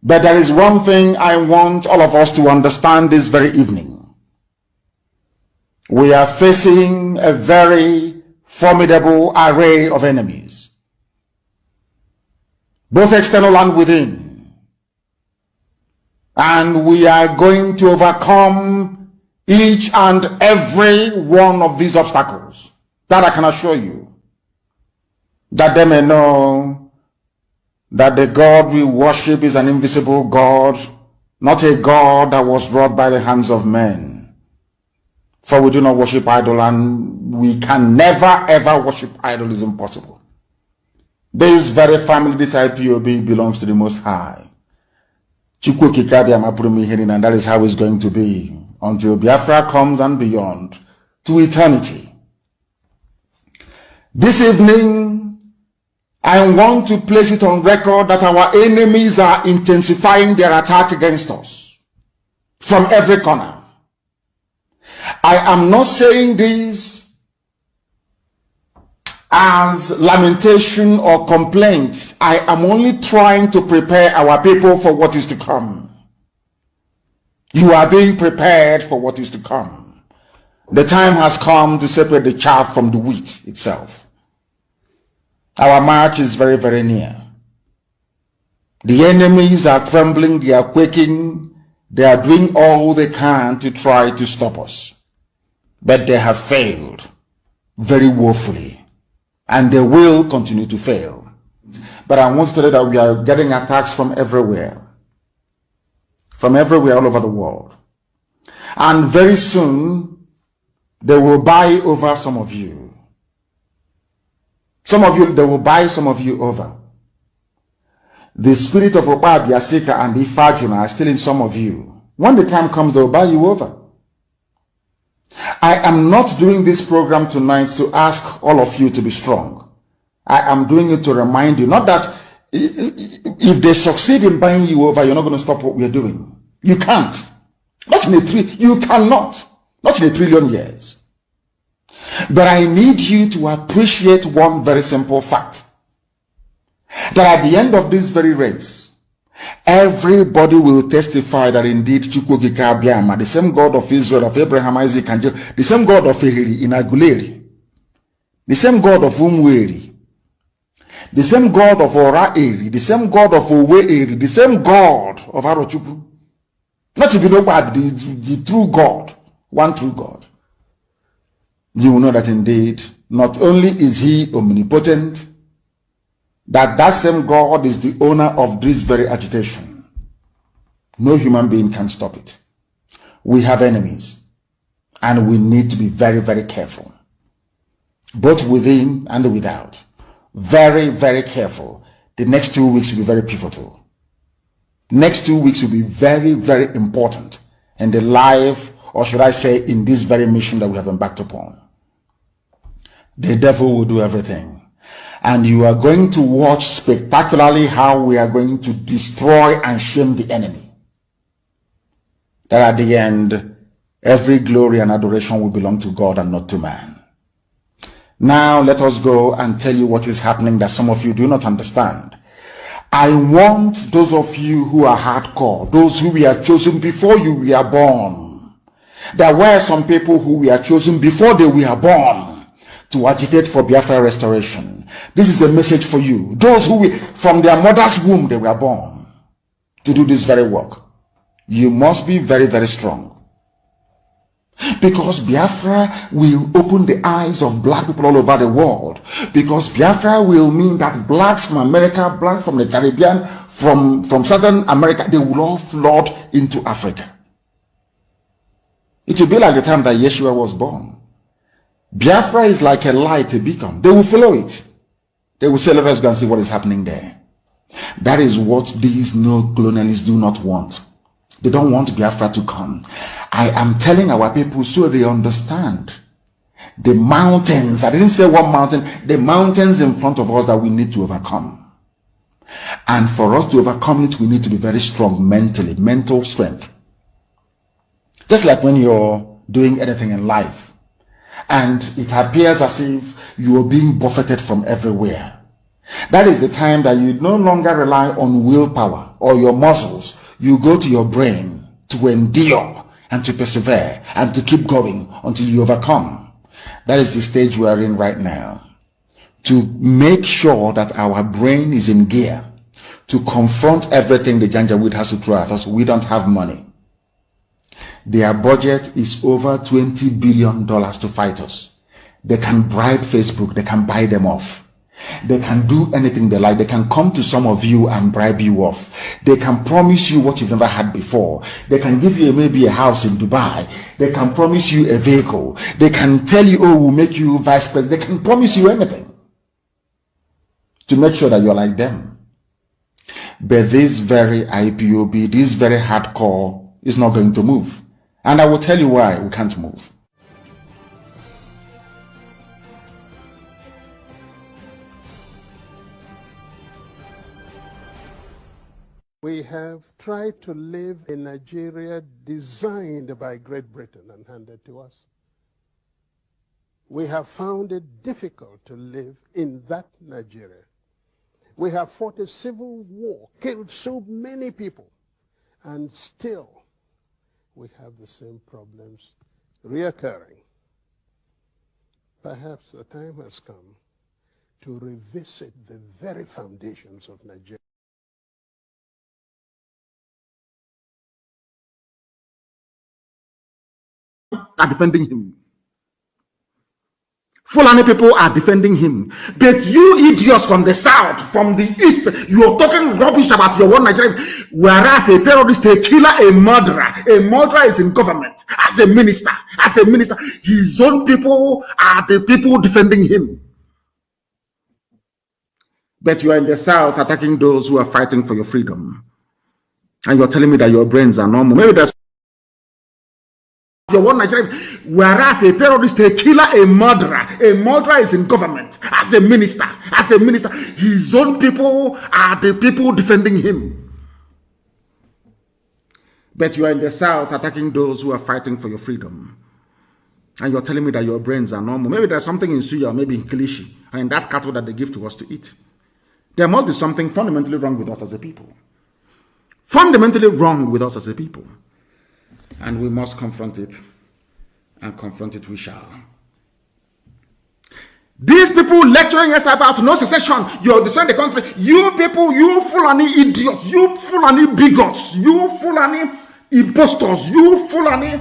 But there is one thing I want all of us to understand this very evening. We are facing a very formidable array of enemies, both external and within. And we are going to overcome each and every one of these obstacles. That I can assure you. That they may know that the God we worship is an invisible God, not a God that was wrought by the hands of men. For we do not worship idol, and we can never ever worship idol. Is impossible. This very family, this IPOB, belongs to the Most High. And that is how it's going to be until Biafra comes and beyond to eternity. This evening, I want to place it on record that our enemies are intensifying their attack against us from every corner. I am not saying this as lamentation or complaint. I am only trying to prepare our people for what is to come. You are being prepared for what is to come. The time has come to separate the chaff from the wheat itself. Our march is very, very near. The enemies are trembling, they are quaking, they are doing all they can to try to stop us. But they have failed very woefully, and they will continue to fail. But I want to tell you that we are getting attacks from everywhere all over the world. And very soon, they will buy over some of you. They will buy some of you over. The spirit of Oba Biasika and Ifajuna are still in some of you. When the time comes, they will buy you over. I am not doing this program tonight to ask all of you to be strong. I am doing it to remind you, not that if they succeed in buying you over, you're not going to stop what we are doing. You can't. You cannot. Not in a trillion years. But I need you to appreciate one very simple fact. That at the end of this very race, everybody will testify that indeed Chukwuokike Abiama, the same God of Israel, of Abraham, Isaac, and Jacob, the same God of Ehiri in Aguleri, the same God of Umweri, the same God of Ora-Eri, the same God of Owe-Eri, the same God of Arochukwu, not to be nobody, the true God, one true God. You will know that indeed, not only is he omnipotent, that same God is the owner of this very agitation. No human being can stop it. We have enemies, and we need to be very, very careful, both within and without. Very, very careful. The next 2 weeks will be very pivotal. Next 2 weeks will be very, very important in the life, or should I say, in this very mission that we have embarked upon. The devil will do everything. And you are going to watch spectacularly how we are going to destroy and shame the enemy. That at the end, every glory and adoration will belong to God and not to man. Now let us go and tell you what is happening that some of you do not understand. I want those of you who are hardcore, those who were chosen before you were born. There were some people who were chosen before they were born to agitate for Biafra restoration. This is a message for you. Those who from their mother's womb they were born to do this very work. You must be very, very strong. Because Biafra will open the eyes of black people all over the world. Because Biafra will mean that blacks from America, blacks from the Caribbean, from Southern America, they will all flood into Africa. It will be like the time that Yeshua was born. Biafra is like a light, a beacon. They will follow it. They will say, let us go and see what is happening there. That is what these neo-colonialists do not want. They don't want Biafra to come. I am telling our people so they understand. The mountains, I didn't say one mountain, the mountains in front of us that we need to overcome. And for us to overcome it, we need to be very strong mentally, mental strength. Just like when you're doing anything in life, and it appears as if you are being buffeted from everywhere. That is the time that you no longer rely on willpower. or your muscles. You go to your brain to endure and to persevere and to keep going until you overcome. That is the stage we are in right now. To make sure that our brain is in gear to confront everything the Janjaweed has to throw at us. We don't have money. Their budget is over $20 billion to fight us. They can bribe Facebook. They can buy them off. They can do anything they like. They can come to some of you and bribe you off. They can promise you what you've never had before. They can give you maybe a house in Dubai. They can promise you a vehicle. They can tell you, oh, we'll make you vice president. They can promise you anything to make sure that you're like them. But this very IPOB, this very hardcore is not going to move. And I will tell you why we can't move. We have tried to live in Nigeria designed by Great Britain and handed to us. We have found it difficult to live in that Nigeria. We have fought a civil war, killed so many people, and still we have the same problems reoccurring. Perhaps the time has come to revisit the very foundations of Nigeria. Are defending him. Fulani people are defending him. But you idiots from the south, from the east, you're talking rubbish about your one Nigeria. Whereas a terrorist, a killer, a murderer is in government as a minister. His own people are the people defending him. But you are in the south attacking those who are fighting for your freedom. And you're telling me that your brains are normal. Maybe that's your one Nigeria, whereas a terrorist, a killer, a murderer is in government as a minister. His own people are the people defending him. But you are in the south attacking those who are fighting for your freedom. And you're telling me that your brains are normal. Maybe there's something in Suya, maybe in Kilishi, and in that cattle that they give to us to eat. There must be something fundamentally wrong with us as a people. Fundamentally wrong with us as a people. And we must confront it, and confront it we shall. These people lecturing us about no secession, you're destroying the country. You people, you Fulani idiots, you Fulani bigots, you Fulani impostors, you Fulani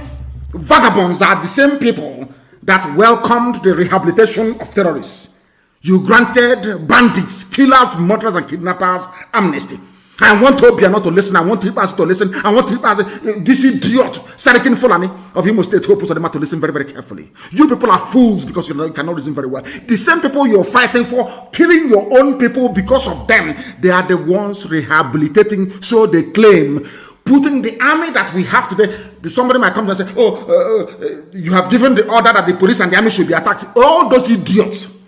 vagabonds are the same people that welcomed the rehabilitation of terrorists. You granted bandits, killers, murderers, and kidnappers amnesty. I want Obia not to listen. I want Tripas to listen. I want Tripas, this idiot, Sarikin Fulani of Imo State, Hope to listen very, very carefully. You people are fools because you cannot listen very well. The same people you're fighting for, killing your own people because of them, they are the ones rehabilitating, so they claim, putting the army that we have today. Somebody might come and say, you have given the order that the police and the army should be attacked. All those idiots.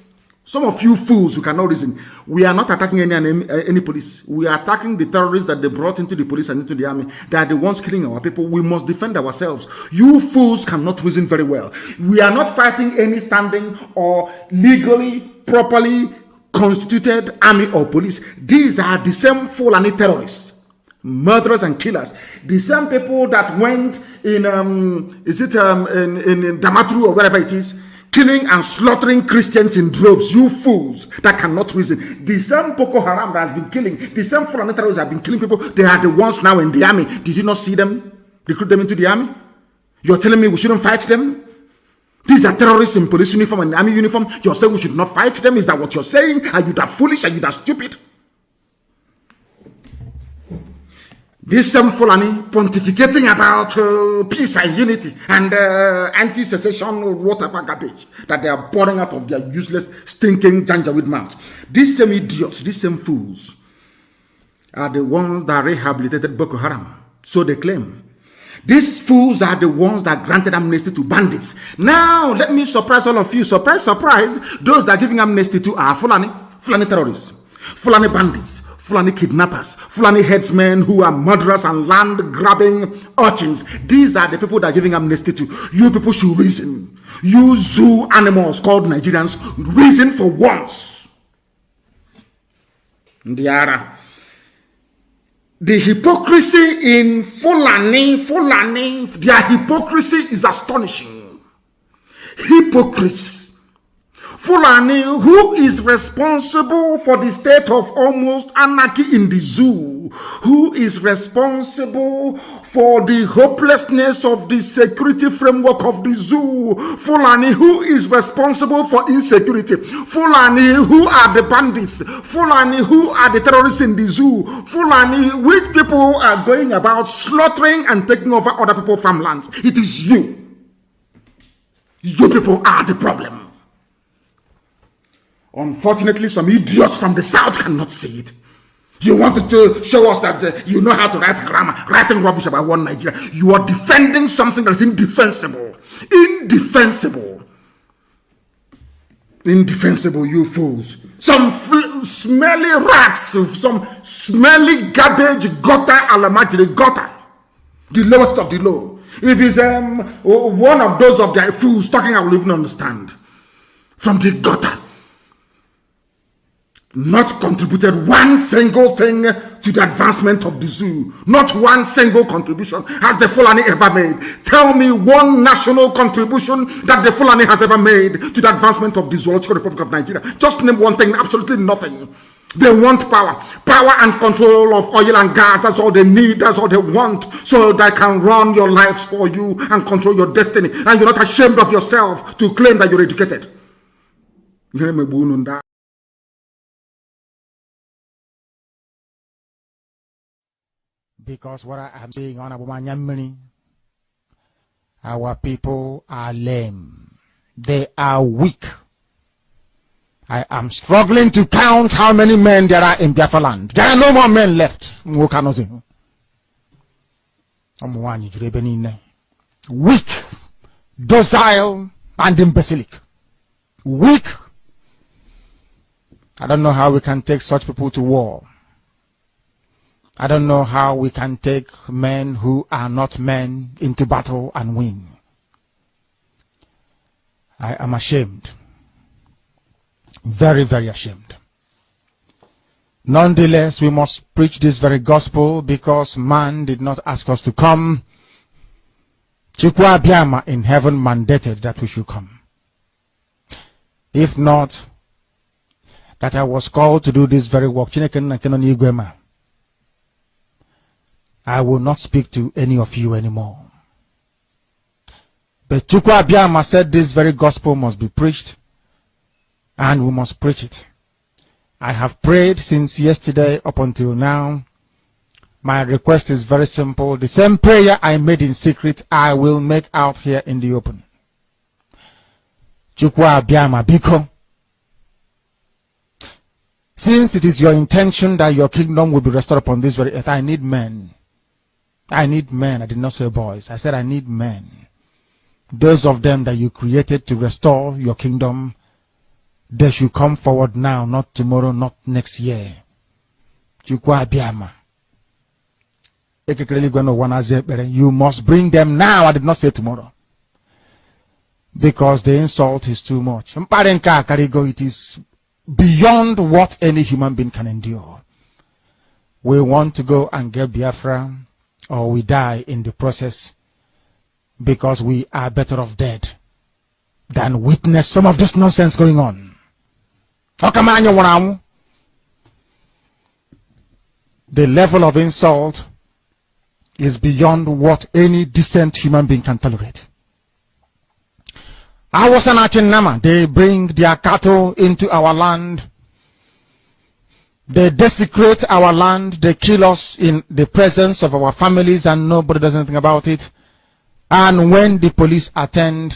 Some of you fools who cannot reason, we are not attacking any police. We are attacking the terrorists that they brought into the police and into the army. They are the ones killing our people. We must defend ourselves. You fools cannot reason very well. We are not fighting any standing or legally, properly constituted army or police. These are the same Fulani terrorists, murderers and killers. The same people that went in, in Damaturu or wherever it is, killing and slaughtering Christians in droves. You fools that cannot reason. The same Boko Haram that has been killing, the same Fulani terrorists have been killing people. They are the ones now in the army. Did you not see them? Recruit them into the army? You're telling me we shouldn't fight them? These are terrorists in police uniform and army uniform. You're saying we should not fight them? Is that what you're saying? Are you that foolish? Are you that stupid? This same Fulani pontificating about peace and unity and anti-secession whatever garbage that they are pouring out of their useless, stinking Janjaweed mouths. These same idiots, these same fools are the ones that rehabilitated Boko Haram. So they claim. These fools are the ones that granted amnesty to bandits. Now, let me surprise all of you. Surprise, surprise. Those that are giving amnesty to are Fulani terrorists, Fulani bandits, Fulani kidnappers, Fulani headsmen who are murderers and land-grabbing urchins. These are the people that are giving amnesty to. You people should reason. You zoo animals called Nigerians, reason for once. Ndiara. The hypocrisy in Fulani, their hypocrisy is astonishing. Hypocrites. Fulani, who is responsible for the state of almost anarchy in the zoo, who is responsible for the hopelessness of the security framework of the zoo, Fulani, who is responsible for insecurity, Fulani, who are the bandits, Fulani, who are the terrorists in the zoo, Fulani, which people are going about slaughtering and taking over other people's farmlands. It is you. You people are the problem. Unfortunately, some idiots from the south cannot see it. You wanted to show us that you know how to write grammar, writing rubbish about one Nigeria. You are defending something that is indefensible. Indefensible. Indefensible, you fools. Some smelly rats, some smelly garbage, gutter, alamajiri, gutter. The lowest of the low. If it's one of those of their fools talking, I will even understand. From the gutter. Not contributed one single thing to the advancement of the zoo. Not one single contribution has the Fulani ever made. Tell me one national contribution that the Fulani has ever made to the advancement of the Zoological Republic of Nigeria. Just name one thing, absolutely nothing. They want power. Power and control of oil and gas. That's all they need. That's all they want. So they can run your lives for you and control your destiny. And you're not ashamed of yourself to claim that you're educated. Because what I am saying on Abumanyamini, our people are lame. They are weak. I am struggling to count how many men there are in Biafra land. There are no more men left. Weak, docile, and imbecilic. Weak. I don't know how we can take such people to war. I don't know how we can take men who are not men into battle and win. I am ashamed. Very, very ashamed. Nonetheless, we must preach this very gospel because man did not ask us to come. Chukwu Abiyama in heaven mandated that we should come. If not, that I was called to do this very work, I will not speak to any of you anymore. But Chukwu Abiyama said this very gospel must be preached, and we must preach it. I have prayed since yesterday up until now. My request is very simple. The same prayer I made in secret, I will make out here in the open. Chukwu Abiyama biko. Since it is your intention that your kingdom will be restored upon this very earth, I need men. I need men. I did not say boys. I said I need men. Those of them that you created to restore your kingdom, they should come forward now, not tomorrow, not next year. Chukwu Abiyama. You must bring them now. I did not say tomorrow. Because the insult is too much. It is beyond what any human being can endure. We want to go and get Biafra, or we die in the process, because we are better off dead than witness some of this nonsense going on. The level of insult is beyond what any decent human being can tolerate. They bring their cattle into our land. They desecrate our land. They kill us in the presence of our families and nobody does anything about it. And when the police attend,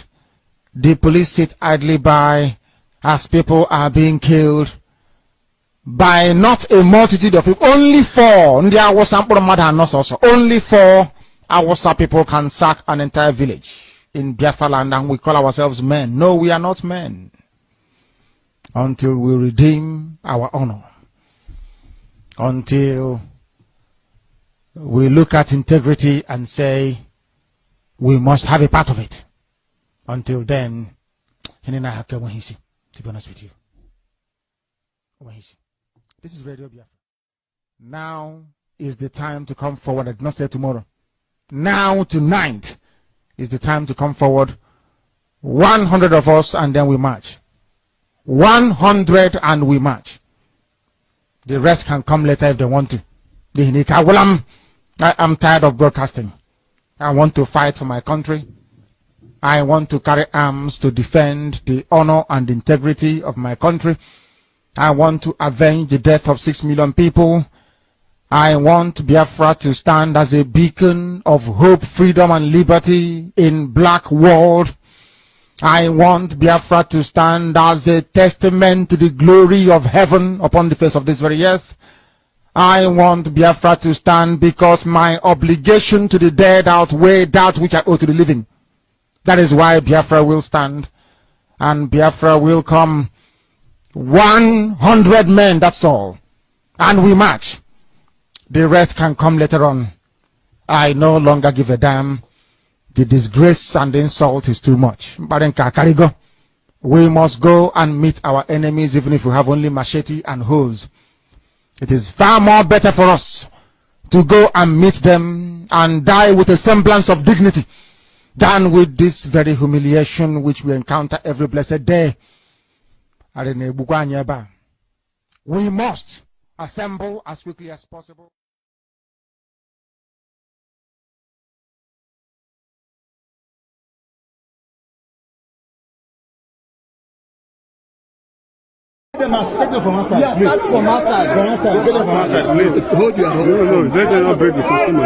the police sit idly by as people are being killed by not a multitude of people. Only 4. Only 4 Awasa people can sack an entire village in Biafra land, and we call ourselves men. No, we are not men. Until we redeem our honor. Until we look at integrity and say, we must have a part of it. Until then, to be honest with you. This is Radio Biafra. Now, is the time to come forward. I did not say tomorrow. Now, tonight, is the time to come forward. 100 of us, and then we march. 100 and we march. The rest can come later if they want to. I'm tired of broadcasting. I want to fight for my country. I want to carry arms to defend the honor and integrity of my country. I want to avenge the death of 6 million people. I want Biafra to stand as a beacon of hope, freedom, and liberty in black world. I want Biafra to stand as a testament to the glory of heaven upon the face of this very earth. I want Biafra to stand because my obligation to the dead outweigh that which I owe to the living. That is why Biafra will stand, and Biafra will come. 100 men, that's all. And we march. The rest can come later on. I no longer give a damn. The disgrace and the insult is too much. We must go and meet our enemies even if we have only machete and hoes. It is far more better for us to go and meet them and die with a semblance of dignity than with this very humiliation which we encounter every blessed day. We must assemble as quickly as possible. They must take them from outside. Yeah, start from outside. From outside. Get them from outside, please. Hold your hand. No, let them not break the system.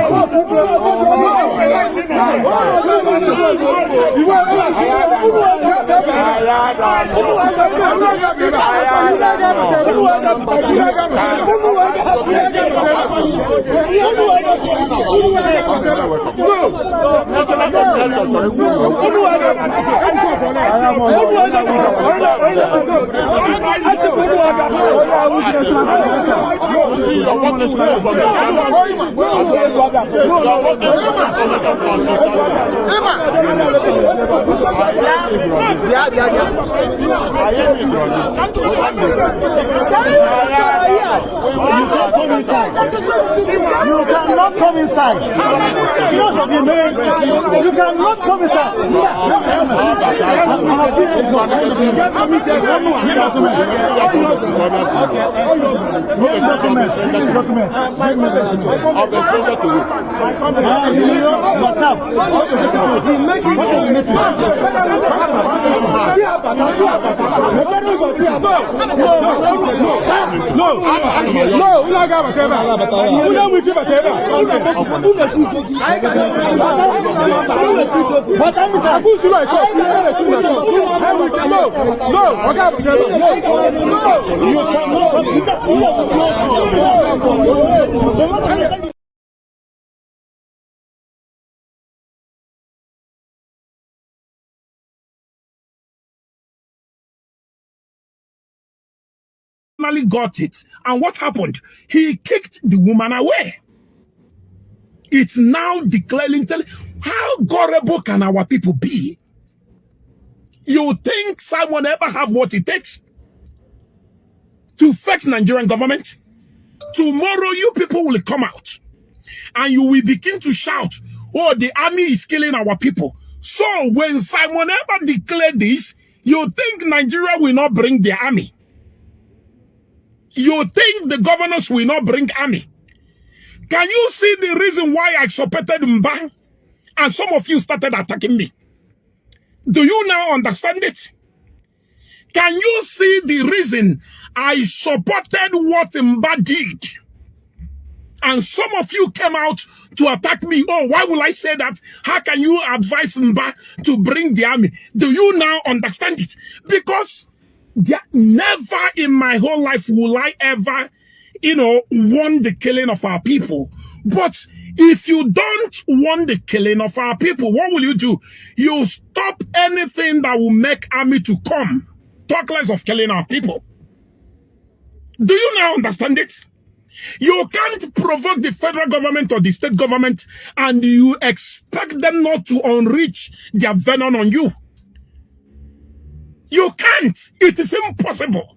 You cannot come inside. You cannot come inside. Got it, and what happened? He kicked the woman away. It's now declaring, how gullible can our people be? You think someone ever have what it takes to fix Nigerian government? Tomorrow you people will come out and you will begin to shout, oh, the army is killing our people. So when Simon ever declared this, you think Nigeria will not bring the army? You think the governors will not bring army? Can you see the reason why I supported Mba? And some of you started attacking me. Do you now understand it? Can you see the reason I supported what Mba did? And some of you came out to attack me. Oh, why will I say that? How can you advise Mba to bring the army? Do you now understand it? Because never in my whole life will I ever, want the killing of our people. But if you don't want the killing of our people, what will you do? You stop anything that will make army to come. Talk less of killing our people. Do you now understand it? You can't provoke the federal government or the state government and you expect them not to unleash their venom on you. You can't. It is impossible.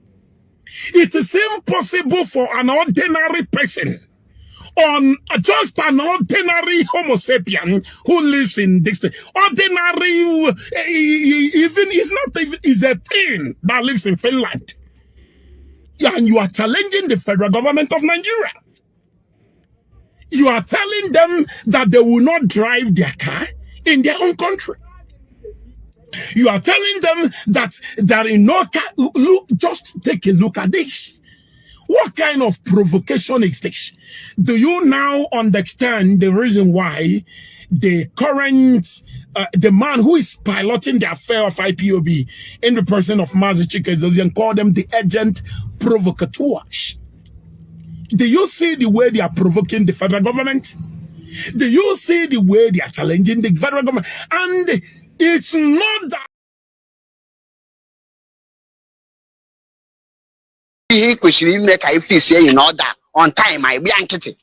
It is impossible for an ordinary person on just an ordinary Homo sapien who lives in this ordinary, even is a thing that lives in Finland. And you are challenging the federal government of Nigeria. You are telling them that they will not drive their car in their own country. You are telling them that there is no car. Look, just take a look at this. What kind of provocation is this? Do you now understand the reason why the current, the man who is piloting the affair of IPOB in the person of Mazi Chikezozian call them the agent provocateurs? Do you see the way they are provoking the federal government? Do you see the way they are challenging the federal government? And it's not that he kwesịrị ime ka ife isi in order on time. I be nkịtị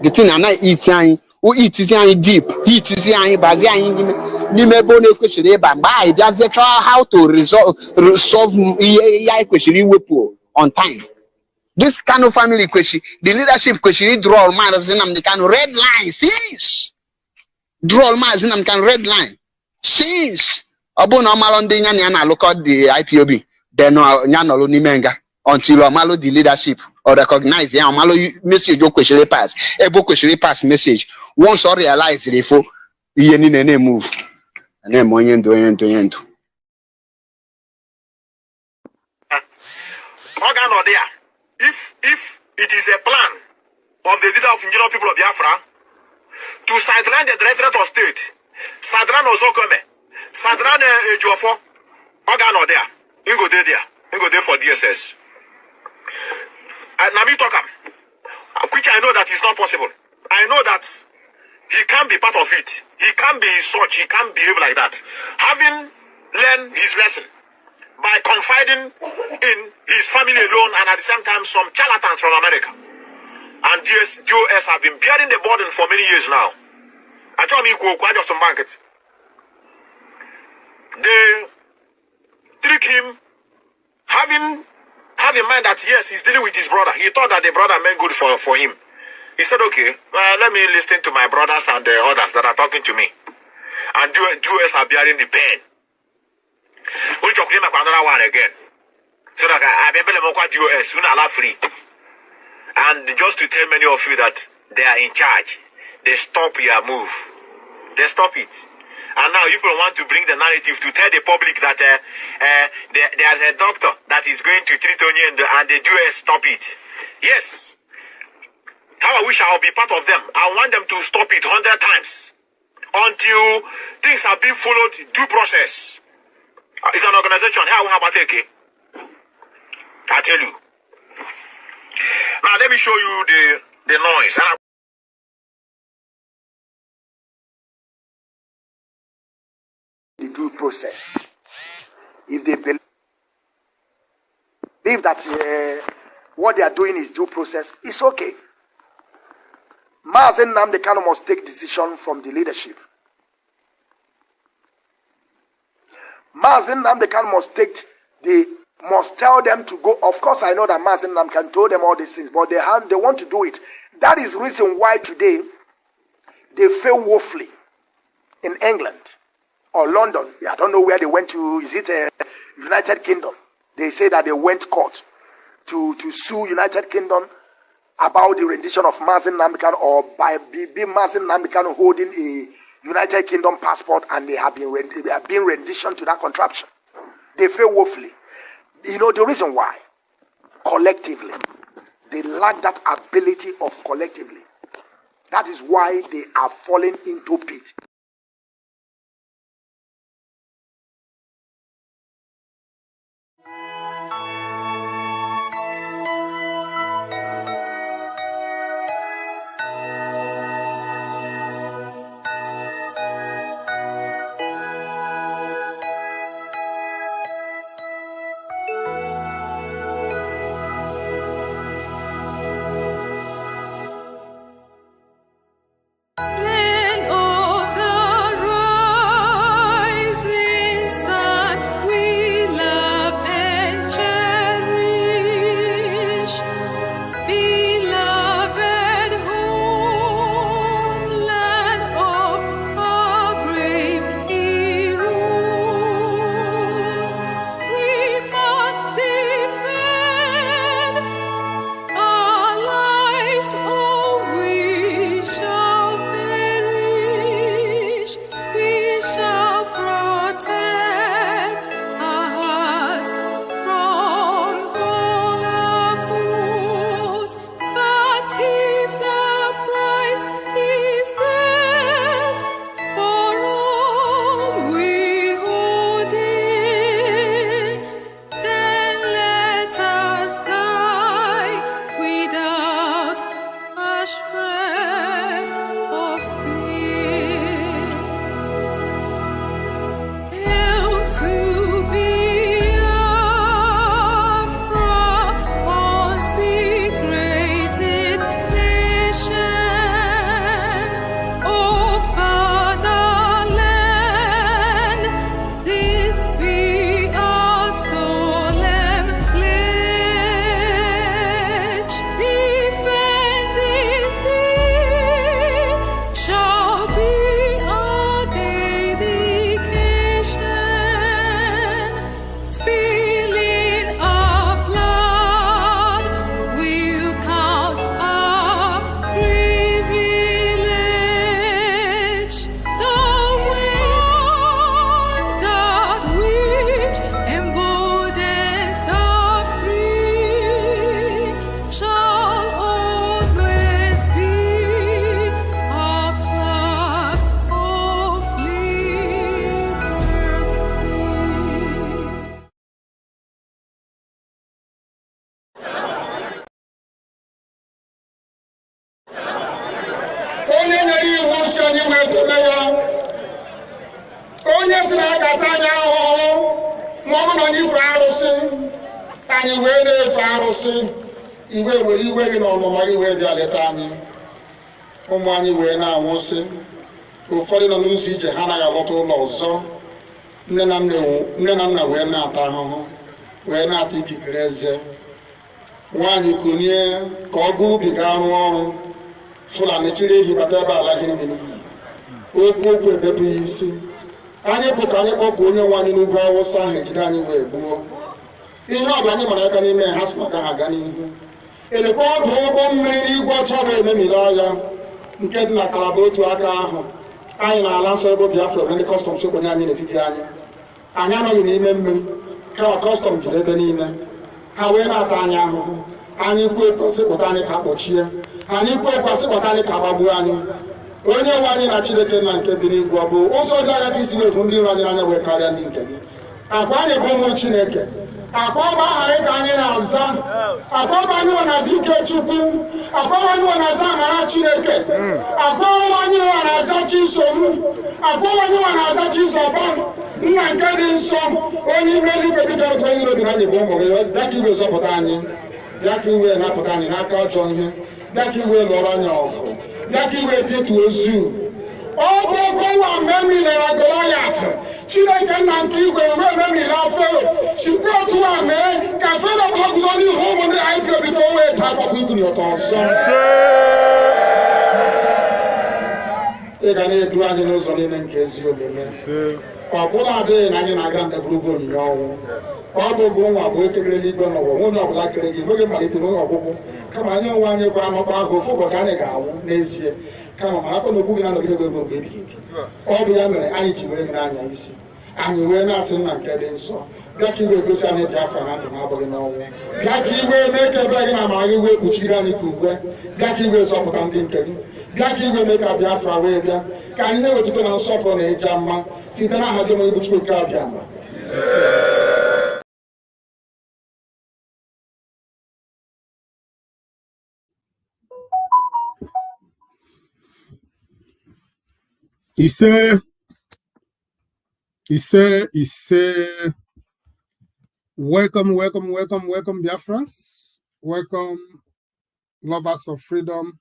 the thing na iti anyị o itisi anyị deep itisi anyị bazi anyị n'ime ebe ọ na-ekwesịrị ịba mgbe anyị bịazie chọọ how to resolve ihe ya kwesịrị iwepụ on time. This kind of family kwesịrị the leadership kwesịrị draw Maazị Nnamdi Kanu red line since draw Maazị Nnamdi Kanu red line since Obu no malo ndi nya na look at the IPOB, then nya no n'ime nga until malo the leadership or recognize ya malo message o kwesịrị pass. Ebo kwesịrị pass message. Once or realize the fo ihe ni na move. Na mo onye ndo. Oga no there. If it is a plan of the leader of indigenous people of Biafra to sideline the Directorate of State, sideline Ozokome, sideline Ejofo, Oga no there. You go there. You go there for DSS. And Nami Tokam, which I know that is not possible. I know that he can't be part of it. He can't be such. He can't behave like that. Having learned his lesson by confiding in his family alone and at the same time some charlatans from America. And DOS have been bearing the burden for many years now. I told me just some market. They trick him, have in mind that yes, he's dealing with his brother. He thought that the brother meant good for him. He said, okay, well, let me listen to my brothers and the others that are talking to me. And DOS are bearing the pain. We'll talk about another one again. So that I've been able to DOS, soon I'll free. And just to tell many of you that they are in charge, they stop your move. They stop it. And now people want to bring the narrative to tell the public that there's a doctor that is going to treat Onye and the DOS stop it. Yes. How I wish I would be part of them. I want them to stop it 100 times until things have been followed due process. It's an organization. How about take it? I tell you. Now let me show you the noise. The due process. If they believe that what they are doing is due process, it's okay. Mazi Nnamdi Kanu must take decision from the leadership. Mazi Nnamdi Kanu must tell them to go. Of course, I know that Mazi Nnamdi Kanu told them all these things, but they want to do it. That is the reason why today they fail woefully in England or London. I don't know where they went to. Is it United Kingdom? They say that they went court to sue United Kingdom about the rendition of Mazi Nnamdi Kanu, or by Mazi Nnamdi Kanu holding a United Kingdom passport, and they have been rendition to that contraption. They fail woefully. You know the reason why? Collectively. They lack that ability of collectively. That is why they are falling into pit. Land of anyị wee tụle ya onye si na agata anyị ahụhụ ma ọ bụ na anyị fee arụsị anyị wee na-efe arụsị iwe were iwe gị na ọnụma gị wee bịa leta anyị ụmụ anyị wee na-anwụsị ụfọdụ nọ n'ụzọ ije ha anaghị alọta ụlọ ọzọ nne na nna wee na-ata ahụhụ wee na-ata ikikere eze nwaanyị kunie ka ọ gaa ubi gaa rụọ ọrụ Fulani chiri ehi bata ebe ala ihe niile n'iyi okwu ebepụ ya isi anyị bụ ka anyị kpọkụ onye nwe anyị n'ugwu Awụsa ahụ ejide anyị wee gbuo ihe ọbụla anyị mara aka n'ime ha si na ha aga n'ihu elekwa ọdụ ụgbọ mmiri n'igwe ọcha bụ ememile ọya nke dị na Kalaba otu aka ahụ anyị na-ala nsọ ebe Biafra bụ ndị kọstọm sokwenye anyị n'etiti anyị anọghị n'ime mmiri kama kọstọm juru ebe niile ha wee na-ata anyị ahụhụ anyị kwe sịpụta anyị ka kpọchie anyị kwe sịpụta anyị ka gbagbuo anyị onye nwe anyị na Chineke na nke bi n'igwe ọ bụ ụzọ dị anya ka isi wee hụ ndị iro anyị n'anya wee karịa ndị nke gị akwa anyị bụ ụmụ Chineke akwa ọba aha anyị ka anyị na-aza akwa ọba anyị nwe na-aza ike Chukwu akwa ọba anyị nwe na-aza amara Chineke akwa ọba anyị nwe na-aza Chisom akwa ọba anyị nwe na-aza Chizoba nna nke dị nsọ onye ime eluigwe dịka otu onye iro bi na anyị bụ ụmụ gị bịa ka iwe zọpụta anyị bịa ka iwe napụta anyị n'aka ọjọọ ihe bịa ka iwe lụọrọ anyị ọgụ bịa ka iwe tịtụ ozu ọ bụ ọkọwa mgbe emilere Goliat Chineke nna nke igwe ruo ememile Fero sikwa otu a mee ka Fero gbagụzọ n'ihu ụmụ ndị IPOB ka o wee taa akwụkwọ iguni ọtọ ọzọ ị ga na-edu anyị n'ụzọ niile nke ezi omume ọ bụla adịghị na anyị na-aga ndagwurugwu onyinye ọnwụ ọ bụ gụ nwa bụ ekekere n'igwe n'ụwa onye ọbụla kere gị nweghị mmalite nweghị ọgwụgwụ kama anyị onwe anyị bụ anọkwa ahụ ofu ụbọchị anyị ga-anwụ n'ezie kama marakwa na okwu gị na-anọgide gị mgbe ebighị ebi ọ bụ ya mere anyị ji were gị n'anya isi anyị wee na-asị nna nke dị nsọ bịa ka iwe gosi anyị Biafra na ndụ ha abụghị n'ọnwụ bịa ka iwe mee ka ebe gị na amara gị wee kpuchiri anyị ka uwe bịa ka iwe zọpụta ndị nke gị bịa ka iwe mee ka Biafra wee bịa ka anyị na-ewetụta na nsọpụrụ na ịja mma site n'aha dị onye bụ Chukwu nke abịa ma Ise. Welcome, Biafrans. Welcome, lovers of freedom.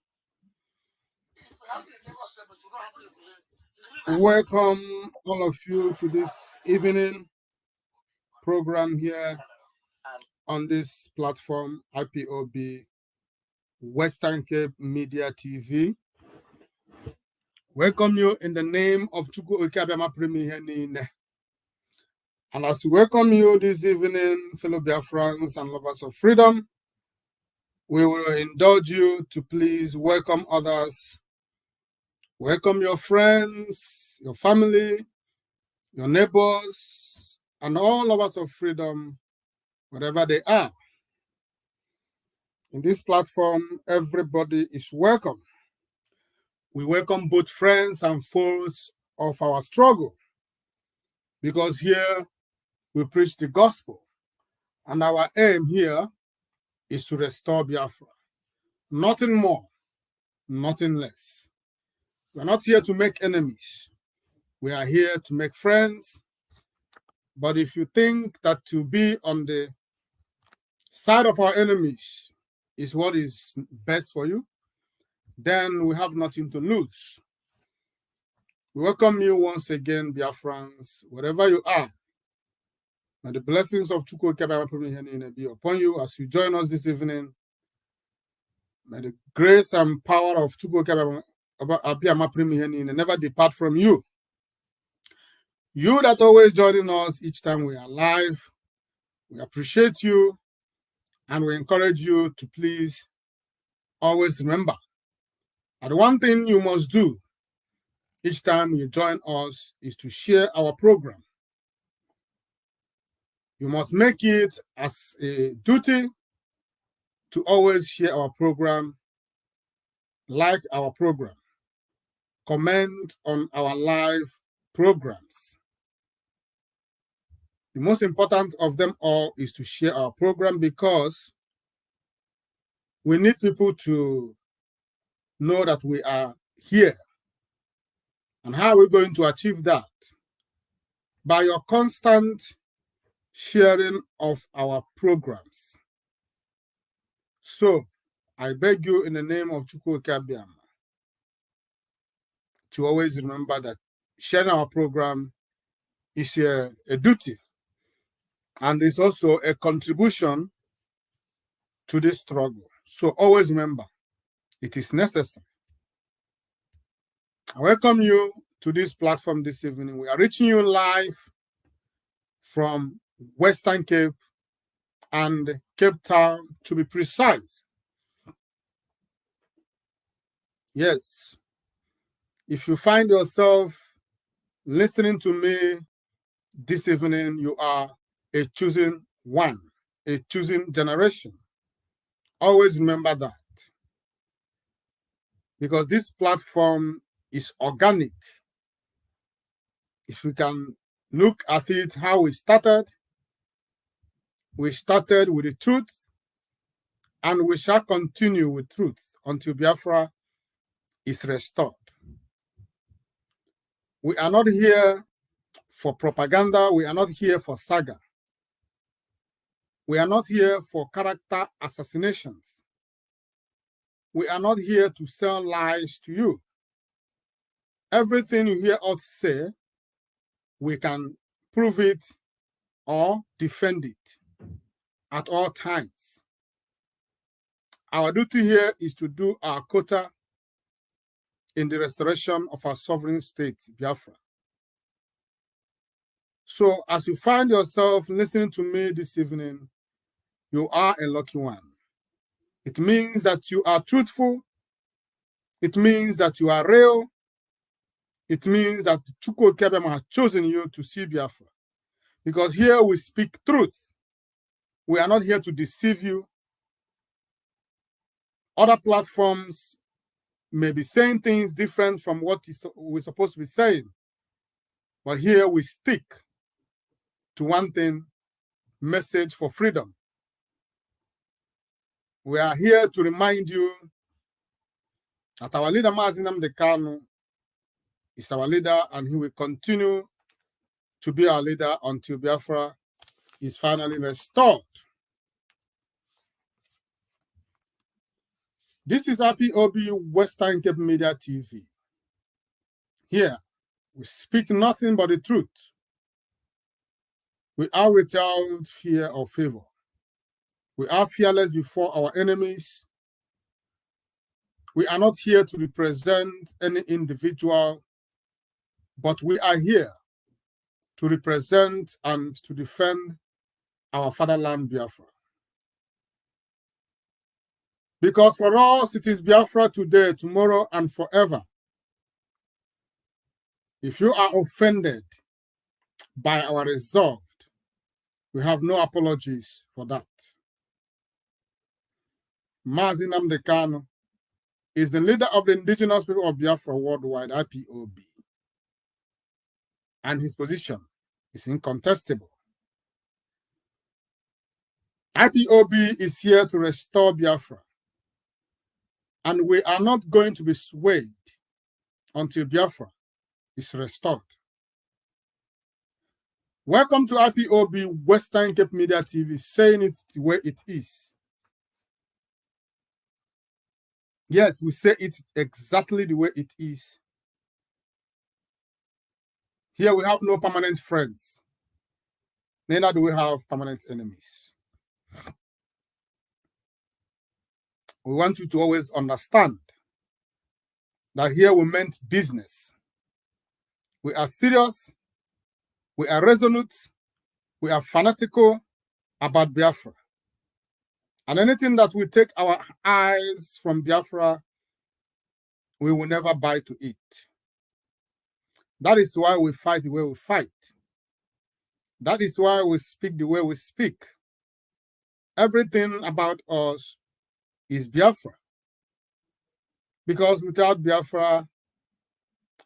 Welcome, all of you, to this evening program here on this platform, IPOB, Western Cape Media TV. Welcome you in the name of Chukwu Okabama Premier. And as we welcome you this evening, fellow Biafrans and lovers of freedom, we will indulge you to please welcome others. Welcome your friends, your family, your neighbors, and all lovers of freedom, wherever they are. In this platform, everybody is welcome. We welcome both friends and foes of our struggle, because here we preach the gospel, and our aim here is to restore Biafra. Nothing more, nothing less. We're not here to make enemies. We are here to make friends. But if you think that to be on the side of our enemies is what is best for you, then we have nothing to lose. We welcome you once again, Biafrans, wherever you are. May the blessings of Chukwu Okabama be upon you as you join us this evening. May the grace and power of Chukwu Okabama never depart from you. You that always joining us each time we are live, we appreciate you, and we encourage you to please always remember that one thing you must do each time you join us is to share our program. You must make it as a duty to always share our program, like our program, comment on our live programs. The most important of them all is to share our program, because we need people to know that we are here And how are we going to achieve that? By your constant sharing of our programs. So, I beg you in the name of Chukwuka Abiyama to always remember that sharing our program is a duty, and it's also a contribution to this struggle. So always remember, it is necessary. I welcome you to this platform this evening. We are reaching you live from Western Cape and Cape Town, to be precise. Yes, if you find yourself listening to me this evening, you are a chosen one, a chosen generation. Always remember that. Because this platform is organic. If you can look at it, how we started with the truth, and we shall continue with truth until Biafra is restored. We are not here for propaganda. We are not here for saga. We are not here for character assassinations. We are not here to sell lies to you. Everything you hear us say, we can prove it or defend it at all times. Our duty here is to do our quota in the restoration of our sovereign state, Biafra. So as you find yourself listening to me this evening, you are a lucky one. It means that you are truthful. It means that you are real. It means that Chukwuka Abiyama has chosen you to see Biafra. Because here we speak truth. We are not here to deceive you. Other platforms may be saying things different from what we're supposed to be saying. But here we stick to one thing: message for freedom. We are here to remind you that our leader, Mazi Nnamdi Kanu, is our leader, and he will continue to be our leader until Biafra is finally restored. This is IPOB Western Cape Media TV. Here, we speak nothing but the truth. We are without fear or favor. We are fearless before our enemies. We are not here to represent any individual, but we are here to represent and to defend our fatherland, Biafra. Because for us, it is Biafra today, tomorrow, and forever. If you are offended by our resolve, we have no apologies for that. Mazi Nnamdi Kanu is the leader of the indigenous people of Biafra worldwide, IPOB. And his position is incontestable. IPOB is here to restore Biafra. And we are not going to be swayed until Biafra is restored. Welcome to IPOB Western Cape Media TV, saying it the way it is. Yes, we say it exactly the way it is. Here we have no permanent friends. Neither do we have permanent enemies. We want you to always understand that here we meant business. We are serious. We are resolute. We are fanatical about Biafra. And anything that will take our eyes from Biafra, we will never buy to it. That is why we fight the way we fight. That is why we speak the way we speak. Everything about us is Biafra. Because without Biafra,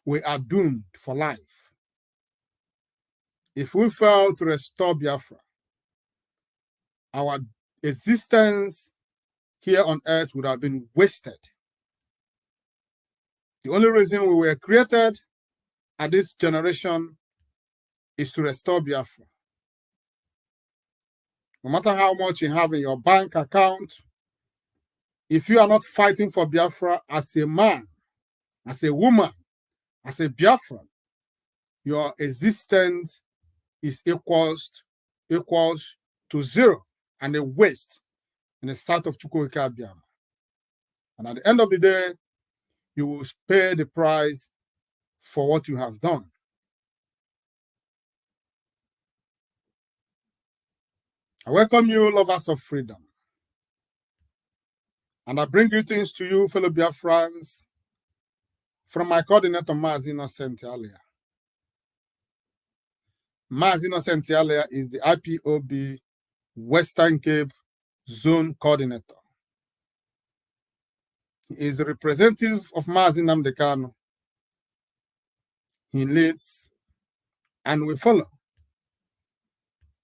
we are doomed for life. If we fail to restore Biafra, our existence here on earth would have been wasted. The only reason we were created at this generation is to restore Biafra. No matter how much you have in your bank account, if you are not fighting for Biafra as a man, as a woman, as a Biafran, your existence is equals to zero and a waste in the sight of Chukwuka Abiyama. And at the end of the day, you will pay the price for what you have done. I welcome you, lovers of freedom. And I bring greetings to you, fellow Biafrans, from my coordinator, Mazi Innocent Alia. Mazi Innocent Alia is the IPOB Western Cape Zone Coordinator. He is a representative of Mazi Nnamdi Kanu. He leads and we follow.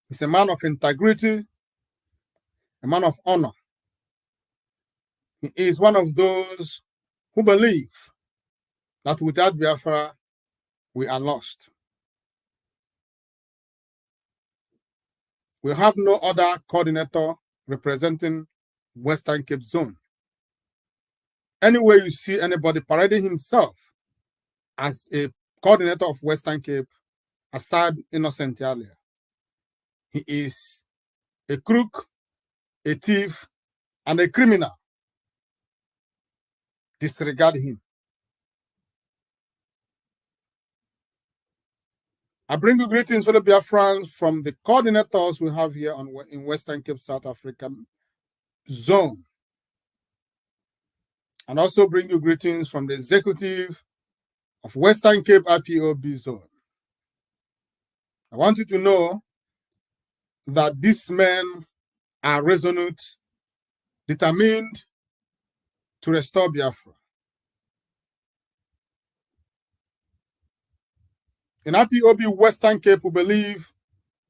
He's a man of integrity, a man of honor. He is one of those who believe that without Biafra, we are lost. We have no other coordinator representing Western Cape Zone. Anywhere you see anybody parading himself as a coordinator of Western Cape, aside Innocent earlier, he is a crook, a thief, and a criminal. Disregard him. I bring you greetings, fellow Biafrans, from the coordinators we have here in Western Cape, South Africa Zone. And also bring you greetings from the executive of Western Cape IPOB Zone. I want you to know that these men are resolute, determined to restore Biafra. In IPOB Western Cape, we believe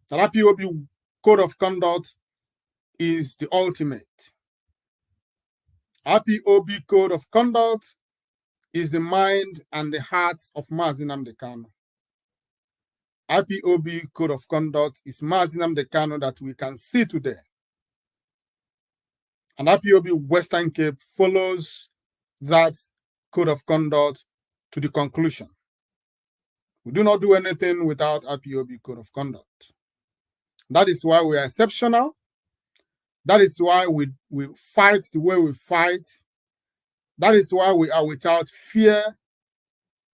that IPOB Code of Conduct is the ultimate. IPOB Code of Conduct is the mind and the heart of Mazi Nnamdi Kanu. IPOB Code of Conduct is Mazi Nnamdi Kanu that we can see today. And IPOB Western Cape follows that Code of Conduct to the conclusion. We do not do anything without IPOB Code of Conduct. That is why we are exceptional. That is why we fight the way we fight. That is why we are without fear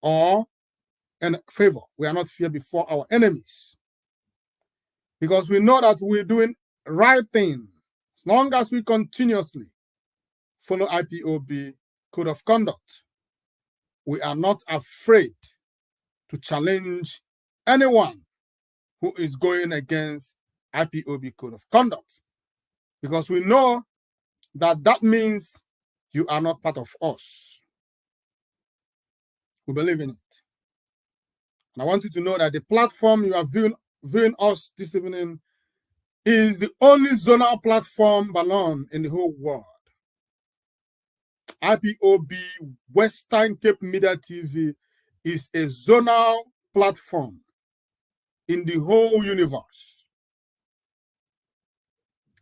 or favor. We are not fear before our enemies. Because we know that we're doing right thing as long as we continuously follow IPOB Code of Conduct. We are not afraid to challenge anyone who is going against IPOB Code of Conduct. Because we know that that means you are not part of us. We believe in it. And I want you to know that the platform you are viewing us this evening is the only zonal platform alone in the whole world. IPOB Western Cape Media TV is a zonal platform in the whole universe.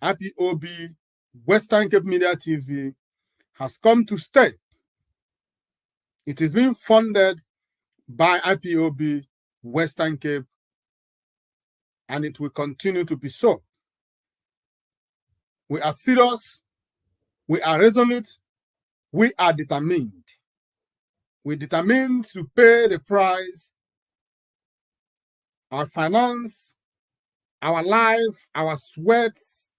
IPOB Western Cape Media TV has come to stay. It is being funded by IPOB Western Cape, and it will continue to be so. We are serious, we are resolute, we are determined. We're determined to pay the price, our finance, our life, our sweats,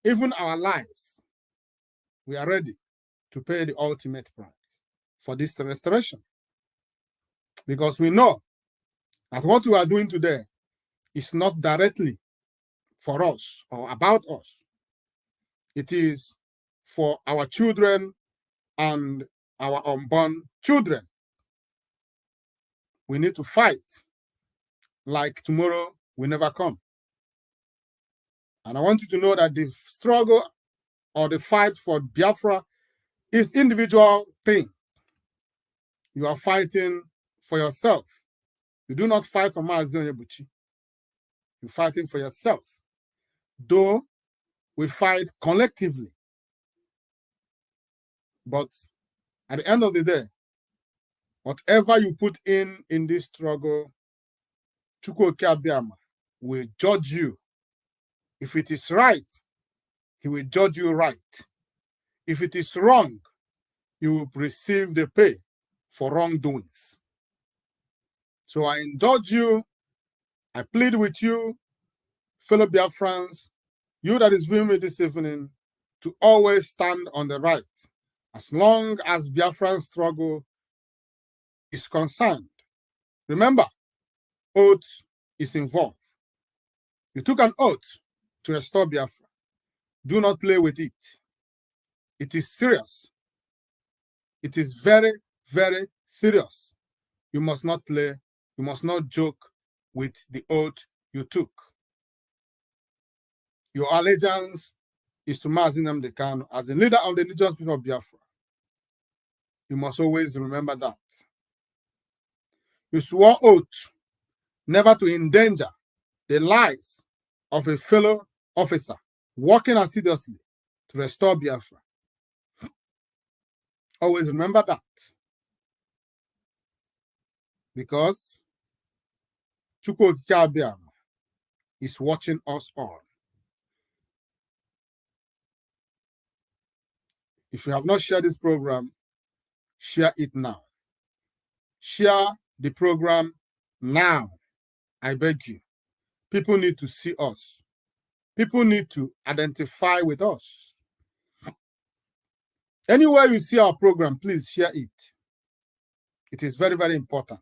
even our lives. We are ready to pay the ultimate price for this restoration. Because we know that what we are doing today is not directly for us or about us. It is for our children and our unborn children. We need to fight like tomorrow will never come. And I want you to know that the struggle or the fight for Biafra is individual thing. You are fighting for yourself. You do not fight for Mazi Onyebuchi. You're fighting for yourself. Though we fight collectively. But at the end of the day, whatever you put in this struggle, Chukwuoke Abiama will judge you. If it is right, he will judge you right. If it is wrong, you will receive the pay for wrongdoings. So I indulge you, I plead with you, fellow Biafrans, you that is viewing me this evening, to always stand on the right. As long as Biafran struggle is concerned. Remember, oath is involved. You took an oath to restore Biafra. Do not play with it. It is serious. It is very, very serious. You must not play. You must not joke with the oath you took. Your allegiance is to Mazi Nnamdi Kanu as the leader of the indigenous people of Biafra. You must always remember that. You swore oath never to endanger the lives of a fellow officer working assiduously to restore Biafra. Always remember that. Because Chukwuoke Abiama is watching us all. If you have not shared this program, share it now. Share the program now. I beg you. People need to see us. People need to identify with us. Anywhere you see our program, please share it. It is very, very important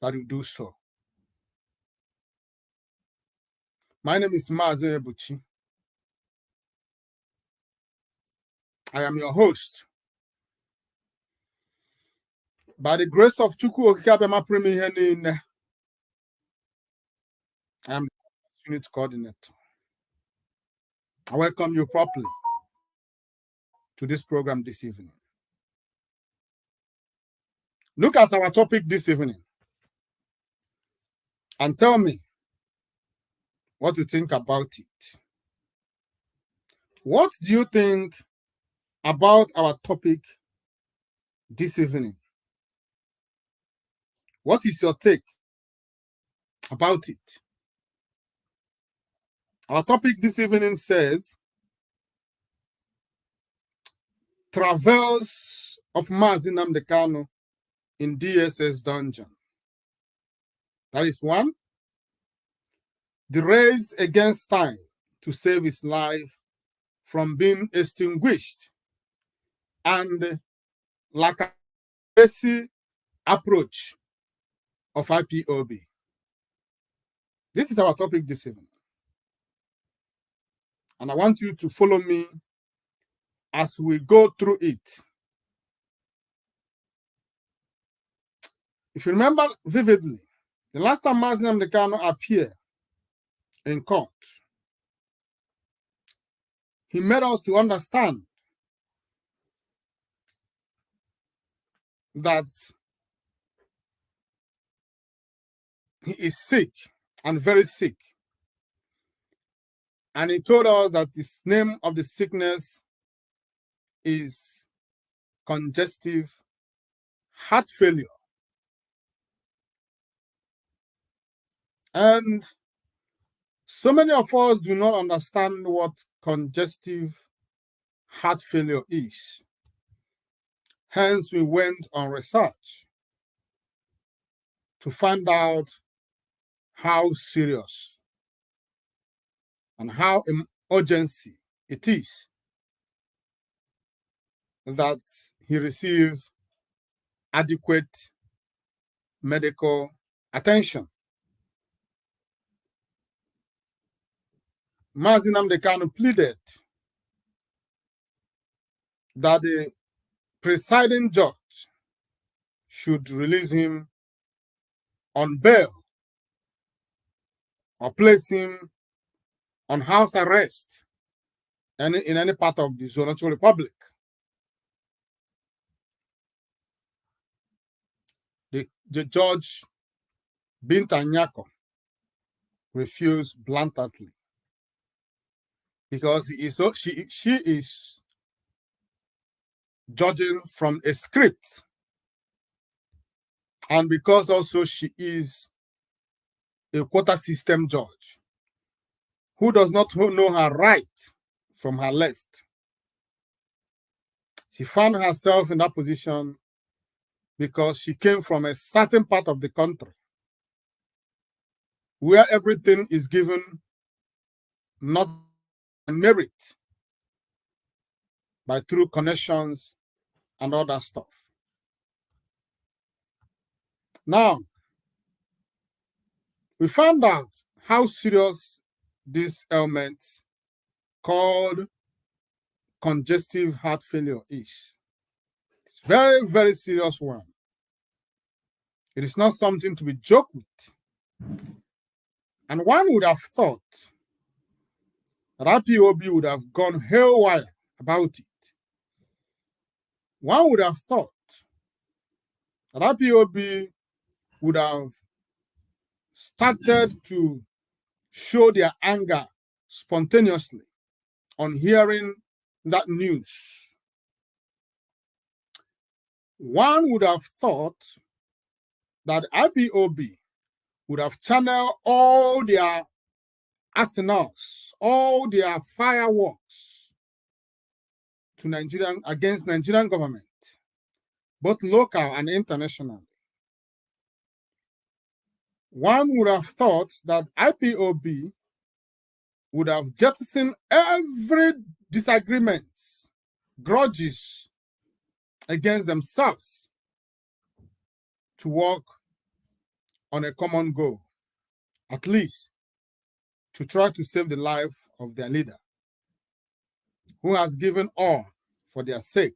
that you do so. My name is Mazi Onyebuchi. I am your host. By the grace of Chukwuoke Abiama Premier, I am the unit coordinator. I welcome you properly to this program this evening. Look at our topic this evening and tell me what you think about it. What do you think about our topic this evening? What is your take about it? Our topic this evening says, Travails of Mazi Nnamdi Kanu in DSS dungeon. That is one. The race against time to save his life from being extinguished, and LACKADAISY approach of IPOB. This is our topic this evening. And I want you to follow me as we go through it. If you remember vividly, the last time Mazi Nnamdi Kanu appeared in court, he made us to understand that he is sick and very sick. And he told us that the name of the sickness is congestive heart failure. And so many of us do not understand what congestive heart failure is. Hence, we went on research to find out how serious and how urgency it is that he receive adequate medical attention. Mazi Nnamdi Kanu pleaded that the presiding judge should release him on bail or place him on house arrest in any part of the Zoological Republic. The judge Binta Nyako refused bluntly because she is judging from a script, and because also she is a quota system judge who does not know her right from her left. She found herself in that position because she came from a certain part of the country where everything is given not merit, but through connections and all that stuff. Now, we found out how serious this ailment called congestive heart failure is. It's very, very serious one. It is not something to be joked with. And one would have thought that IPOB would have gone haywire about it. One would have thought that IPOB would have started to show their anger spontaneously on hearing that news. One would have thought that IPOB would have channeled all their arsenals, all their fireworks to against Nigerian government, both local and international. One would have thought that IPOB would have jettisoned every disagreement, grudges against themselves to work on a common goal, at least to try to save the life of their leader, who has given all for their sake.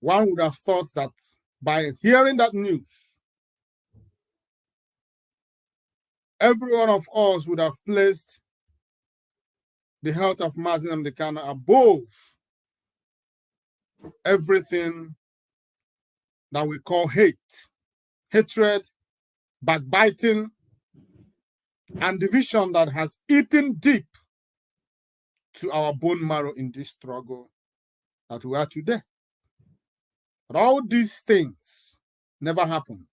One would have thought that by hearing that news, every one of us would have placed the health of Mazi Nnamdi Kanu above everything that we call hate, hatred, backbiting, and division that has eaten deep to our bone marrow in this struggle that we are today. But all these things never happened.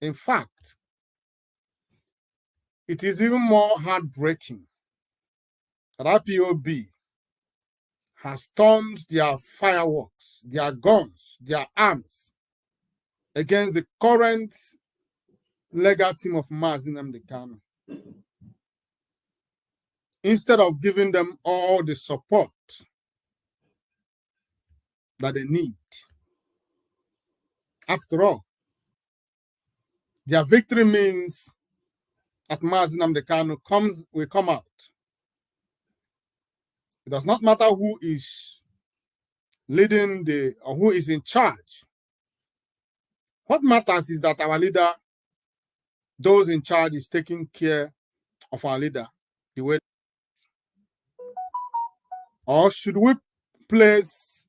In fact, it is even more heartbreaking that IPOB has turned their fireworks, their guns, their arms against the current legal team of Mazi Nnamdi Kanu, instead of giving them all the support that they need. After all, their victory means that Mazi Nnamdi Kanu will come out. It does not matter who is leading or who is in charge. What matters is that our leader, those in charge, is taking care of our leader the way. Or should we place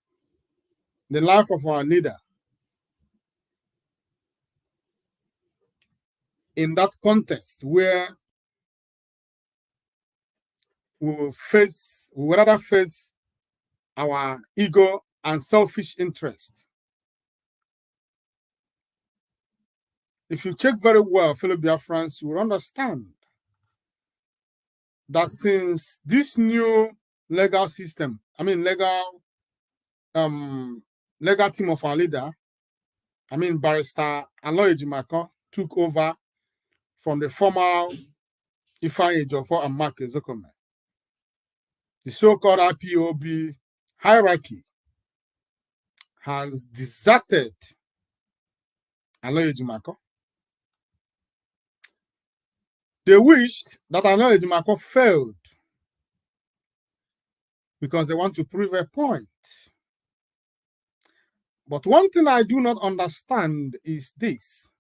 the life of our leader in that context where we will rather face our ego and selfish interest? If you check very well, fellow Biafrans, you will understand that since this new legal system, legal team of our leader, Barrister Aloy Ejimako, took over from the former Ifeanyi Ejiofor and Mark Ezekome, the so-called IPOB hierarchy has deserted Aloy Ejimako. They wished that Aloy Ejimako failed because they want to prove a point. But one thing I do not understand is this.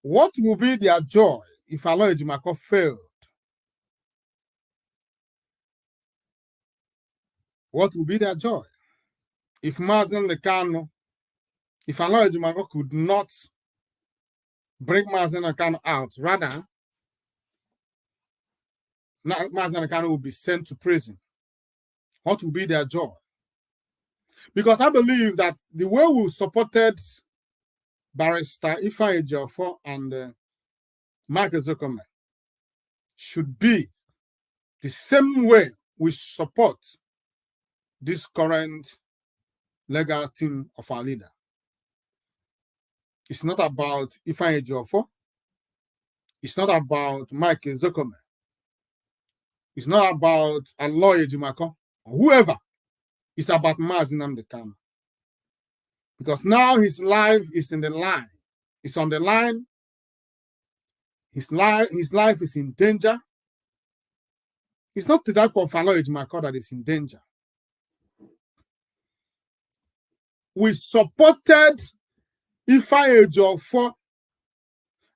What will be their joy if Aloy Ejimako failed? What will be their joy? if Mazen Kanu, if Allah Ejimakor could not bring Mazen Kanu out, rather, Mazen Kanu will be sent to prison. What will be their job? Because I believe that the way we supported Barrister Ifeanyi Ejiofor and Mike Ezekweme should be the same way we support this current legal team of our leader. It's not about Ifeanyi Ejiofor. It's not about Mike Ezekweme. It's not about Aloy Ejimakor or whoever. It's about Mazi Nnamdi Kanu. Because now his life is in the line. It's on the line. His life is in danger. It's not the life of Aloy Ejimakor that is in danger. We supported Ifeanyi Ejiofor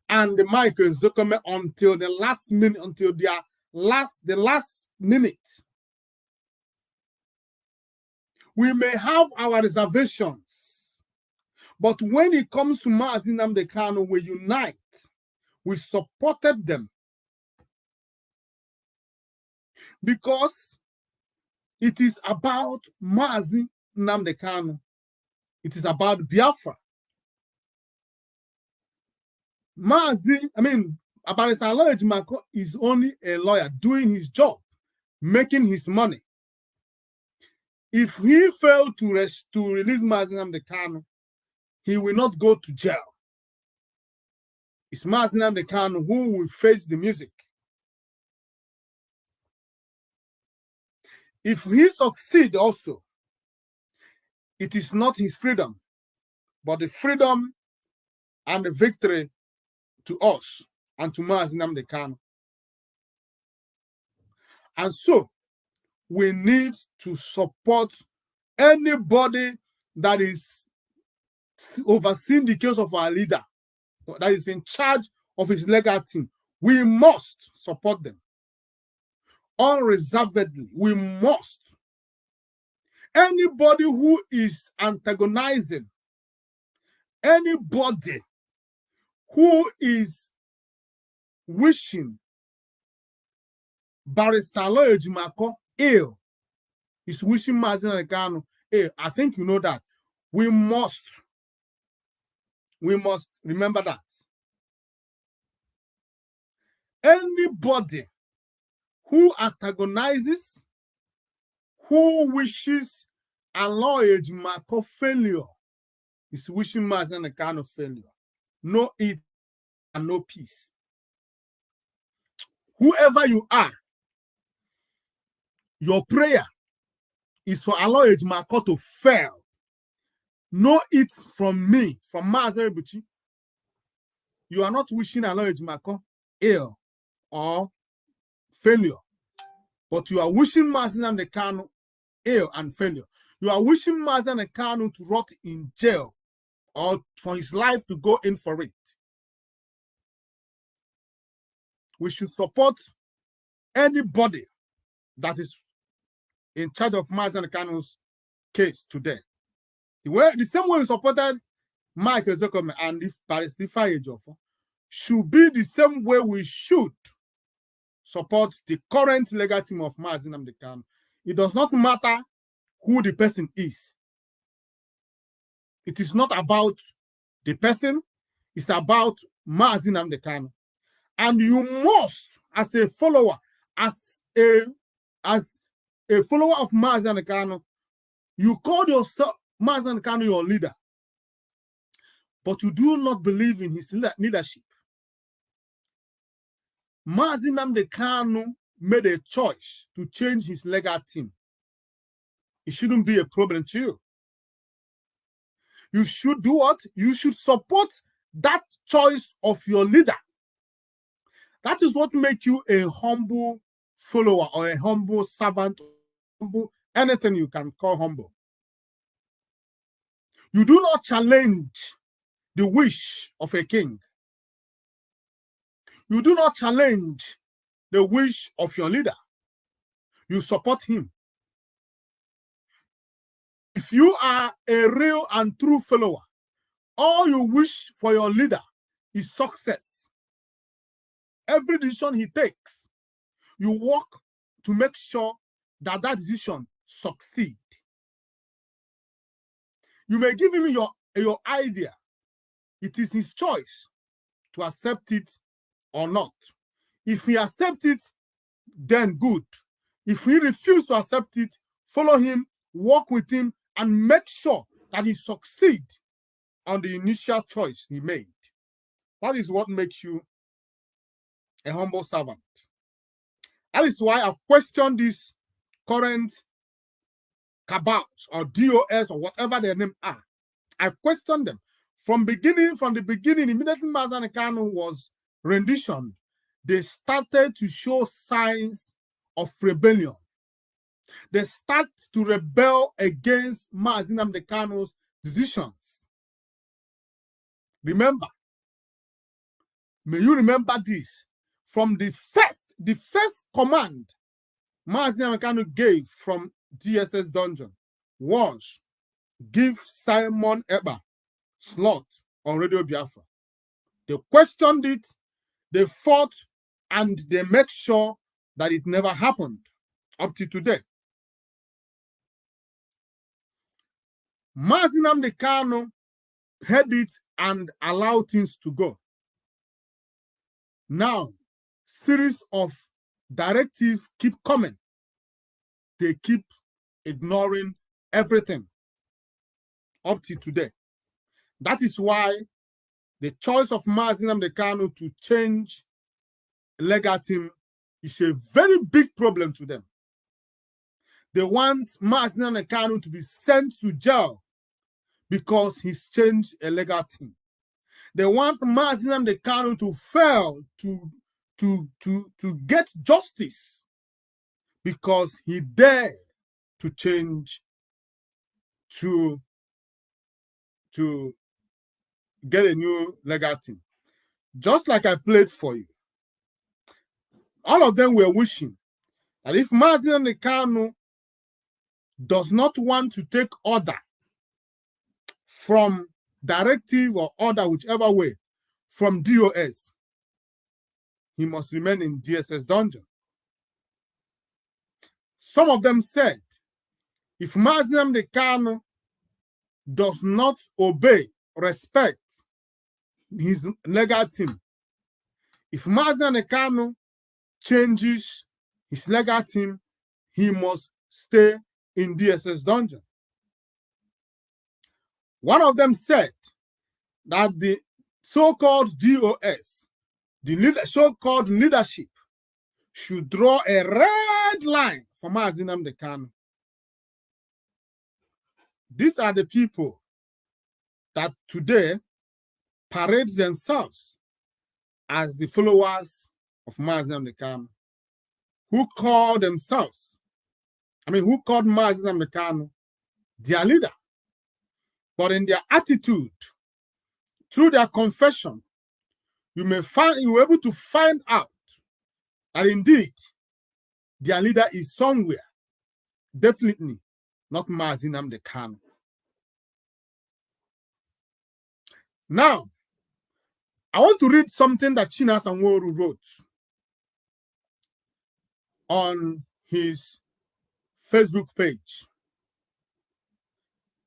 and Mike Ezekweme until the last minute, until the last minute. We may have our reservations, but when it comes to Mazi Nnamdi Kanu, we unite. We supported them because it is about Mazi Nnamdi Kanu. It is about Biafra. Barrister Aloy Ejimakor is only a lawyer doing his job, making his money. If he failed to release Mazi Nnamdi Kanu, he will not go to jail. It's Mazi Nnamdi Kanu who will face the music. If he succeeds also, it is not his freedom, but the freedom and the victory to us and to Mazi Nnamdi Kanu. And so, we need to support anybody that is overseeing the case of our leader, that is in charge of his legal team. We must support them. Unreservedly, we must. Anybody who is antagonizing, anybody who is wishing Barrister Aloy Ejimakor ill, is wishing Mazi Nnamdi Kanu ill. I think you know that. We must remember that. Anybody who antagonizes, who wishes Aloy Ejimakor failure, is wishing Mazi Nnamdi Kanu failure. No eat and no peace. Whoever you are, your prayer is for Aloy Ejimakor to fail. No it from me, from Mazi Ebuchi. You are not wishing Aloy Ejimakor ill or failure, but you are wishing Mazi Nnamdi Kanu ill and failure. You are wishing Mazi Nnamdi Kanu to rot in jail or for his life to go in for it. We should support anybody that is in charge of Mazi Nnamdi Kanu's case today. The same way we supported Mike Ezekweme and Barrister Ifeanyi Ejiofor should be the same way we should support the current legal team of Mazi Nnamdi Kanu. It does not matter who the person is. It is not about the person, it's about Mazi Nnamdi Kanu. And you must, as a follower, as a follower of Mazi Nnamdi Kanu, you call yourself Mazi Nnamdi Kanu your leader, but you do not believe in his leadership. Mazi Nnamdi Kanu made a choice to change his legal team. It shouldn't be a problem to you. You should do what? You should support that choice of your leader. That is what makes you a humble follower or a humble servant, humble, anything you can call humble. You do not challenge the wish of a king. You do not challenge the wish of your leader. You support him. If you are a real and true follower, all you wish for your leader is success. Every decision he takes, you work to make sure that that decision succeeds. You may give him your idea. It is his choice to accept it or not. If he accepts it, then good. If he refuses to accept it, follow him, work with him, and make sure that he succeeds on the initial choice he made. That is what makes you a humble servant. That is why I question these current cabals or DOS or whatever their name are. I question them. From the beginning, immediately Mazi Kanu was renditioned, they started to show signs of rebellion. They start to rebel against Mazi Kanu's decisions. Remember, may you remember this. From the first command Mazi Kanu gave from DSS dungeon was give Simon Ekpa slot on Radio Biafra. They questioned it, they fought, and they make sure that it never happened up to today. Mazi Kanu heard it and allowed things to go. Now, series of directives keep coming. They keep ignoring everything up to today. That is why the choice of Mazi Kanu to change legal team is a very big problem to them. They want Mazi Kanu to be sent to jail because he's changed a legal team. They want Mazi Kanu to fail to get justice because he dared to change to get a new legal team. Just like I played for you. All of them were wishing that if Mazi Kanu does not want to take order from directive or order, whichever way, from DOS, he must remain in DSS dungeon. Some of them said, if Mazi Kanu does not obey, respect his legal team, if Mazi Kanu changes his legal team, he must stay in DSS dungeon. One of them said that the so-called DOS, the so-called leadership, should draw a red line for Mazi Kanu. These are the people that today parade themselves as the followers of Mazi Kanu, who call themselves, who called Mazi Kanu their leader. But in their attitude, through their confession, you were able to find out that indeed their leader is somewhere, definitely not Mazi Kanu. Now, I want to read something that Chinasa Nworu wrote on his Facebook page.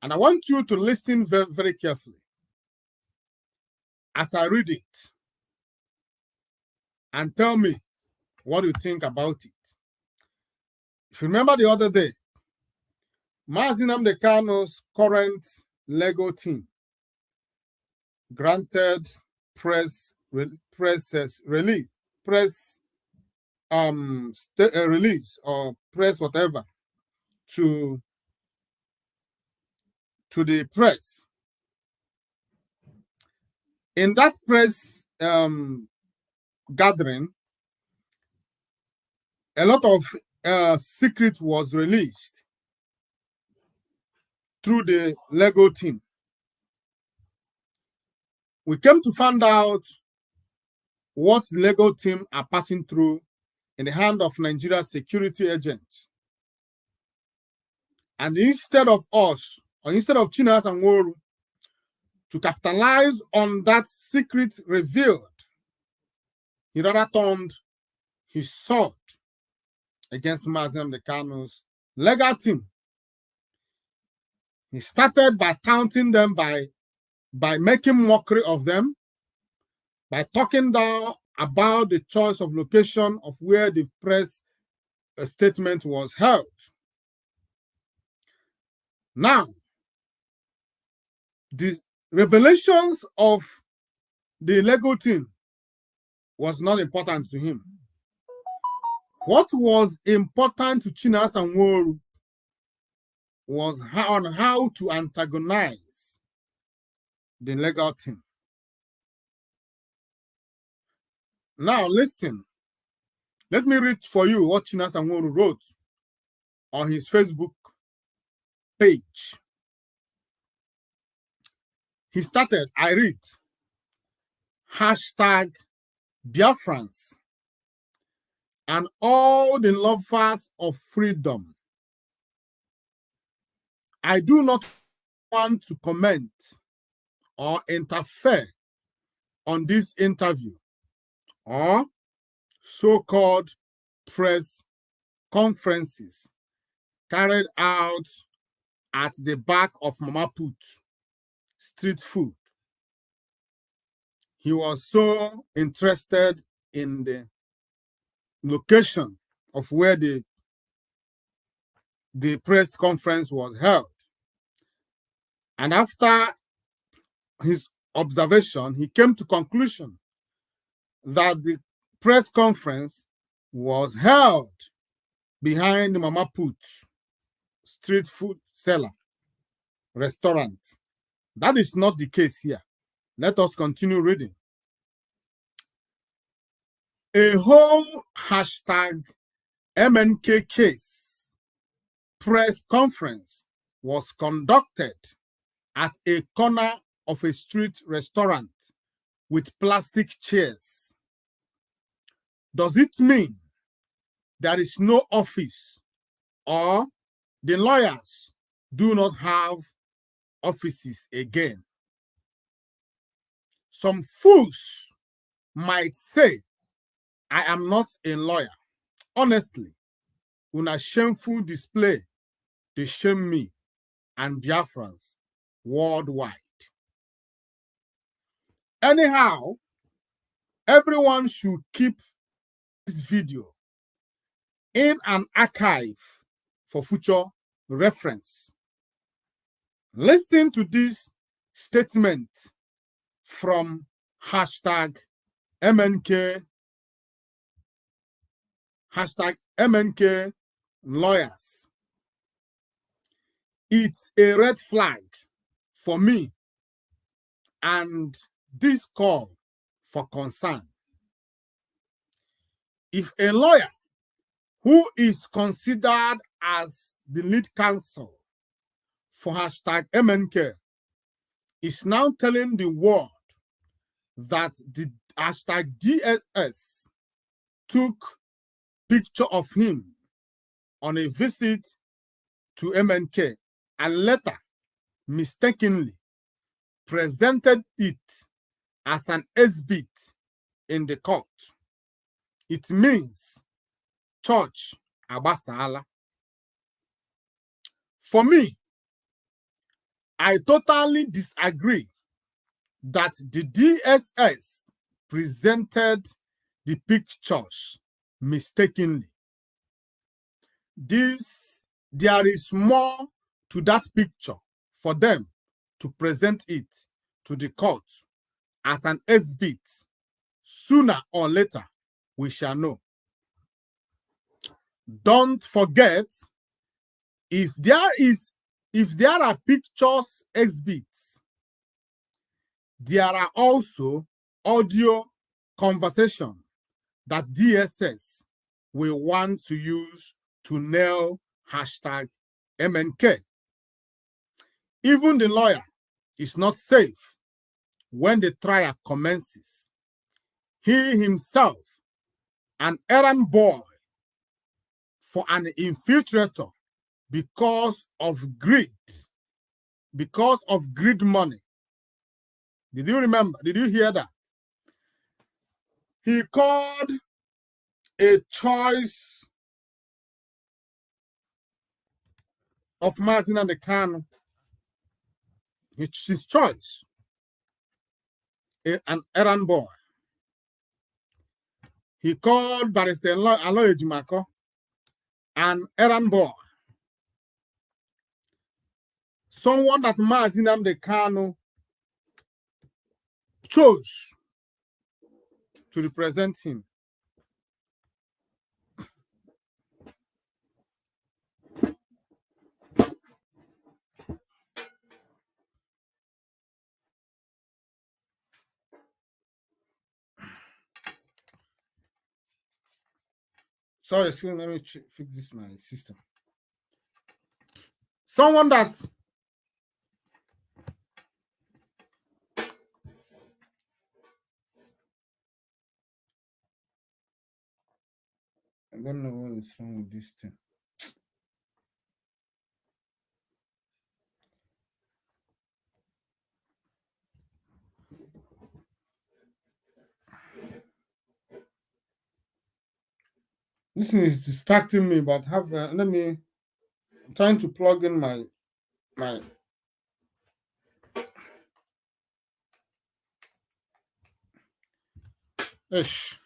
And I want you to listen very, very carefully as I read it and tell me what you think about it. If you remember the other day, Mazi Kanu's current Lego team granted press release or press whatever to the press. In that press gathering, a lot of secret was released through the Lego team. We came to find out what the Lego team are passing through in the hand of Nigeria's security agents. And instead of us, or instead of Chinasa Nworu, to capitalize on that secret revealed, he rather turned his sword against Mazi Nnamdi Kanu's legal team. He started by counting them, by making mockery of them, by talking down about the choice of location of where the press statement was held. Now, the revelations of the legal team was not important to him. What was important to Chinasa Nworu was how to antagonize the legal team. Now listen, let me read for you what Chinasa Nworu wrote on his Facebook page. He started, I read, #Biafrans and all the lovers of freedom. I do not want to comment or interfere on this interview or so-called press conferences carried out at the back of Mama Put street food. He was so interested in the location of where the press conference was held. And after his observation, he came to conclusion that the press conference was held behind the Mama Put street food seller restaurant. That is not the case here. Let us continue reading. A whole #MNK case press conference was conducted at a corner of a street restaurant with plastic chairs. Does it mean there is no office or the lawyers do not have offices again? Some fools might say, I am not a lawyer. Honestly, una shameful display, they shame me and Biafrans worldwide. Anyhow, everyone should keep this video in an archive for future reference. Listen to this statement from #MNK lawyers. It's a red flag for me and this call for concern. If a lawyer who is considered as the lead counsel for #MNK is now telling the world that the #DSS took picture of him on a visit to MNK and later mistakenly presented it as an exhibit in the court, it means church abasala. For me, I totally disagree that the DSS presented the pictures mistakenly. There is more to that picture for them to present it to the court as an exhibit. Sooner or later, we shall know. Don't forget, if there are pictures exhibits, there are also audio conversation that DSS will want to use to nail #MNK. Even the lawyer is not safe when the trial commences. He himself, an errand boy for an infiltrator, because of greed. Because of greed money. Did you remember? Did you hear that? He called a choice of Martin and the Khan. It's his choice. An errand boy. He called Barrister Aloy Ejimako an errand boy. Someone that Martin and the Khan chose to represent him. Sorry, let me fix this my system. Someone that's I don't know what is wrong with this thing. This thing is distracting me, but let me. I'm trying to plug in my ish.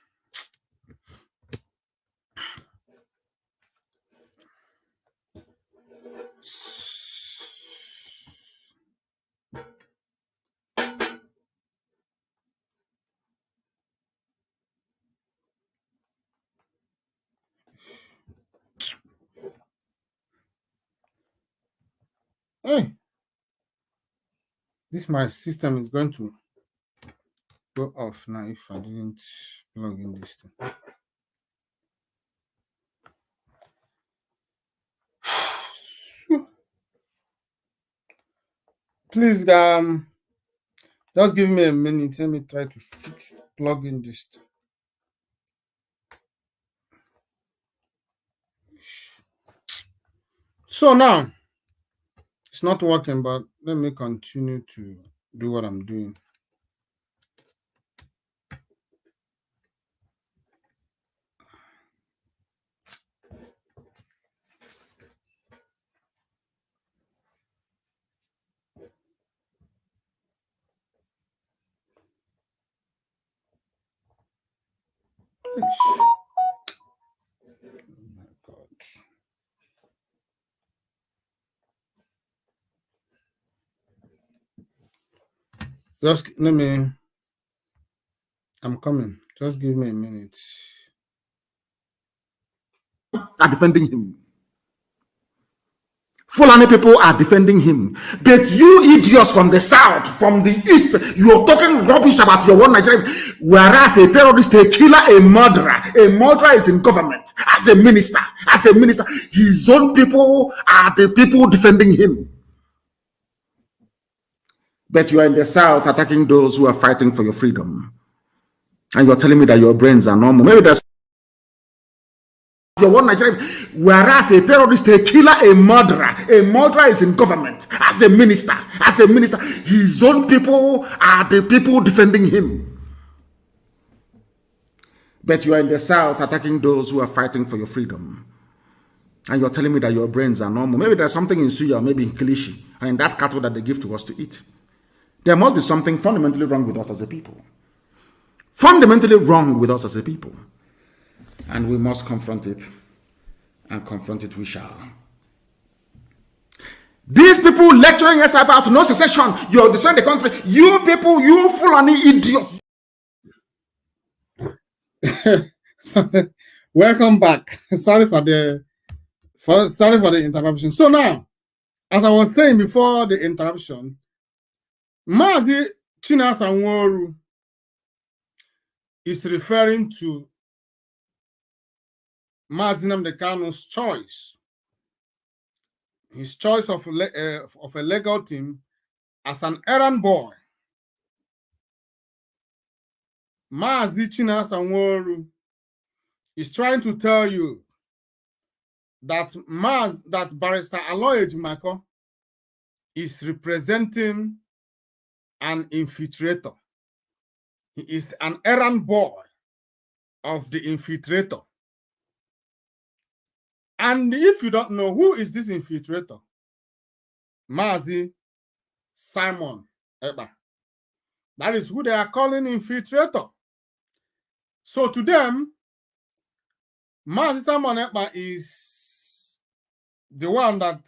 Hey, this my system is going to go off now if I didn't plug in this thing. Please, just give me a minute. Let me try to plug in this thing. So now it's not working, but let me continue to do what I'm doing. Oh my God. Just let me. I'm coming. Just give me a minute. Are defending him. Fulani people are defending him. But you idiots from the south, from the east, you're talking rubbish about your one Nigeria. Whereas a terrorist, a killer, a murderer is in government as a minister. His own people are the people defending him. But you are in the south attacking those who are fighting for your freedom. And you're telling me that your brains are normal. Maybe that's your one Nigeria. Whereas a terrorist, a killer, a murderer is in government as a minister. His own people are the people defending him. But you are in the south attacking those who are fighting for your freedom. And you're telling me that your brains are normal. Maybe there's something in Suya, maybe in Kilishi, and in that cattle that they give to us to eat. There must be something fundamentally wrong with us as a people. Fundamentally wrong with us as a people. And we must confront it. And confront it we shall. These people lecturing us about no secession, you're destroying the country. You people, you Fulani idiots. Welcome back. Sorry for the interruption. So now, as I was saying before the interruption, Mazi Chinasa Nworu is referring to Mazi Nnamdi Kanu's choice. His choice of a legal team as an errand boy. Mazi Chinasa Nworu is trying to tell you that Barrister Aloy Ejimako is representing an infiltrator. He is an errand boy of the infiltrator. And if you don't know, who is this infiltrator? Mazi Simon Ekpa. That is who they are calling infiltrator. So to them, Mazi Simon Ekpa is the one that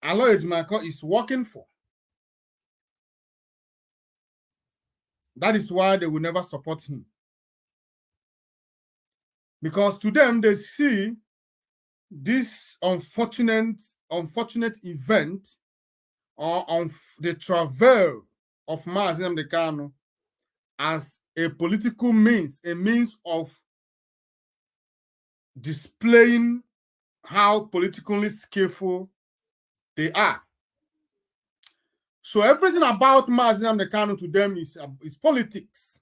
Aloy Ejimako is working for. That is why they will never support him. Because to them, they see this unfortunate event or on the travail of Mazi Nnamdi Kanu as a political means, a means of displaying how politically skillful they are. So everything about Mazi Nnamdi Kanu to them is politics.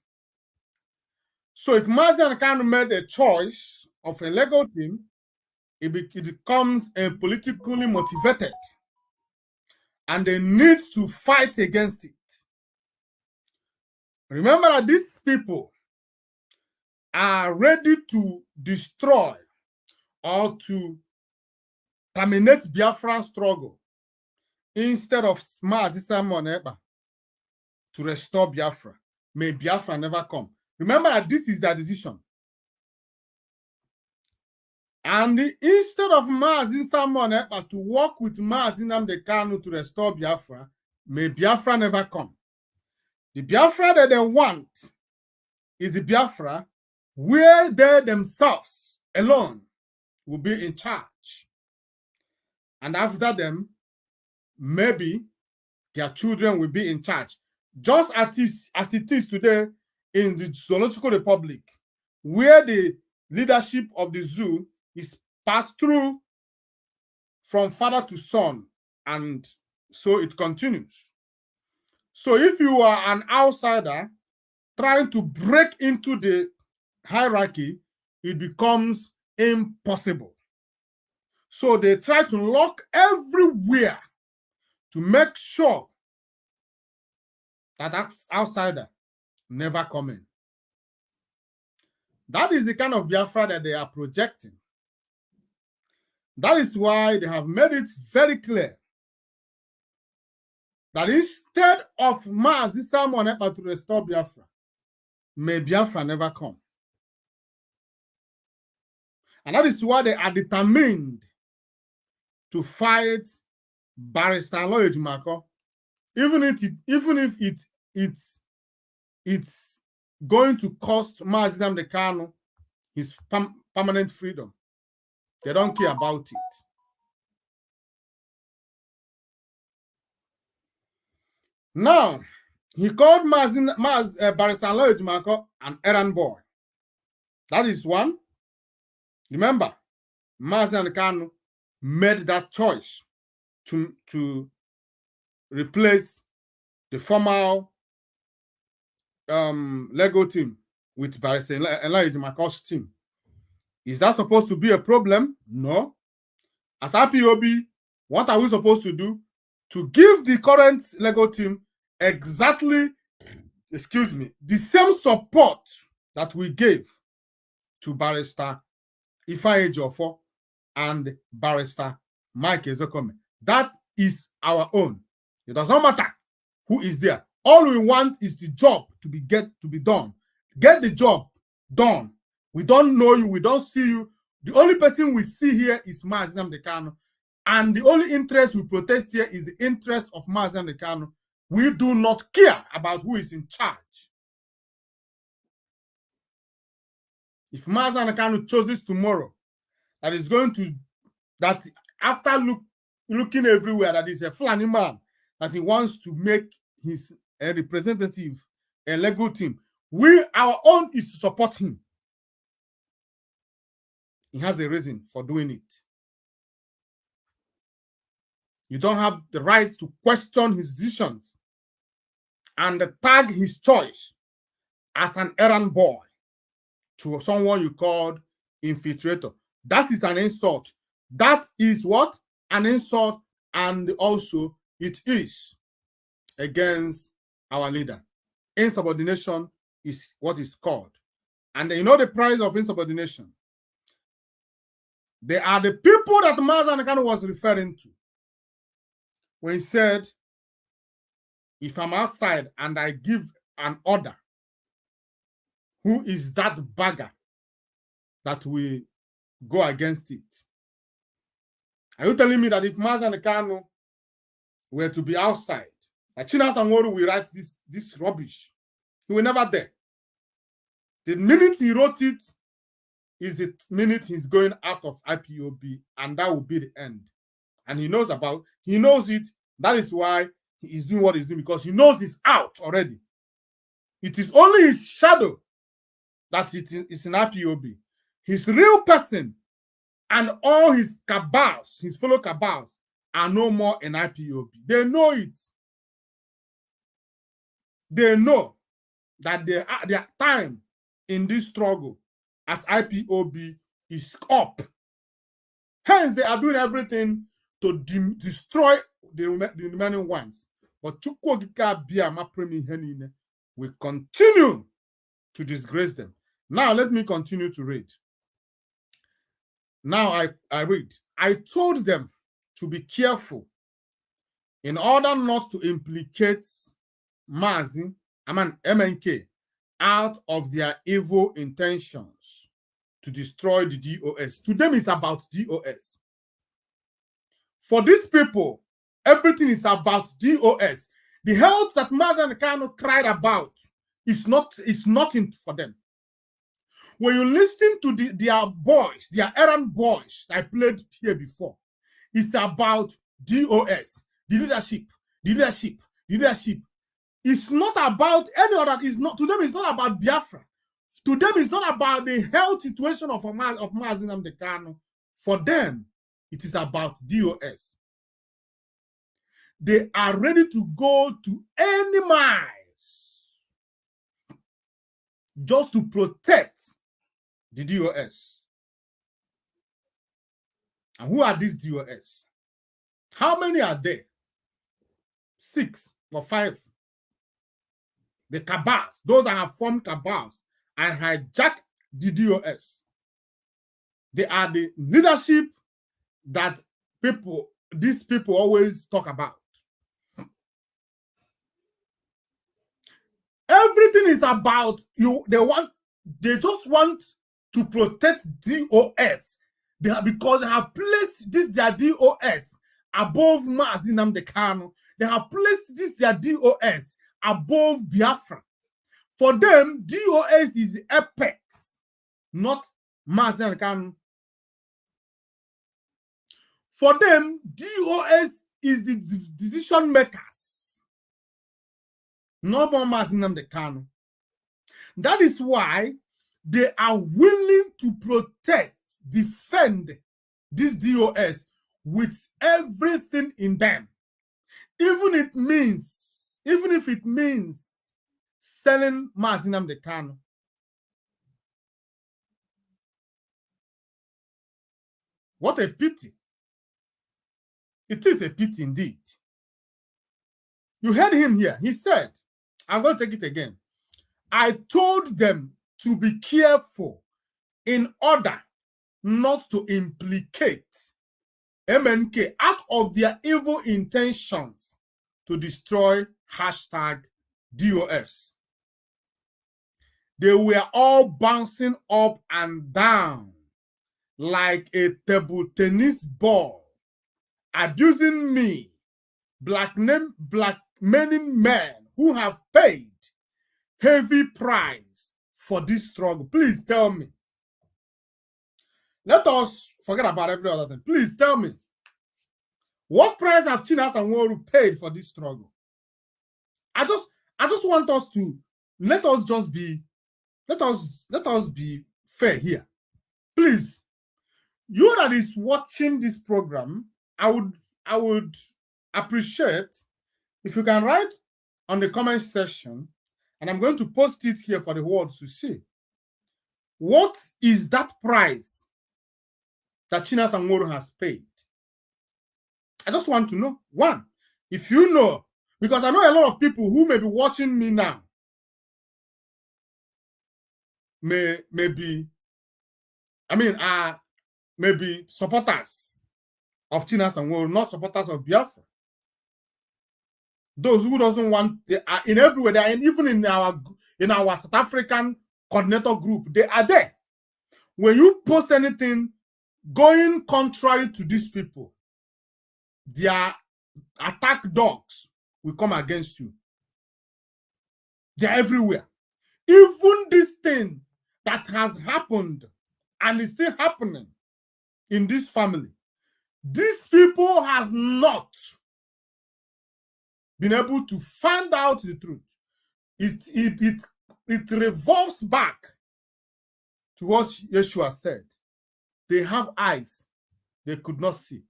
So if Mazi Nnamdi Kanu made a choice of a legal team, it becomes a politically motivated, and they need to fight against it. Remember that these people are ready to destroy or to terminate Biafran struggle instead of Mazi Simon Ekpa to restore Biafra. May Biafra never come. Remember that this is their decision. And instead of Mazi Simon Ekpa to work with Mazi Nnamdi Kanu to restore Biafra, may Biafra never come. The Biafra that they want is the Biafra where they themselves alone will be in charge. And after them, maybe their children will be in charge. Just as it is today in the Zoological Republic, where the leadership of the zoo is passed through from father to son, and so it continues. So if you are an outsider trying to break into the hierarchy, it becomes impossible. So they try to lock everywhere to make sure that outsider never come in. That is the kind of Biafra that they are projecting. That is why they have made it very clear that instead of Mazi Simon Ekpa to restore Biafra, may Biafra never come. And that is why they are determined to fight Barrister Aloy Ejimako, even if it's going to cost Mazi Nnamdi Kanu his permanent freedom. They don't care about it. Now, he called Barrister Aloy Ejimako an errand boy. That is one. Remember, Mazi Nnamdi Kanu made that choice to replace the former Lego team with Barrister Aloy Ejimako's team. Is that supposed to be a problem? No. As IPOB, what are we supposed to do? To give the current Lego team exactly, the same support that we gave to Barrister Ifeanyi Ejiofor and Barrister Mike Ezekome. That is our own. It does not matter who is there. All we want is the job to be done. Get the job done. We don't know you. We don't see you. The only person we see here is Mazi Nnamdi Kanu. And the only interest we protest here is the interest of Mazi Nnamdi Kanu. We do not care about who is in charge. If Mazi Nnamdi Kanu chooses tomorrow that after looking everywhere, that is a Fulani man, that he wants to make his representative a Lego team, our own is to support him. He has a reason for doing it. You don't have the right to question his decisions and tag his choice as an errand boy to someone you called infiltrator. That is an insult. That is what? An insult, and also it is against our leader. Insubordination is what is called. And you know the price of insubordination. They are the people that Mazi Kanu was referring to when he said, if I'm outside and I give an order, who is that bagger that will go against it? Are you telling me that if Mazi Kanu were to be outside, like Chinasa Nworu will write this rubbish, he will never dare. The minute he wrote it is the minute he's going out of IPOB, and that will be the end. And he knows it. That is why he is doing what he's doing, because he knows he's out already. It is only his shadow that is in IPOB. His real person and all his cabals, his fellow cabals, are no more in IPOB. They know it. They know that their time in this struggle as IPOB is up. Hence, they are doing everything to destroy the remaining ones. But Chukwuokika Biama Premi Henine will continue to disgrace them. Now, let me continue to read. Now, I read. I told them to be careful in order not to implicate MNK out of their evil intentions to destroy the DOS. To them, it's about DOS. For these people, everything is about DOS. The health that Mazi Kanu cried about is nothing for them. When you listen to their boys, their errand boys I played here before, it's about DOS, the leadership. It's not about any other. To them, it's not about Biafra. To them, it's not about the health situation of Mazi Kanu. For them, it is about DOS. They are ready to go to any miles just to protect the DOS. And who are these DOS? How many are there? 6 or 5. The cabals, those that have formed cabals and hijacked the DOS. They are the leadership that these people always talk about. Everything is about you. They just want to protect DOS. Because they have placed their DOS above Mazi Kanu. They have placed their DOS above Biafra. For them, DOS is the apex, not Mazi Kanu. For them, DOS is the decision makers, not more Mazi Kanu. That is why they are willing to protect, defend this DOS with everything in them, even if it means selling Mazi Kanu. What a pity. It is a pity indeed. You heard him here. He said, I'm going to take it again. I told them to be careful in order not to implicate MNK out of their evil intentions to destroy #DOS. They were all bouncing up and down like a table tennis ball, abusing me, blackmailing men who have paid heavy price for this struggle. Please tell me. Let us forget about every other thing. Please tell me. What price have Chinasa Nworu paid for this struggle? I just want us to let us be fair here. Please, you that is watching this program, I would appreciate if you can write on the comment section, and I'm going to post it here for the world to see. What is that price that Chinasa Nworo has paid? I just want to know. One, if you know, because I know a lot of people who may be watching me now maybe supporters of Chinasa Nworo, not supporters of Biafra. Those who doesn't want, they are in everywhere. They are even in our South African coordinator group. They are there. When you post anything going contrary to these people, their attack dogs will come against you. They're everywhere. Even this thing that has happened and is still happening in this family, these people has not been able to find out the truth. It revolves back to what Yeshua said. They have eyes they could not see.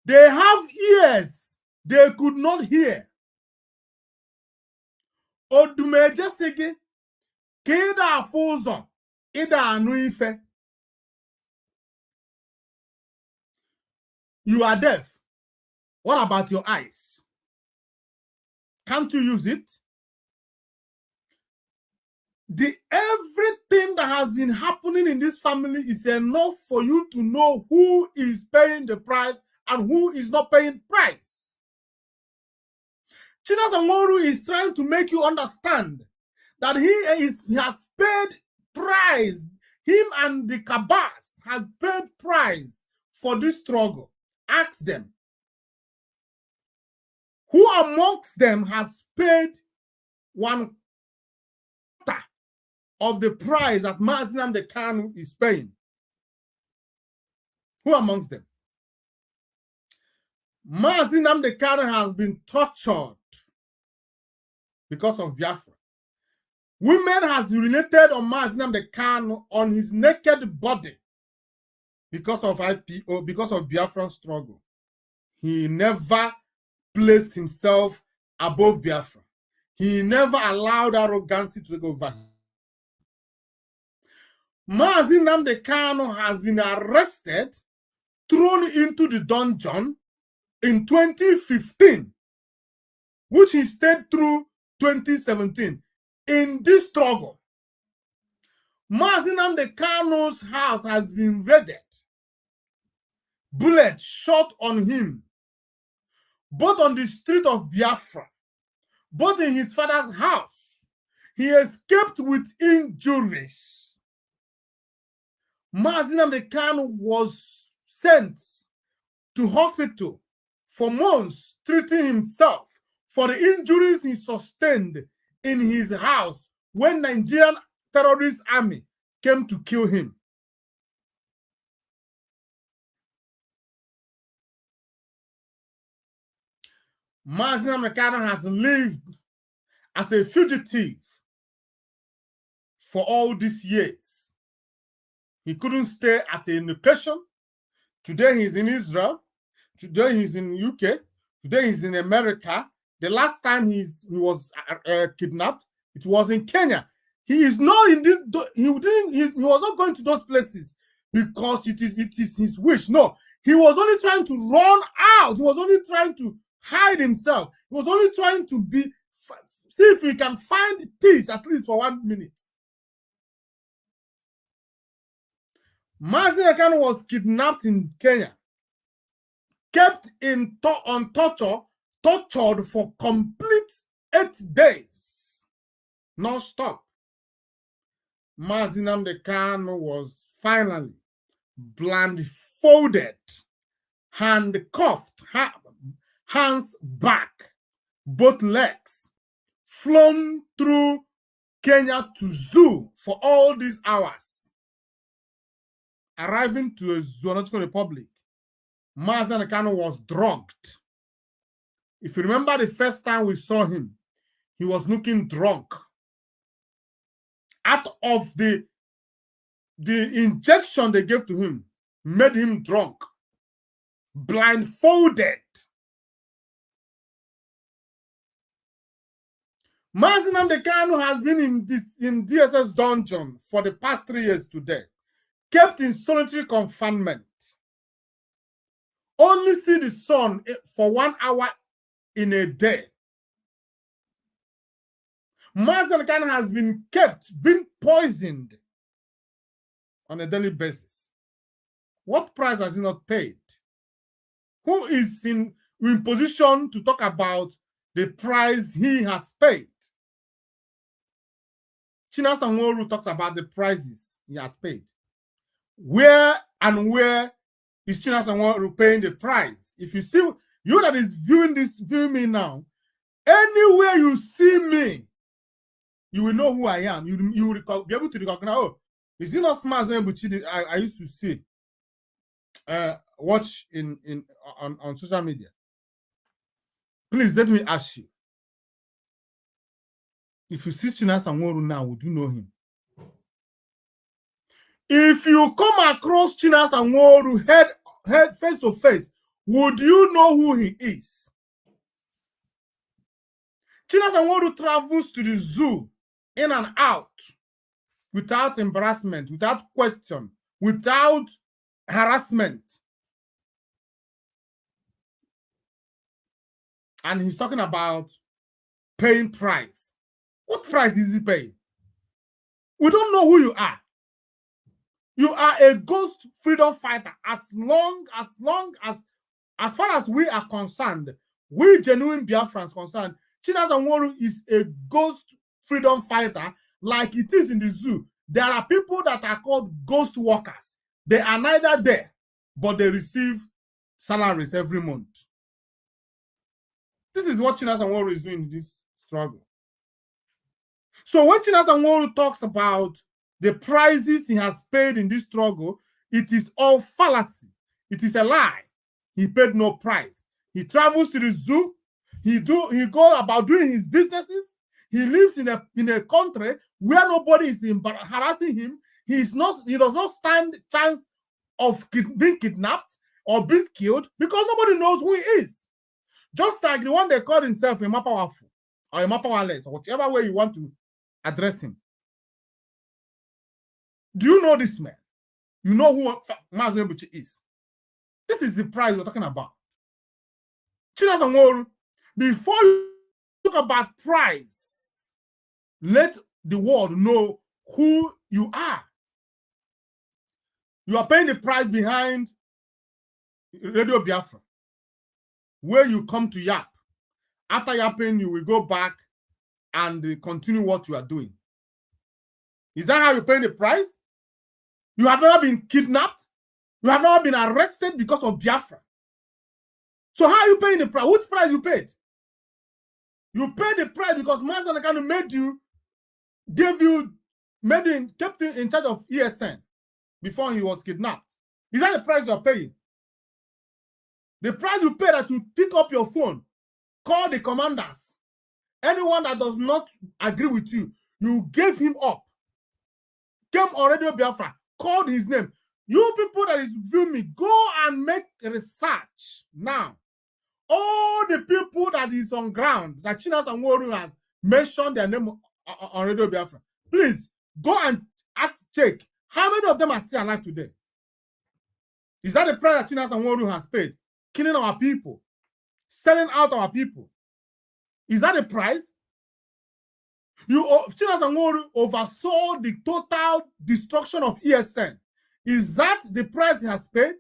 They have ears they could not hear. Odumeje sege keda afuzo ida anu ife. You are deaf. What about your eyes? Can't you use it? Everything that has been happening in this family is enough for you to know who is paying the price and who is not paying price. Chinasa Nworo is trying to make you understand that he has paid price. Him and the Kabas has paid price for this struggle. Ask them. Who amongst them has paid 1/4 of the price that Mazi Nnamdi Kanu is paying? Who amongst them? Mazi Nnamdi Kanu has been tortured because of Biafra. Women has urinated on Mazi Nnamdi Kanu on his naked body because of IPO, because of Biafran struggle. He never placed himself above Biafra. He never allowed arrogancy to take over him. Mazi Nnamdi Kanu has been arrested, thrown into the dungeon in 2015, which he stayed through 2017. In this struggle, Mazi Nnamdi Kanu's house has been raided. Bullets shot on him, both on the street of Biafra, both in his father's house. He escaped with injuries. Mazi Nnamdi Kanu was sent to hospital for months, treating himself for the injuries he sustained in his house when Nigerian terrorist army came to kill him. Mazi Nnamdi Kanu has lived as a fugitive for all these years. He couldn't stay at a location. Today he's in Israel. Today he's in UK. Today he's in America. The last time he was kidnapped, it was in Kenya. He is not in this. He was not going to those places because it is his wish. No, he was only trying to run out. He was only trying to hide himself. He was only trying to see if he can find peace at least for 1 minute. Mazi Nnamdi Kanu was kidnapped in Kenya, kept on tortured for complete 8 days, non-stop. Mazi Nnamdi Kanu was finally blindfolded, handcuffed, hands back, both legs, flown through Kenya to zoo for all these hours. Arriving to a zoological republic, Mazi Nnamdi Kanu was drugged. If you remember the first time we saw him, he was looking drunk. Out of the injection they gave to him made him drunk, blindfolded. Mazi Nnamdi Kanu has been in DSS dungeon for the past 3 years today. kept in solitary confinement, only see the sun for 1 hour in a day. Mazi Nnamdi Kanu has been poisoned on a daily basis. What price has he not paid? Who is in position to talk about the price he has paid? Chinasa Nworu talks about the prices he has paid. Where is Chinasa Nworu paying the price? If you see, you that is viewing me now, anywhere you see me, you will know who I am. You will be able to recognize, oh, is it not Mazi Nnamdi I used to see watch on social media? Please let me ask you. If you see Chinasa Nworu now, would you know him? If you come across Chinasa Nworu head face to face, would you know who he is? Chinasa Nworu travels to the zoo in and out without embarrassment, without question, without harassment. And he's talking about paying price. What price is he paying? We don't know who you are. You are a ghost freedom fighter. As far as we are concerned, we genuine Biafrans concerned, Chinasa Nworu is a ghost freedom fighter like it is in the zoo. There are people that are called ghost workers. They are neither there, but they receive salaries every month. This is what Chinasa Nworu is doing in this struggle. So when Chinasa Nworu talks about the prices he has paid in this struggle, it is all fallacy. It is a lie. He paid no price. He travels to the zoo. He goes about doing his businesses. He lives in a country where nobody is harassing him. He does not stand chance of being kidnapped or being killed because nobody knows who he is. Just like the one they called himself a Mapawafu or a Mapawales, or whatever way you want to address him. Do you know this man? You know who Mazi Nnamdi is. This is the price we're talking about. Chinasa Nworu, before you talk about price, let the world know who you are. You are paying the price behind Radio Biafra, where you come to yap. After yapping, you will go back and continue what you are doing. Is that how you're paying the price? You have never been kidnapped. You have never been arrested because of Biafra. So how are you paying the price? Which price you paid? You paid the price because Mazi Nnamdi Kanu kept you in charge of ESN before he was kidnapped. Is that the price you're paying? The price you pay that you pick up your phone, call the commanders. Anyone that does not agree with you, you gave him up. Came on Radio Biafra, called his name. You people that is viewing me, go and make research now. All the people that is on ground, that Chinasa Nworu has mentioned their name on Radio Biafra, please go and check. How many of them are still alive today? Is that the price that Chinasa Nworu has paid? Killing our people, selling out our people. Is that the price? Chinasa Nworu oversaw the total destruction of ESN. Is that the price he has paid?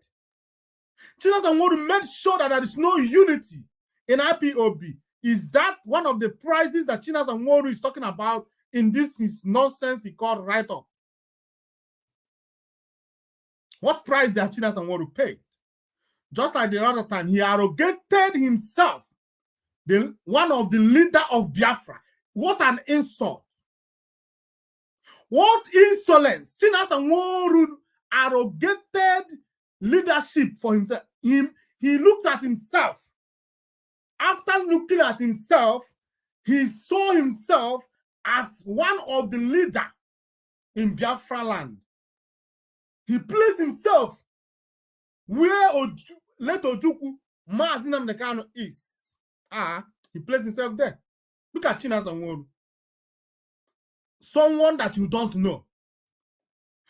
Chinasa Nworu made sure that there is no unity in IPOB. Is that one of the prices that Chinasa Nworu is talking about in this nonsense he called write-up? What price did Chinasa Nworu pay? Just like the other time, he arrogated himself, one of the leader of Biafra. What an insult. What insolence. Chinasa Nworu arrogated leadership for himself. He looked at himself. After looking at himself, he saw himself as one of the leaders in Biafra land. He placed himself where Ojukwu Mazi Nnamdi Kanu is. He placed himself there. Look at Chinasa Nworu. Someone that you don't know.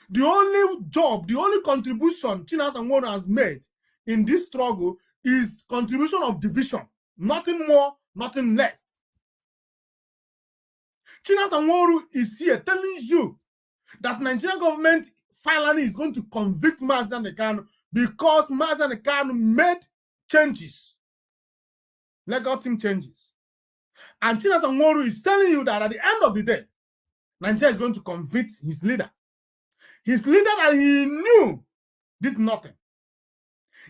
The only job, the only contribution Chinasa Nworu has made in this struggle is contribution of division. Nothing more, nothing less. Chinasa Nworu is here telling you that Nigerian government finally is going to convict Mazi Nnamdi Kanu because Mazi Nnamdi Kanu made changes, legal team changes. And Chinasa Nworu is telling you that at the end of the day, Nigeria is going to convict his leader. His leader that he knew did nothing.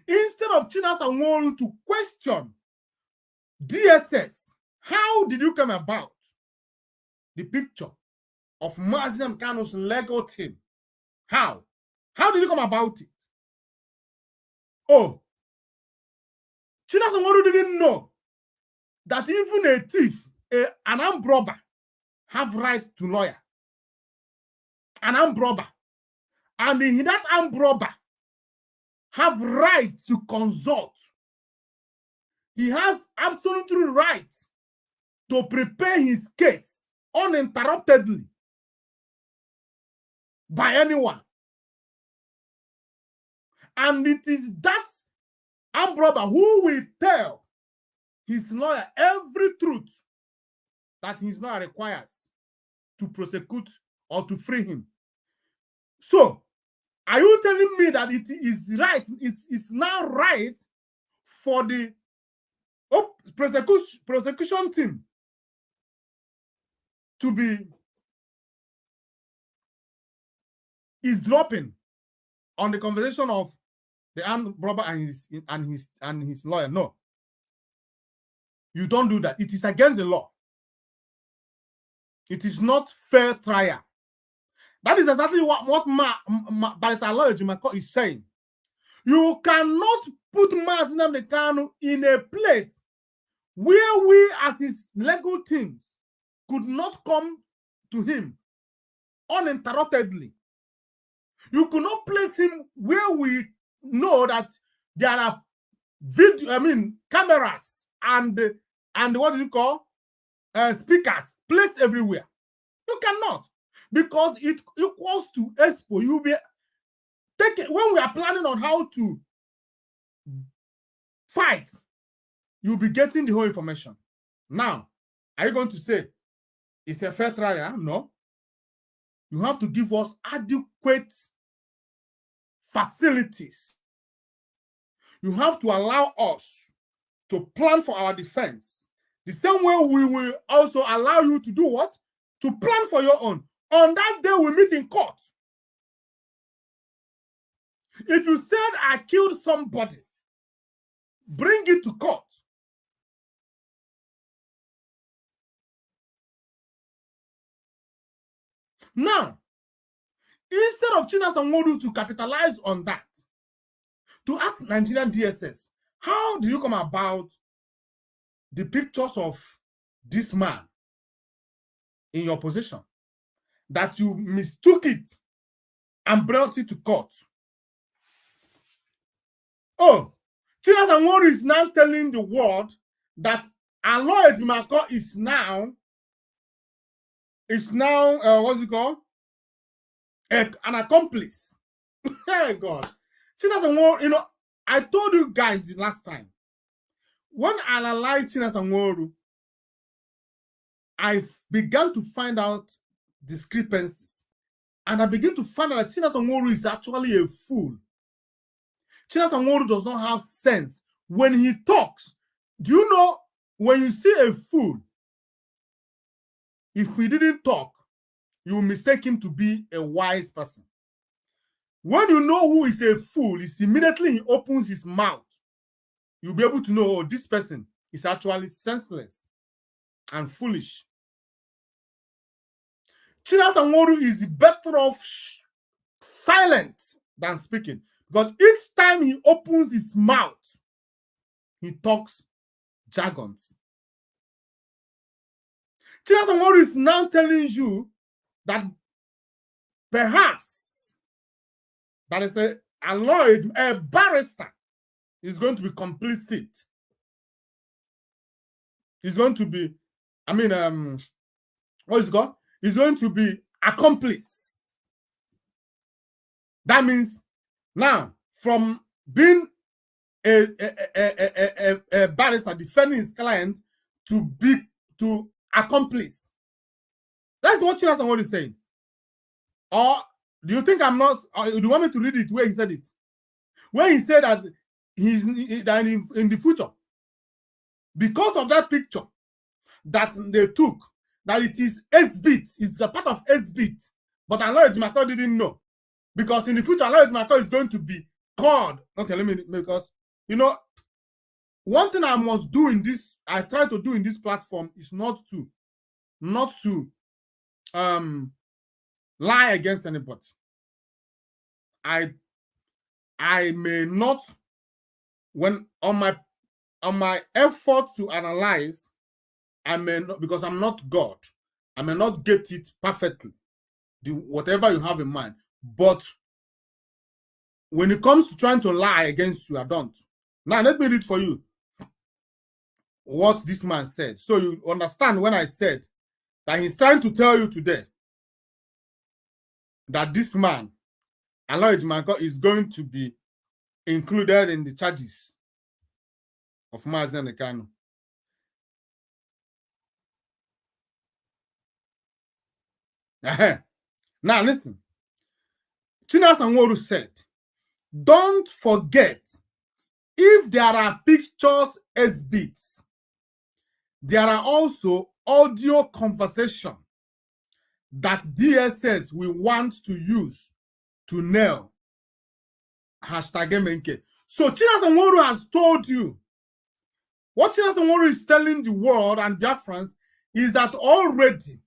Instead of Chinasa Nworu to question DSS, how did you come about the picture of Mazi Nnamdi Kanu's legal team? How? How did you come about it? Oh, Chinasa Nworu didn't know that even a thief, an armed robber, have right to lawyer. An armed robber. And that armed robber have right to consult. He has absolutely right to prepare his case uninterruptedly by anyone. And it is that armed robber who will tell his lawyer every truth that his lawyer requires to prosecute or to free him. So, are you telling me that it is right, it's now right for the prosecution team to be dropping on the conversation of the armed robber and his lawyer? No. You don't do that. It is against the law. It is not fair trial. That is exactly what Barrister Aloy Ejimakor is saying. You cannot put Mazi Nnamdi Kanu in a place where we as his legal teams could not come to him uninterruptedly. You could not place him where we know that there are cameras and what do you call speakers placed everywhere. You cannot, because it equals to expo. You'll be taking, when we are planning on how to fight, you'll be getting the whole information. Now, are you going to say it's a fair trial? No. You have to give us adequate facilities. You have to allow us to plan for our defense. The same way we will also allow you to do what? To plan for your own. On that day, we meet in court. If you said I killed somebody, bring it to court. Now, instead of Chinasa Nworu to capitalize on that, to ask Nigerian DSS, how do you come about the pictures of this man in your possession, that you mistook it and brought it to court? Oh, Chinasa Nworu is now telling the world that Aloy Ejimakor is now what's it called? An accomplice. Hey God. Chinasa Nworu, I told you guys the last time, when I analyzed Chinasa Nworu, I began to find out discrepancies. And I began to find out that Chinasa Nworu is actually a fool. Chinasa Nworu does not have sense. When he talks, do you know, when you see a fool, if he didn't talk, you mistake him to be a wise person. When you know who is a fool, it's immediately he opens his mouth. You'll be able to know, oh, this person is actually senseless and foolish. Chinasa Nworu is better off silent than speaking, because each time he opens his mouth, he talks jargons. Chinasa Nworu is now telling you that perhaps that is a barrister is going to be complicit. He's going to be, what is it called? He's going to be accomplice That means now, from being a barrister defending his client to accomplice. That's what Chinasa Nworu is saying. Or do you think I'm not? Or do you want me to read it where he said it? Where he said that that in the future, because of that picture that they took, that it is S-bit, it's a part of S-bit, but Aloy Ejimakor didn't know. Because in the future, Aloy Ejimakor is going to be called. Okay, let me, because, you know, one thing I must do in this, I try to do in this platform is not to lie against anybody. I may not, when on my effort to analyze, I may not, because I'm not God, I may not get it perfectly, whatever you have in mind. But when it comes to trying to lie against you, I don't. Now let me read for you what this man said, so you understand when I said that he's trying to tell you today that this man, Aloy Ejimakor, is going to be included in the charges of Mazi Kanu. Now listen, Chinasa Nworu said, don't forget, if there are pictures as bits, there are also audio conversation that DSS will want to use to nail #Mnk. So Chinasa Nworu has told you, what Chinasa Nworu is telling the world and Biafrans is that already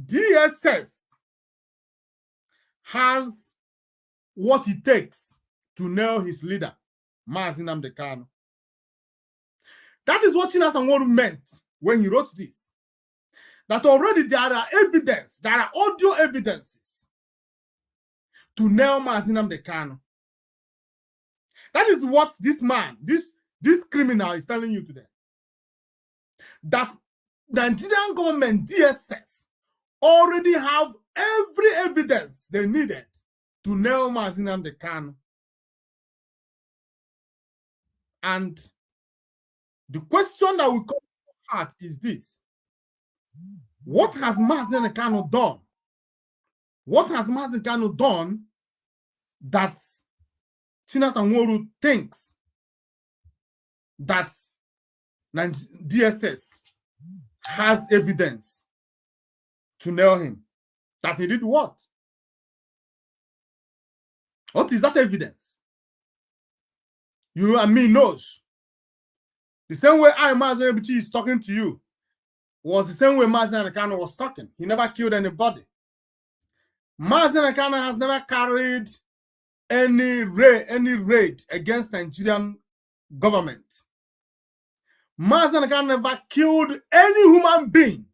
DSS has what it takes to nail his leader, Mazi Nnamdi Kanu. That is what Chinasa Nworu meant when he wrote this. That already there are evidence, there are audio evidences to nail Mazi Nnamdi Kanu. That is what this man, this criminal is telling you today. That the Nigerian government, DSS, already have every evidence they needed to nail Mazi Nnamdi Kanu. And the question that will come to heart is this: what has Mazi Nnamdi Kanu done? What has Mazi Kanu done that Chinasa Nworu thinks that DSS has evidence to nail him? That he did what? What is that evidence? You and me knows. The same way Mazi Ebuchi is talking to you was the same way Mazi Nnamdi Kanu was talking. He never killed anybody. Mazi Nnamdi Kanu has never carried any raid against Nigerian government. Mazi Nnamdi Kanu never killed any human being.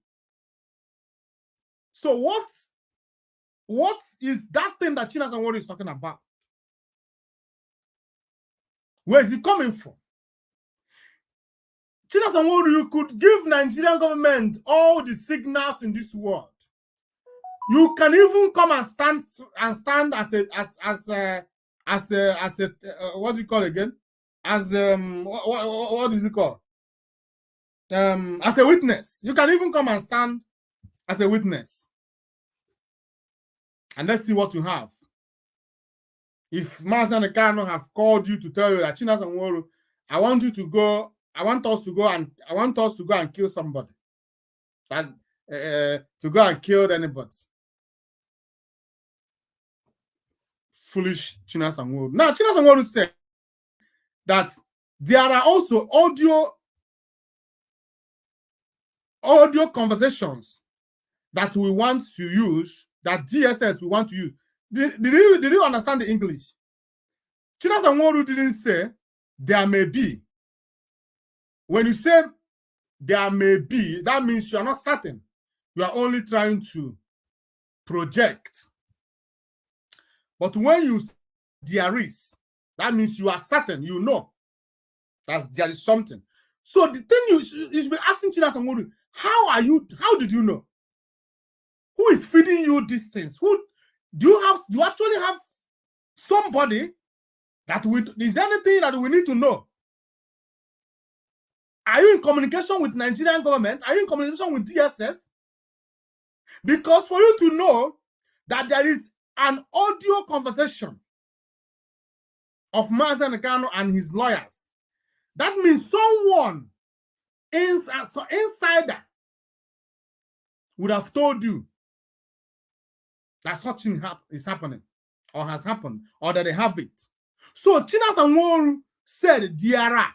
So what is that thing that Chinasa Nworu is talking about? Where is it coming from? Chinasa Nworu, you could give Nigerian government all the signals in this world. You can even come and stand as a what do you call it again? As what is it called? As a witness. You can even come and stand as a witness. And let's see what you have. If Mazi Nnamdi Kanu have called you to tell you that Chinasa Nworu, I want us to go and kill somebody. That to go and kill anybody. Foolish Chinasa Nworu. Now Chinasa Nworu said that there are also audio conversations that we want to use, that DSS we want to use. Did you understand the English? Chinasa Nworu didn't say there may be. When you say there may be, that means you are not certain. You are only trying to project. But when you say there is, that means you are certain, you know that there is something. So the thing you should be asking Chinasa Nworu, how did you know? Who is feeding you these things? Who do you actually have somebody that is there anything that we need to know? Are you in communication with Nigerian government? Are you in communication with DSS? Because for you to know that there is an audio conversation of Mazen Kanu and his lawyers, that means someone insider would have told you that such thing is happening, or has happened, or that they have it. So Chinas Anworu said there are,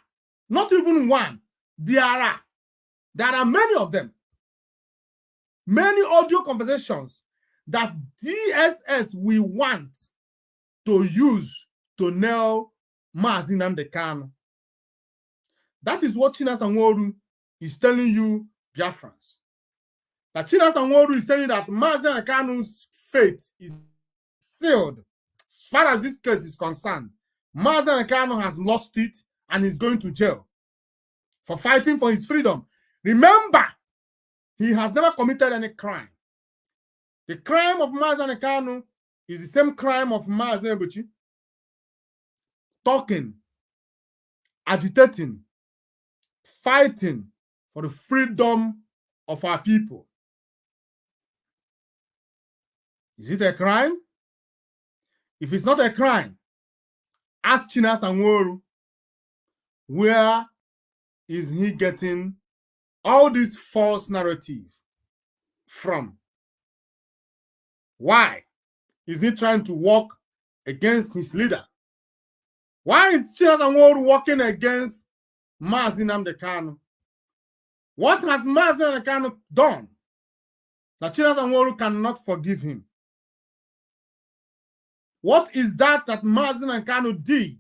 not even one, there are many of them, many audio conversations that DSS will want to use to nail Mazi Nnamdi Kanu. That is what Chinas Anworu is telling you, Biafrans. That Chinas Anworu is telling you that Mazi Nnamdi Kanu's fate is sealed. As far as this case is concerned, Mazi Nnamdi Kanu has lost it and is going to jail for fighting for his freedom. Remember, he has never committed any crime. The crime of Mazi Nnamdi Kanu is the same crime of Mazi Ebuchi. Talking, agitating, fighting for the freedom of our people. Is it a crime? If it's not a crime, ask Chinas Anworu, where is he getting all this false narrative from? Why is he trying to work against his leader? Why is Chinas Anworu working against Mazi Nnamdi Kanu? What has Mazi Nnamdi Kanu done that Chinas Anworu cannot forgive him? What is that Mazi Nnamdi Kanu did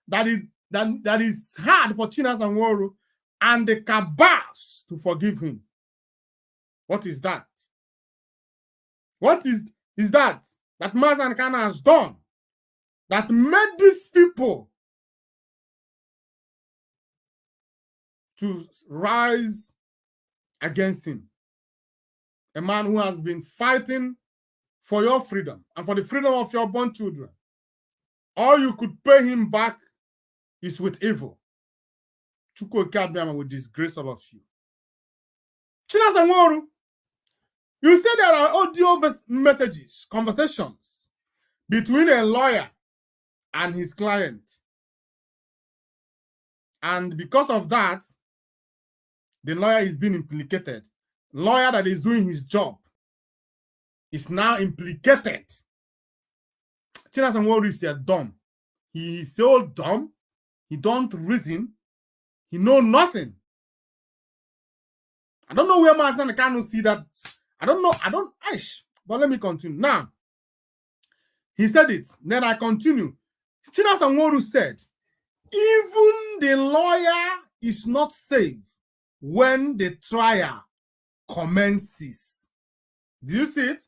that is hard for Chinas Anworu and the Kabas to forgive him? What is that? What is that Mazi Nnamdi Kanu has done that made these people to rise against him? A man who has been fighting for your freedom and for the freedom of your born children. All you could pay him back is with evil. Chukwu Okabiyama will disgrace all of you. Chinas Anworu, you say there are audio messages, conversations between a lawyer and his client. And because of that, the lawyer is being implicated. Lawyer that is doing his job is now implicated. Chinas Anworu is dumb. He is so dumb. He don't reason. He know nothing. I don't know where Mazi Nnamdi Kanu see that. I don't know. But let me continue. Now, he said it. Then I continue. Chinas Anworu said, even the lawyer is not safe when the trial commences. Do you see it?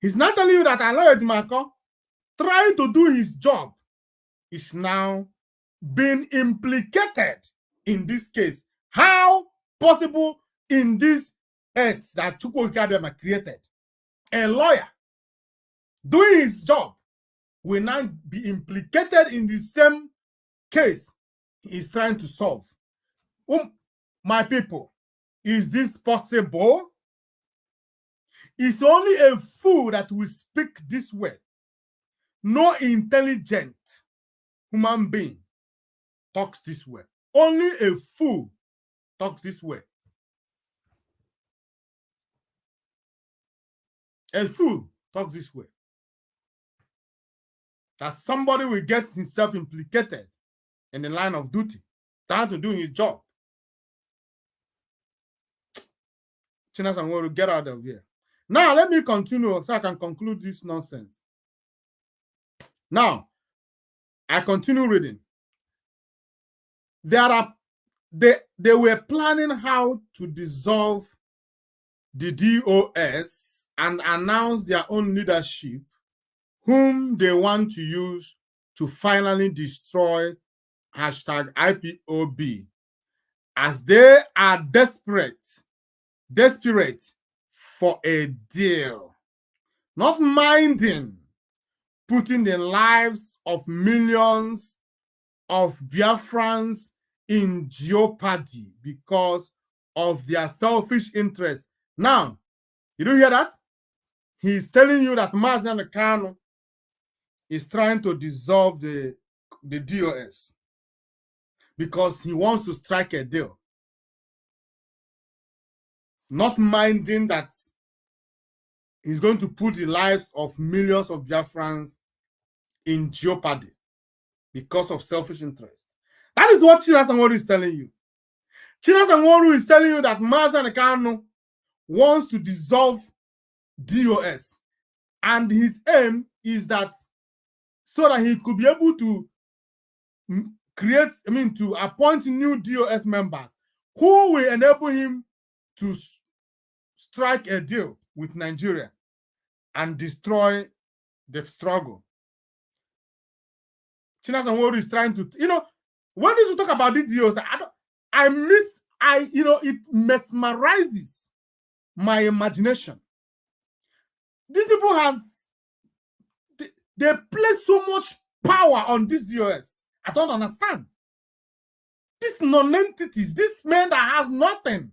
He's not telling you that Aloy Edimako, trying to do his job, is now being implicated in this case. How possible in this earth that Chukwu Okabiyama created? A lawyer doing his job will now be implicated in the same case he is trying to solve. My people, is this possible? It's only a fool that will speak this way. No intelligent human being talks this way. Only a fool talks this way. A fool talks this way. That somebody will get himself implicated in the line of duty, trying to do his job. Chinas Anworu, get out of here. Now, let me continue so I can conclude this nonsense. Now, I continue reading. They were planning how to dissolve the DOS and announce their own leadership, whom they want to use to finally destroy #IPOB, as they are desperate for a deal, not minding putting the lives of millions of Biafrans in jeopardy because of their selfish interests. Now, you don't hear that? He's telling you that Mazen Kanu is trying to dissolve the DOS because he wants to strike a deal, not minding that he's going to put the lives of millions of Biafrans in jeopardy because of selfish interest. That is what China Sanworu is telling you. China Sanworu is telling you that Mazen Kanu wants to dissolve DOS, and his aim is that so that he could be able to to appoint new DOS members who will enable him to strike a deal with Nigeria and destroy the struggle. China Sanworu is trying to, when you talk about the DOS, it mesmerizes my imagination. These people they place so much power on this DOS. I don't understand. These non-entities, this man that has nothing,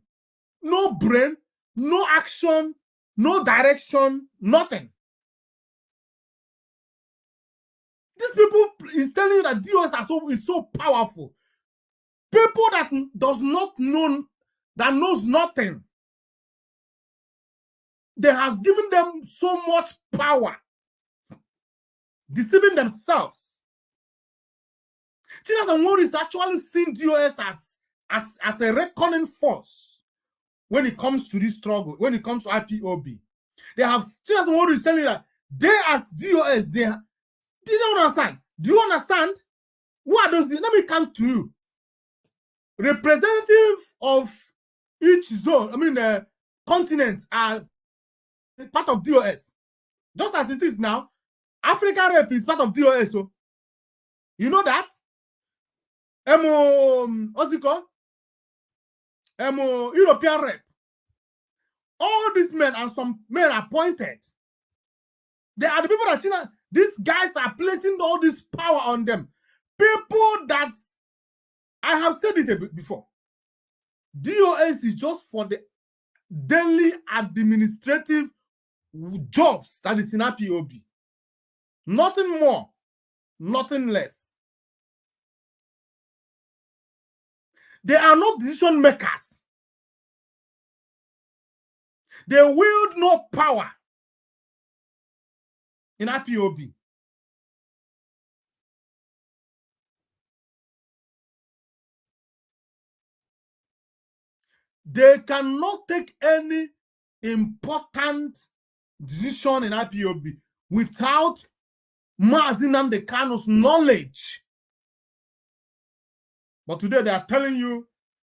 no brain, no action, no direction, nothing. These people is telling you that DOS is so powerful. People that does not know, that knows nothing, they have given them so much power, deceiving themselves. China Sanworu is actually seeing DOS as a reckoning force when it comes to this struggle, when it comes to IPOB. China Sanworu is telling you that they as DOS, do you understand? Do you understand? What are those? Let me come to you. Representative of each zone, continent are part of DOS. Just as it is now, African rep is part of DOS. So you know that? What's it called? European rep. All these men and some men appointed. They are the people that these guys are placing all this power on them. People that, I have said it a bit before. DOS is just for the daily administrative jobs that is in IPOB. Nothing more, nothing less. They are not decision makers. They wield no power in IPOB. They cannot take any important decision in IPOB without Mazen Nnamdi Kanu's knowledge. But today they are telling you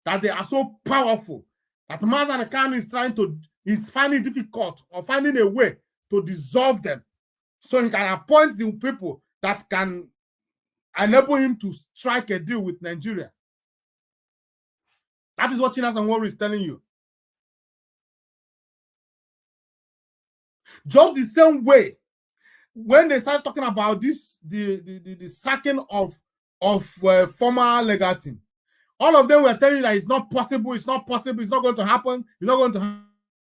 that they are so powerful that Mazen Kanu is finding it difficult or finding a way to dissolve them so he can appoint the people that can enable him to strike a deal with Nigeria. That is what China Sanworu is telling you. Just the same way, when they start talking about this, the sacking of former legating, all of them were telling you that it's not possible, it's not possible, it's not going to happen, it's not going to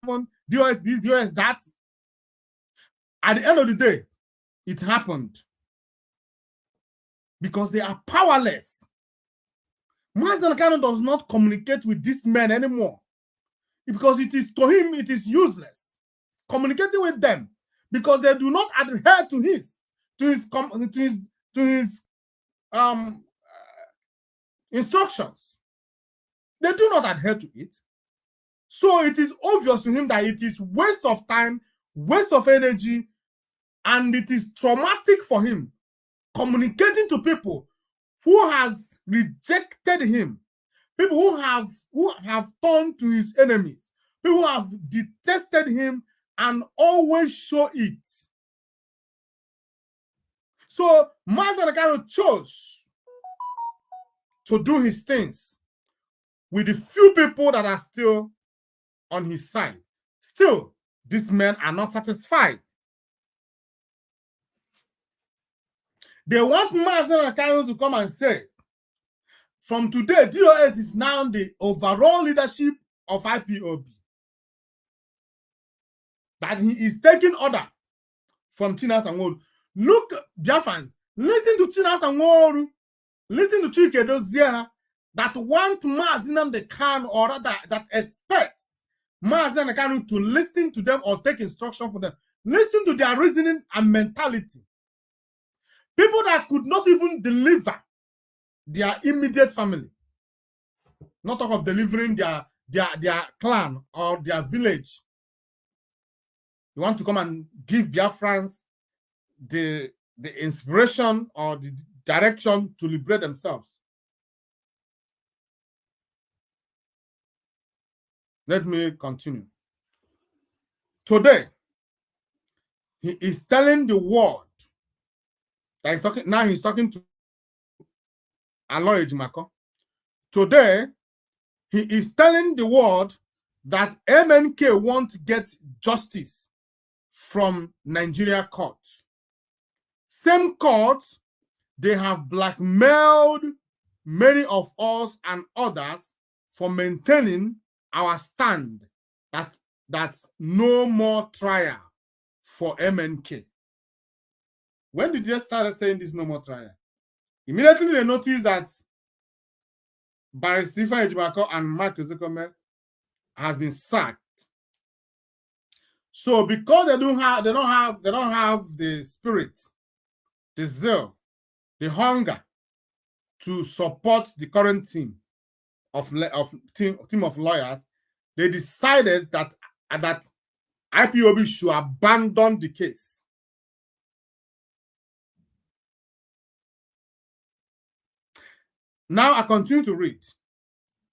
happen, DOS this, DOS that. At the end of the day, it happened. Because they are powerless. Mazen Kanu does not communicate with these men anymore. Because to him, it is useless communicating with them. Because they do not adhere to his instructions. They do not adhere to it. So it is obvious to him that it is waste of time, waste of energy, and it is traumatic for him communicating to people who has rejected him, people who have turned to his enemies, people who have detested him and always show it. So Mazen Kanu chose to do his things with the few people that are still on his side. Still, these men are not satisfied. They want Mazen Akano to come and say, from today, DOS is now the overall leadership of IPOB. That he is taking order from Chinas Nworu. Look, Biafran, listen to Chinas Nworu, listen to Chike Dozie, that want Mazen Akano, or rather, that expects Mazen Akano to listen to them or take instruction from them. Listen to their reasoning and mentality. People that could not even deliver their immediate family. Not talk of delivering their clan or their village. You want to come and give Biafrans the inspiration or the direction to liberate themselves. Let me continue. Today, he is telling the world that he's talking, now he's talking to Aloy Ejimako. Today, he is telling the world that MNK won't get justice from Nigeria courts. Same courts, they have blackmailed many of us and others for maintaining our stand that's no more trial for MNK. When did they start saying this no more trial? Immediately they noticed that Barry Stephen Ejimako and Mark Ezekome has been sacked. So because they don't have the spirit, the zeal, the hunger to support the current team of lawyers, they decided that IPOB should abandon the case. Now I continue to read.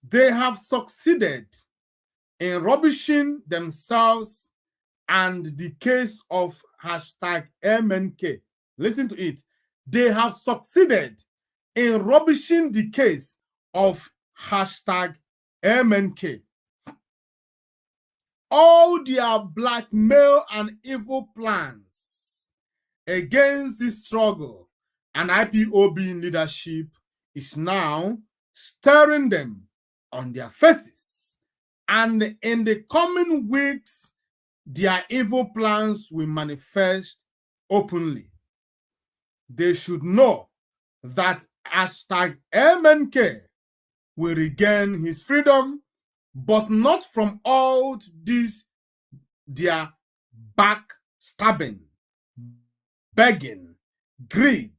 They have succeeded in rubbishing themselves and the case of #MNK. Listen to it. They have succeeded in rubbishing the case of #MNK. All their blackmail and evil plans against this struggle and IPOB leadership is now staring them on their faces. And in the coming weeks, their evil plans will manifest openly. They should know that #MNK will regain his freedom, but not from all this their backstabbing, begging, greed,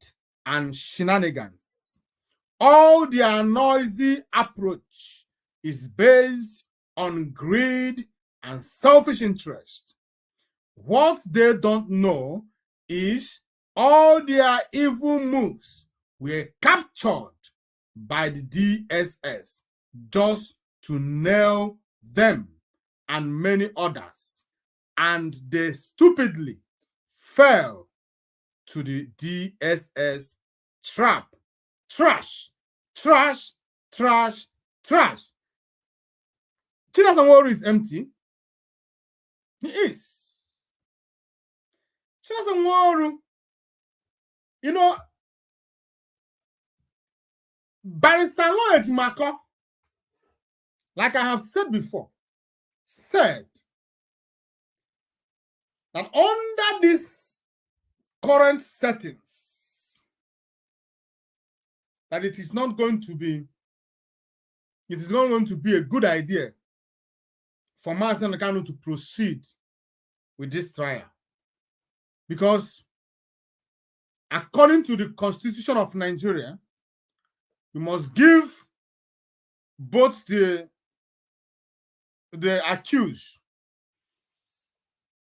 and shenanigans. All their noisy approach is based on greed and selfish interest. What they don't know is all their evil moves were captured by the DSS just to nail them and many others, and they stupidly fell to the DSS trap. Trash, trash, trash, trash. Chinas Nworu is empty. He is. Chinas Nworu, you know, Barrister Aloy Ejimako, like I have said before, said that under these current settings, that it is not going to be a good idea for Mazen Akano to proceed with this trial. Because according to the Constitution of Nigeria, you must give both the accused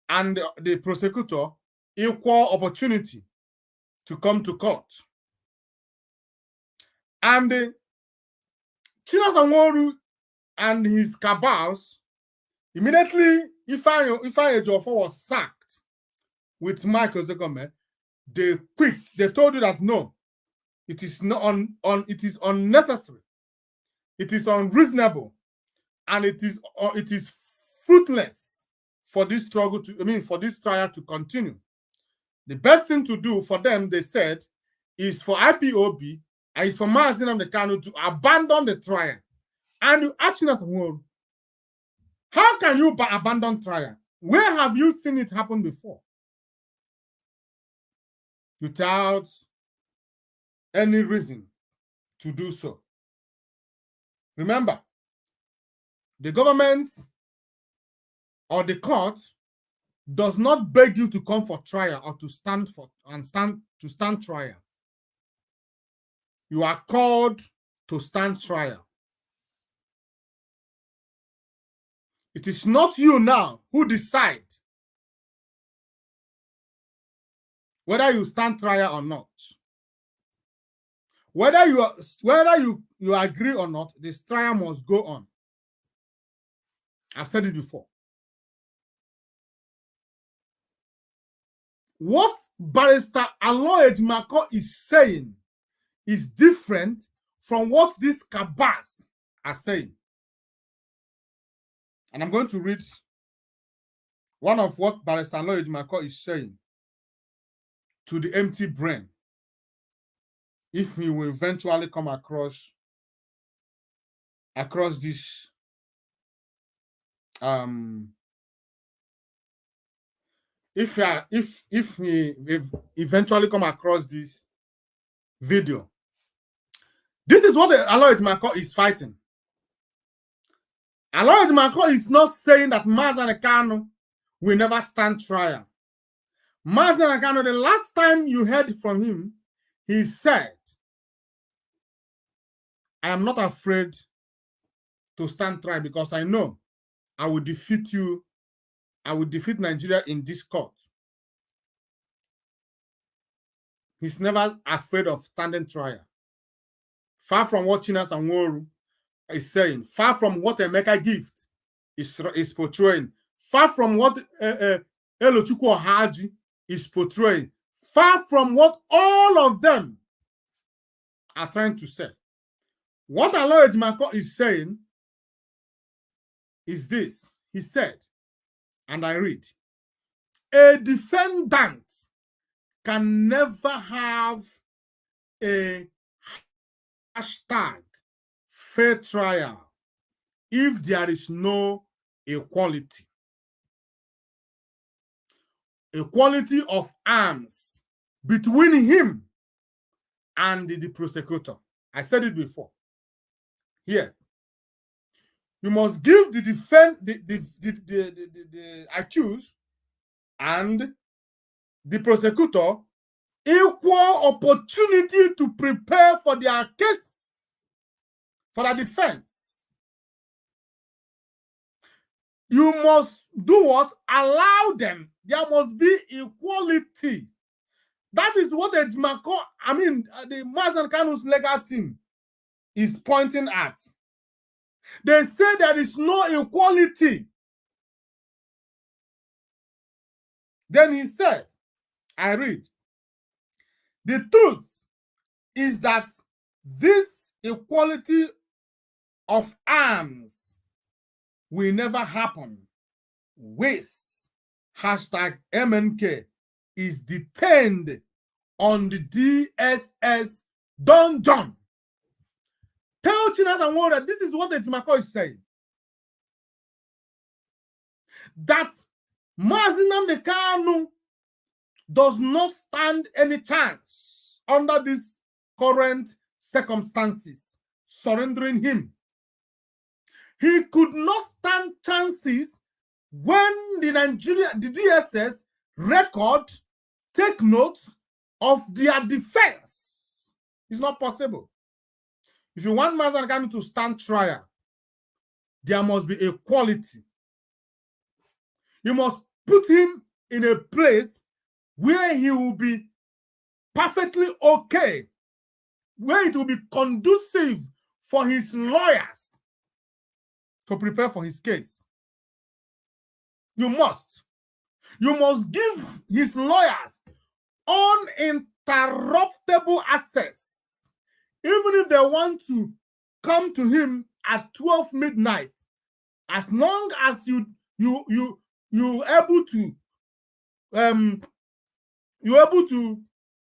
and the prosecutor equal opportunity to come to court. And Chinas Nworu and his cabals, immediately, Ifeanyi Ejiofor was sacked with Mike Ezekome, they quit. They told you that no, it is not it is unnecessary, it is unreasonable, and it is fruitless for this struggle for this trial to continue. The best thing to do for them, they said, is for IPOB and it's for Mazi Nnamdi Kanu to abandon the trial. And you asking us, well, how can you abandon trial? Where have you seen it happen before? Without any reason to do so. Remember, the government or the court does not beg you to come for trial or to stand trial. You are called to stand trial. It is not you now who decide whether you stand trial or not. Whether you agree or not, this trial must go on. I've said it before. What Barrister Aloy Ejimakor is saying is different from what these cabals are saying. And I'm going to read one of what Barrister Aloy Ejimakor is saying to the empty brain, if he will eventually come across this if we eventually come across this video. This is what Aloy Ejimakor is fighting. Aloy Ejimakor is not saying that Mazi Nnamdi Kanu will never stand trial. Mazi Nnamdi Kanu, the last time you heard from him, he said, I am not afraid to stand trial because I know I will defeat you. I will defeat Nigeria in this court. He's never afraid of standing trial. Far from what Chinas Anworu is saying, far from what Emeka Gift is portraying, far from what Elochukwu Haji is portraying, far from what all of them are trying to say. What Aloy Ejimakor is saying is this. He said, and I read, a defendant can never have a hashtag fair trial if there is no equality. Equality of arms between him and the prosecutor. I said it before. Here, you must give the accused and the prosecutor equal opportunity to prepare for their case, for their defense. You must do what? Allow them. There must be equality. That is what the Mazi Nnamdi Kanu's legal team is pointing at. They say there is no equality. Then he said, I read, the truth is that this equality of arms will never happen. Waste #MNK is detained on the DSS dungeon. Tell Chinas Anworu that this is what Ejimakor is saying. That Mazi Nnamdi Kanu does not stand any chance under these current circumstances, surrendering him. He could not stand chances when the DSS record, take note of their defense. It's not possible. If you want Mazi Nnamdi Kanu to stand trial, there must be equality. You must put him in a place where he will be perfectly okay, where it will be conducive for his lawyers to prepare for his case. You must give his lawyers uninterruptible access. Even if they want to come to him at 12 midnight, as long as you able to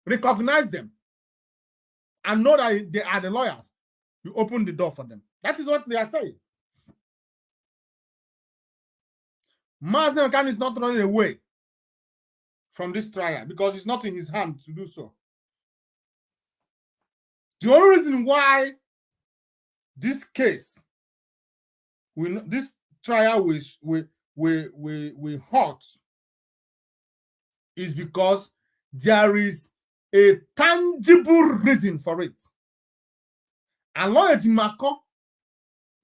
recognize them, and know that they are the lawyers, you open the door for them. That is what they are saying. Mazi Nnamdi Kanu is not running away from this trial because it's not in his hand to do so. The only reason why this case, this trial will halt is because there is a tangible reason for it. And Lawyer Dimako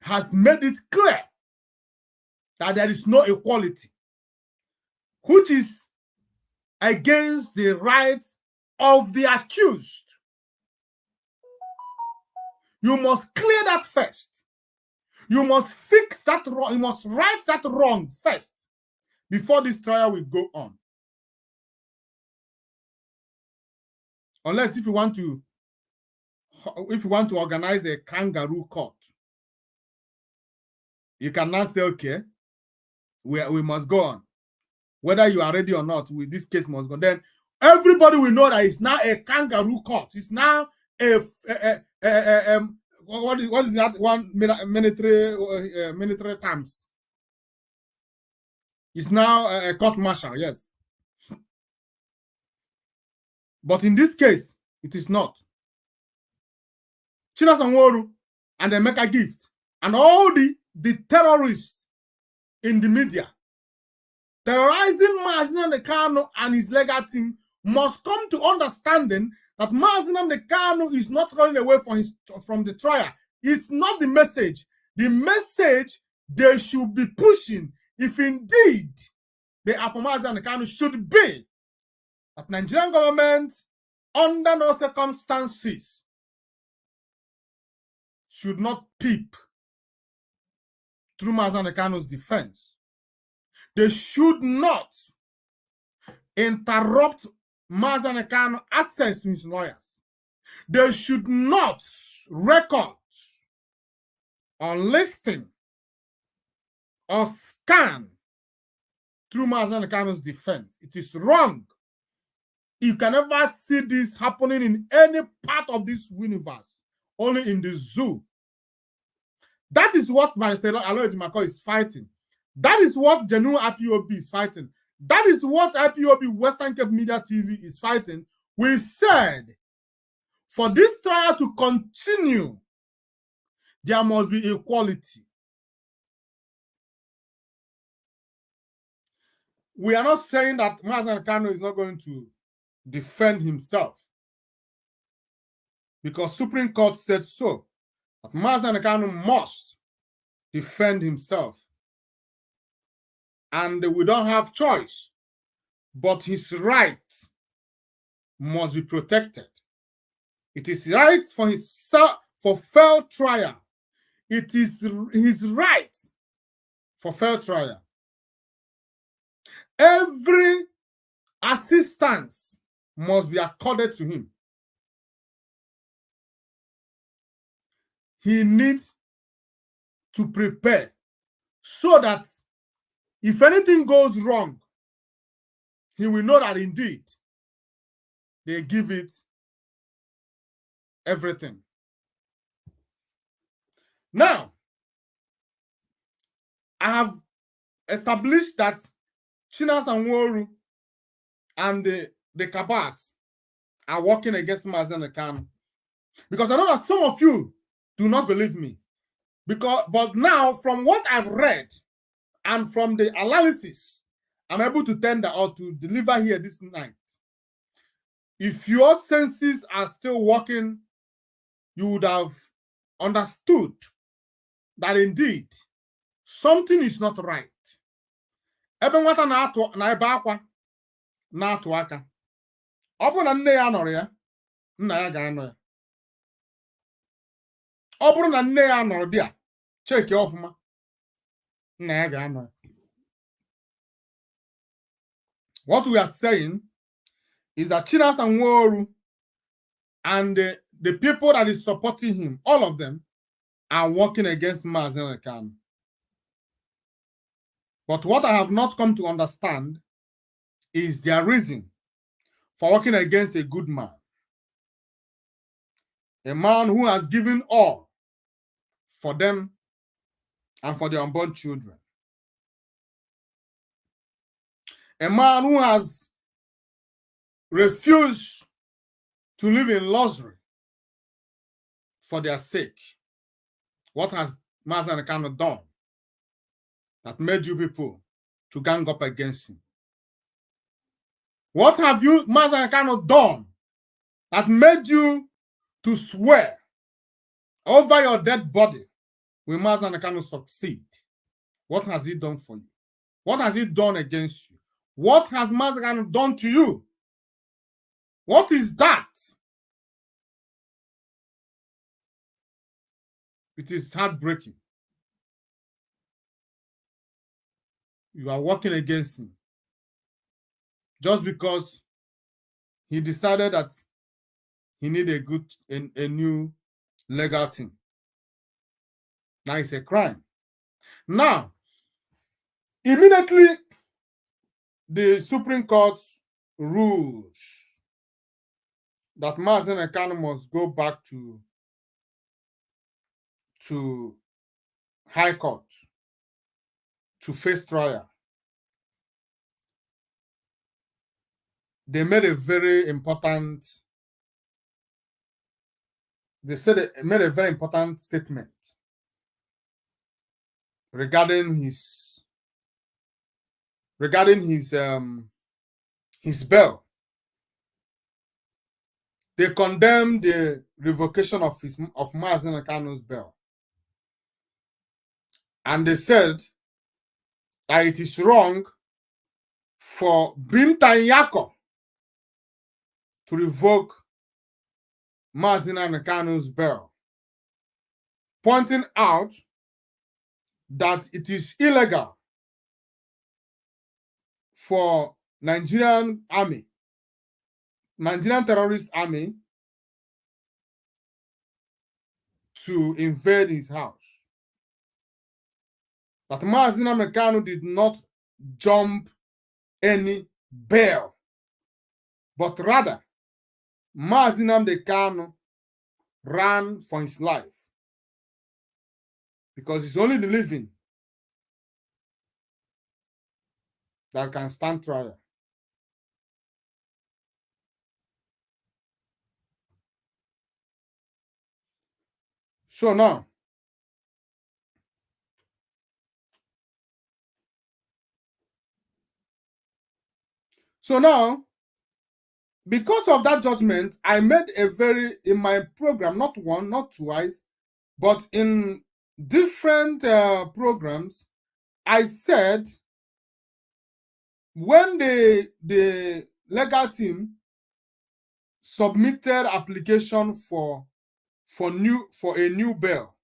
has made it clear that there is no equality, which is against the rights of the accused. You must clear that first. You must fix that wrong. You must right that wrong first before this trial will go on. Unless if you want to organize a kangaroo court, you cannot say, okay, we must go on. Whether you are ready or not, this case must go. Then everybody will know that it's now a kangaroo court. It's now what is that one military terms? It's now a court martial, yes. But in this case, it is not. Chinasa Nworu and Emeka Gift and all the terrorists in the media terrorizing Mazi Nnamdi Kanu and his legal team must come to understanding that Mazi Nnamdi Kanu is not running away from the trial. It's not the message. The message they should be pushing, if indeed they are for Mazi Nnamdi Kanu, should be that Nigerian government, under no circumstances, should not peep through Mazi Nnamdi Kanu's defense. They should not interrupt Mazi Nnamdi Kanu access to his lawyers. They should not record or listen or scan through Mazi Nnamdi Kanu's defense. It is wrong. You can never see this happening in any part of this universe, only in the zoo. That is what Marcelo Aloy Dimako is fighting. That is what genuine IPOB is fighting. That is what IPOB Western Cape Media TV is fighting. We said, for this trial to continue, there must be equality. We are not saying that Mazi Nnamdi Kanu is not going to defend himself, because Supreme Court said so. But Mazi Nnamdi Kanu must defend himself. And we don't have choice, but his rights must be protected. It is right for fair trial. It is his right for fair trial. Every assistance must be accorded to him. He needs to prepare so that if anything goes wrong, he will know that indeed they give it everything. Now, I have established that Chinasa Nworu and the cabals are working against Mazi Nnamdi Kanu, because I know that some of you do not believe me. But now, from what I've read and from the analysis I'm able to tender or to deliver here this night, if your senses are still working, you would have understood that indeed something is not right. Ebe nwata na ebe akwa na-atụ aka. Ọ bụrụ na nne ya nọrọ ya, nna ya ga-anọ ya. Ọ bụrụ na nne ya nọrọ di ya, cheki ọfụma, nna ya ga-anọ ya. What we are saying is that Chinasa Nworu and the people that is supporting him, all of them, are working against Mazi Nnamdi Kanu. But what I have not come to understand is their reason for working against a good man. a man who has given all for them and for their unborn children, a man who has refused to live in luxury for their sake. What has Mazi Kanu done that made you people to gang up against him? What have you, Mazi Kanu, done that made you to swear over your dead body will Mazi Kanu succeed? What has he done for you? What has he done against you? What has Mazi Kanu done to you? What is that? It is heartbreaking. You are working against him just because he decided that he needed a new legal team. Now it's a crime. Now, immediately the Supreme Court rules that Mazi Kanu must go back to High Court to face trial. They made a very important, they made a very important statement regarding his bail. They condemned the revocation of Mazi Kanu's bail. And they said that it is wrong for Binta Nyako to revoke Mazi Kanu's bail, pointing out that it is illegal for Nigerian terrorist army to invade his house. That Mazi Kanu did not jump any bail, but rather Mazi Kanu ran for his life because it's only the living that can stand trial. So now, because of that judgment, I made in my program, not one, not twice, but in different programs, I said when the legal team submitted application for a new bail,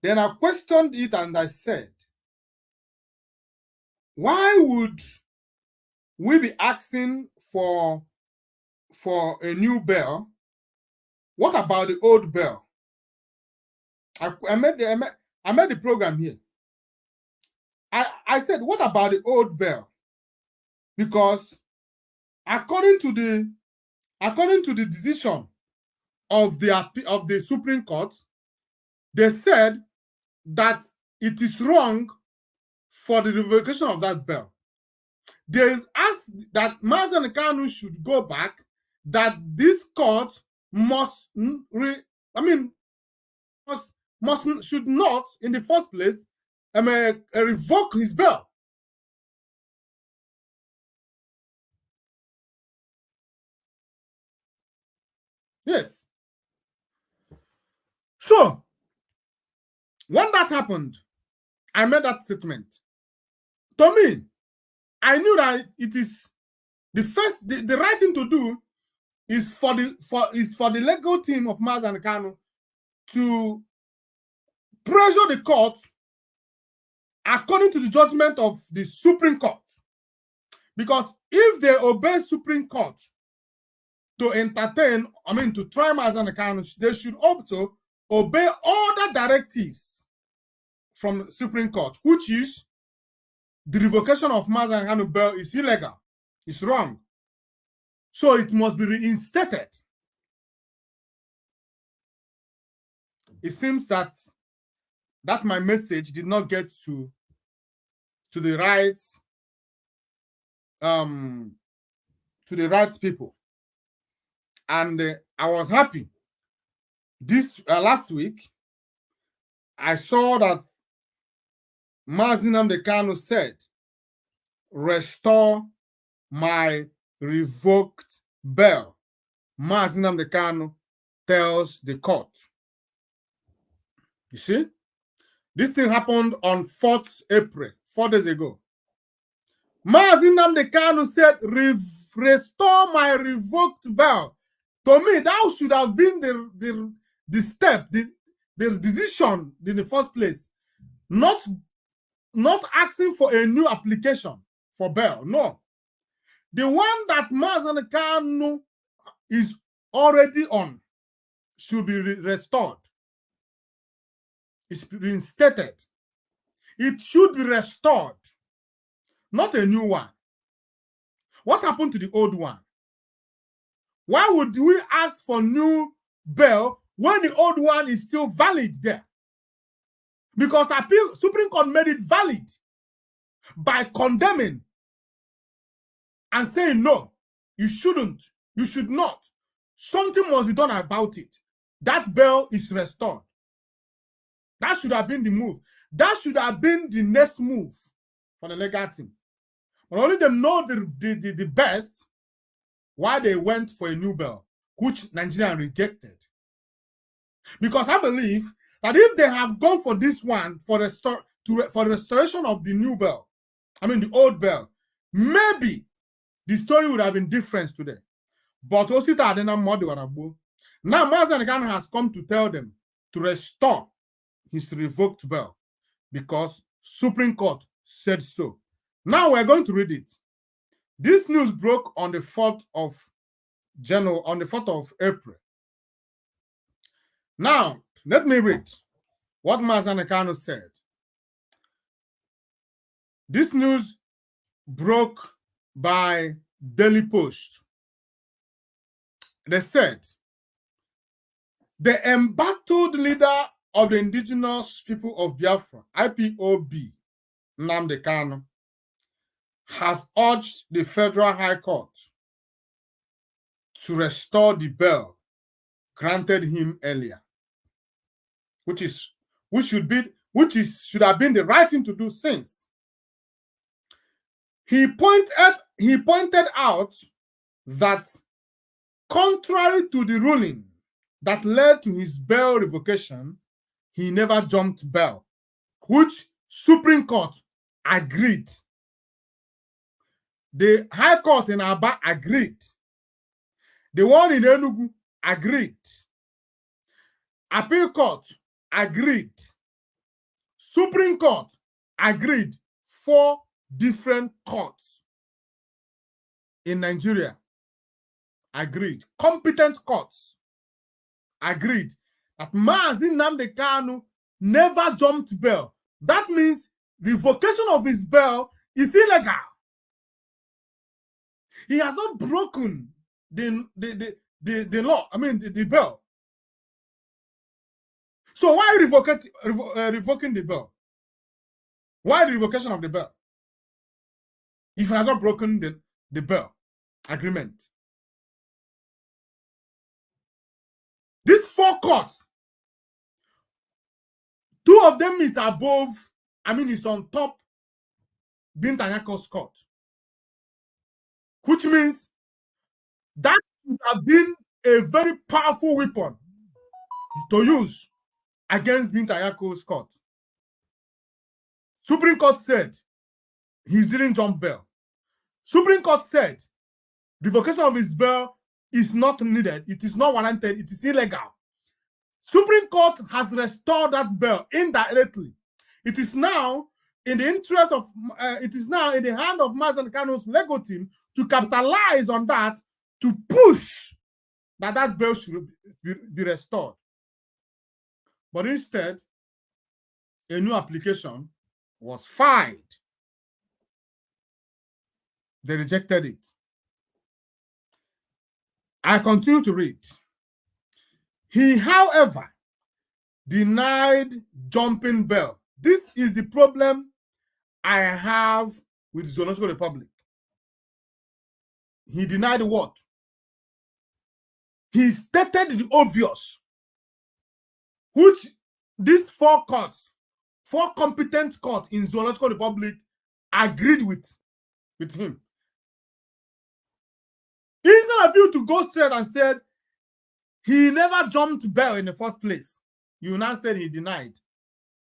then I questioned it and I said, why would we be asking for a new bail? What about the old bail? I made the program here. I said, what about the old bail? Because according to the decision of the Supreme Court, they said that it is wrong for the revocation of that bail. They asked that Mazi Kanu should go back, that this court should not, in the first place, revoke his bail. Yes. So, when that happened, I made that statement. To me, I knew that it is the right thing to do is for the legal team of Mazi Kanu to pressure the court according to the judgment of the Supreme Court. Because if they obey Supreme Court to entertain, to try Mazi Kanu, they should also obey all the directives from the Supreme Court, which is the revocation of Mazi Kanu bail is illegal. It's wrong. So it must be reinstated. it seems that my message did not get to the right people, and I was happy. This last week, I saw that Mazi Nnamdi Kanu said, "Restore my revoked bail." Mazi Nnamdi Kanu tells the court. You see, this thing happened on 4th April, 4 days ago. Mazi Nnamdi Kanu said, "Restore my revoked bail." To me, that should have been the step, the decision in the first place. Not asking for a new application for bail. No. The one that Mazi Nnamdi Kanu is already on should be restored. It's reinstated. It should be restored, not a new one. What happened to the old one? Why would we ask for new bail when the old one is still valid there? Because Supreme Court made it valid by condemning and saying, no, you shouldn't, you should not. Something must be done about it. That bail is restored. That should have been the move. That should have been the next move for the legal team. But only them know the best why they went for a new bail, which Nigeria rejected. Because I believe that if they have gone for this one for the restoration of the new bail, I mean the old bail, maybe the story would have been different today. But now Mazi Nnamdi Kanu has come to tell them to restore his revoked bail because Supreme Court said so. Now we're going to read it. This news broke on the 4th of April. Now, let me read what Mazi Nnamdi Kanu said. This news broke by Daily Post. They said, the embattled leader of the indigenous people of Biafra, IPOB, Nnamdi Kanu, has urged the Federal High Court to restore the bail granted him earlier, which should have been the right thing to do since. He pointed out that contrary to the ruling that led to his bail revocation, he never jumped bail, which Supreme Court agreed. The High Court in Aba agreed. The one in Enugu agreed. Appeal Court agreed. Supreme Court agreed. 4 different courts in Nigeria agreed. Competent courts agreed that Mazi Nnamdi Kanu never jumped bail. That means revocation of his bail is illegal. He has not broken the law, I mean the bail. So why revoking the bail? Why the revocation of the bail? If he has not broken the bail agreement. These 4 courts, 2 of them is above, I mean it's on top Binta Nyako's court. Which means that would have been a very powerful weapon to use against Binta Nyako's court. Supreme Court said he didn't jump bail. Supreme Court said revocation of his bail is not needed. It is not warranted. It is illegal. Supreme Court has restored that bail indirectly. It is now in the interest of, it is now in the hand of Mazi Nnamdi Kanu's legal team to capitalize on that, to push that bail should be restored. But instead, a new application was filed. They rejected it. I continue to read. He, however, denied jumping bail. This is the problem I have with Zoological Republic. He denied what? He stated the obvious, which these four competent courts in Zoological Republic agreed with him. Instead of you to go straight and said he never jumped bail in the first place, you now said he denied.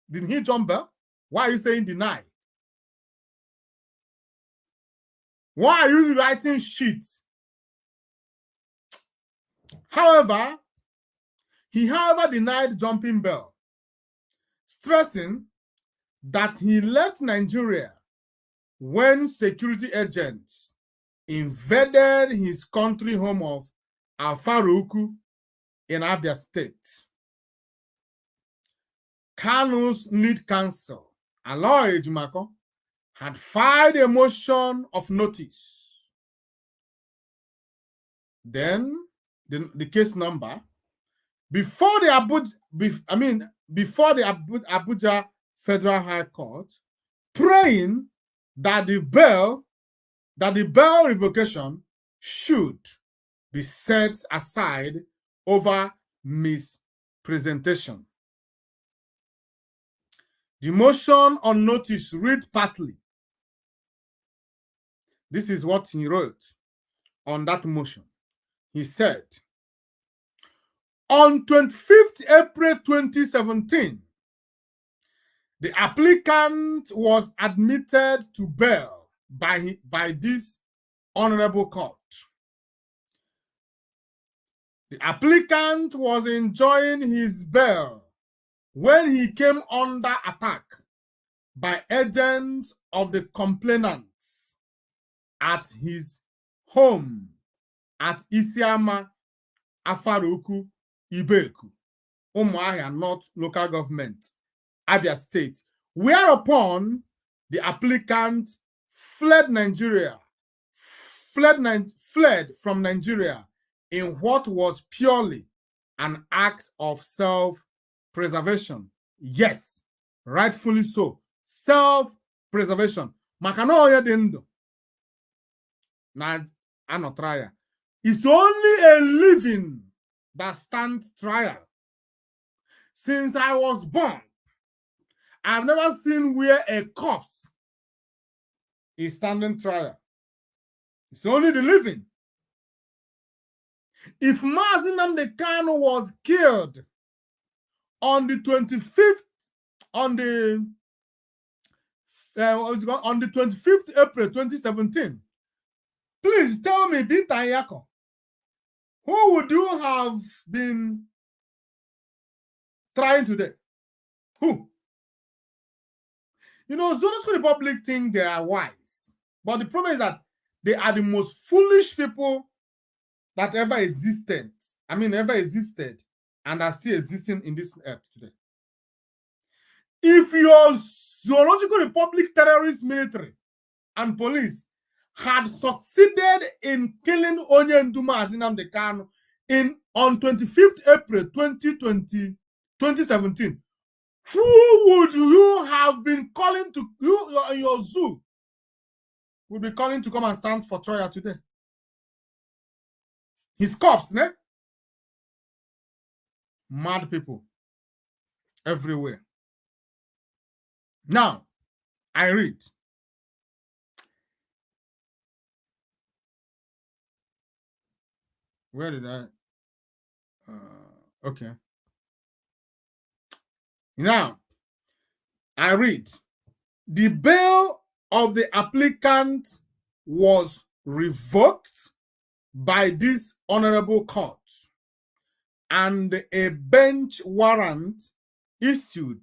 Didn't he jump bail? Why are you saying deny? Why are you writing shit? However, he denied jumping bail, stressing that he left Nigeria when security agents invaded his country home of Afaruku in Abia State. Kanu's lead counsel, Aloy Ejimako, had filed a motion of notice. Then the case number before the Abuja Federal High Court, praying that the bail revocation should be set aside over mispresentation. The motion on notice read partly. This is what he wrote on that motion. He said, on 25th April 2017, the applicant was admitted to bail by this honorable court. The applicant was enjoying his bail when he came under attack by agents of the complainants at his home at Isiama, Afaruku, Ibeku, Umuahia North Local Government, Abia State, whereupon the applicant fled from Nigeria in what was purely an act of self-preservation. Yes, rightfully so. Self-preservation. Makano yedendo. Na anotraya. It's only a living that stands trial. Since I was born, I've never seen where a corpse is standing trial. It's only the living. If Mazi Nnamdi Kanu was killed on the 25th, on the 25th April 2017, please tell me, Binta Nyako, who would you have been trying today? Who? You know, Zoological Republic think they are wise, but the problem is that they are the most foolish people that ever existed. Ever existed and are still existing in this earth today. If your Zoological Republic terrorist military and police had succeeded in killing Onyendu Mazi Nnamdi Kanu on 25th April 2017, who would you have been calling to, your zoo would be calling to come and stand for trial today? His corpse, ne? Mad people everywhere. Now, I read. Where did I? Okay. Now, I read. The bail of the applicant was revoked by this honorable court, and a bench warrant issued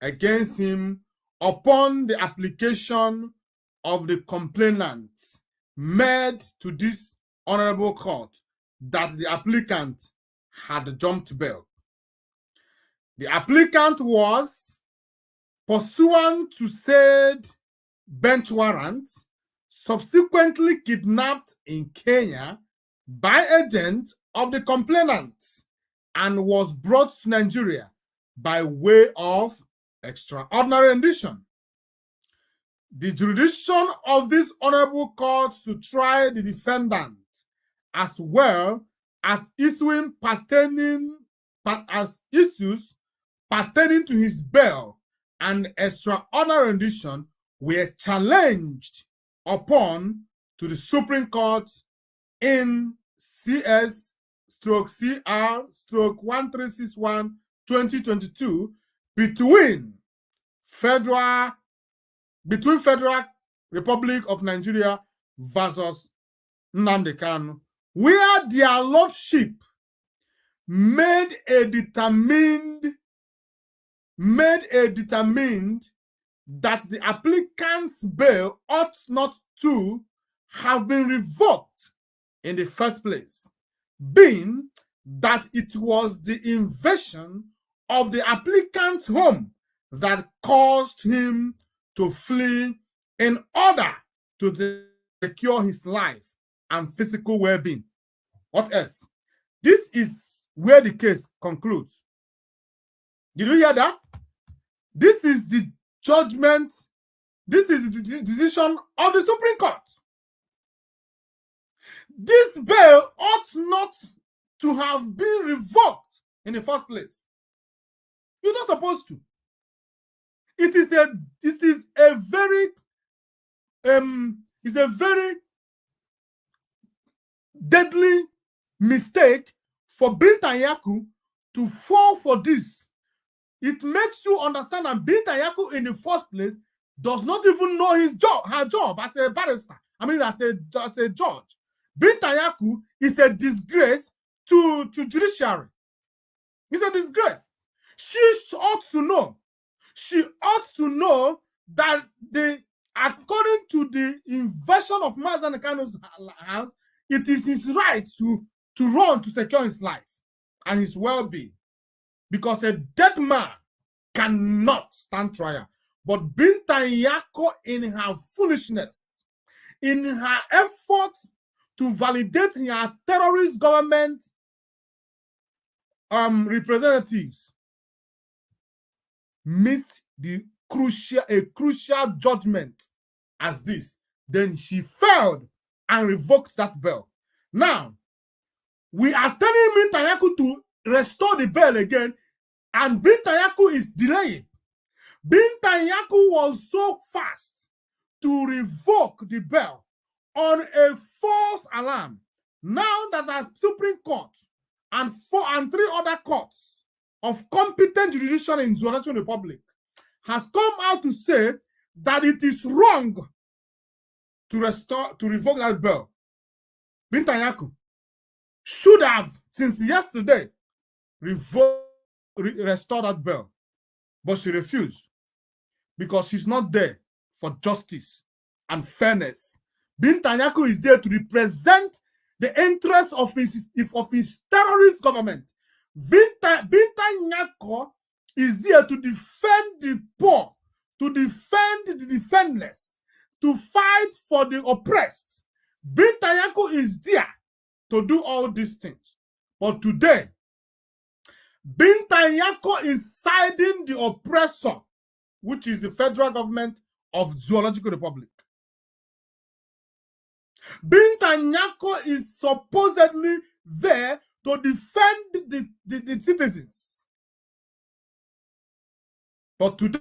against him upon the application of the complainants made to this honorable court that the applicant had jumped bail. The applicant was, pursuant to said bench warrant, subsequently kidnapped in Kenya by agents of the complainants and was brought to Nigeria by way of extraordinary rendition. The jurisdiction of this honorable court to try the defendant, as well as issues pertaining to his bail and extraordinary rendition, were challenged upon to the Supreme Court in CS/CR/1361/2022 between Federal Republic of Nigeria versus Nnamdi Kanu, where their lordship made a determined that the applicant's bail ought not to have been revoked in the first place, being that it was the invasion of the applicant's home that caused him to flee in order to secure his life and physical well-being. What else? This is where the case concludes. Did you hear that? This is the judgment. This is the decision of the Supreme Court. This bail ought not to have been revoked in the first place. You're not supposed to. It is a very deadly mistake for Binta Nyako to fall for this. It makes you understand that Binta Nyako in the first place does not even know her job as a barrister. I mean, as a judge. Binta Nyako is a disgrace to judiciary. It's a disgrace. She ought to know. She ought to know that according to the invasion of Mazi Kanu's house, it is his right to run to secure his life and his well-being, because a dead man cannot stand trial. But Binta Nyako, in her foolishness, in her effort to validate her terrorist government representatives, missed a crucial judgment as this. Then she failed and revoked that bail. Now, we are telling Binta Nyako to restore the bail again, and Binta Nyako is delaying. Binta Nyako was so fast to revoke the bail on a false alarm. Now that the Supreme Court and 3 other courts of competent jurisdiction in Zoological Republic has come out to say that it is wrong to revoke that bail, Binta Nyako should have, since yesterday, restored that bail. But she refused, because she's not there for justice and fairness. Binta Nyako is there to represent the interests of his terrorist government. Binta Nyako is there to defend the poor, to defend the defenseless, to fight for the oppressed. Binta Nyako is there to do all these things. But today, Binta Nyako is siding the oppressor, which is the federal government of Zoological Republic. Binta Nyako is supposedly there to defend the citizens. But today,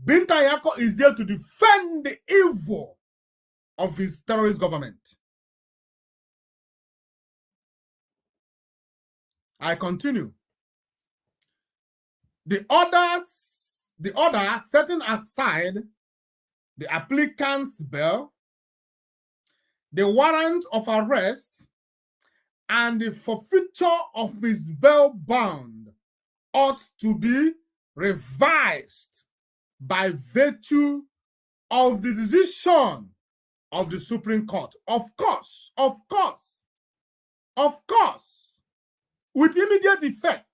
Binta Nyako is there to defend the evil of his terrorist government. I continue. The order setting aside the applicant's bail, the warrant of arrest, and the forfeiture of his bail bond ought to be revised by virtue of the decision of the Supreme Court. Of course, with immediate effect.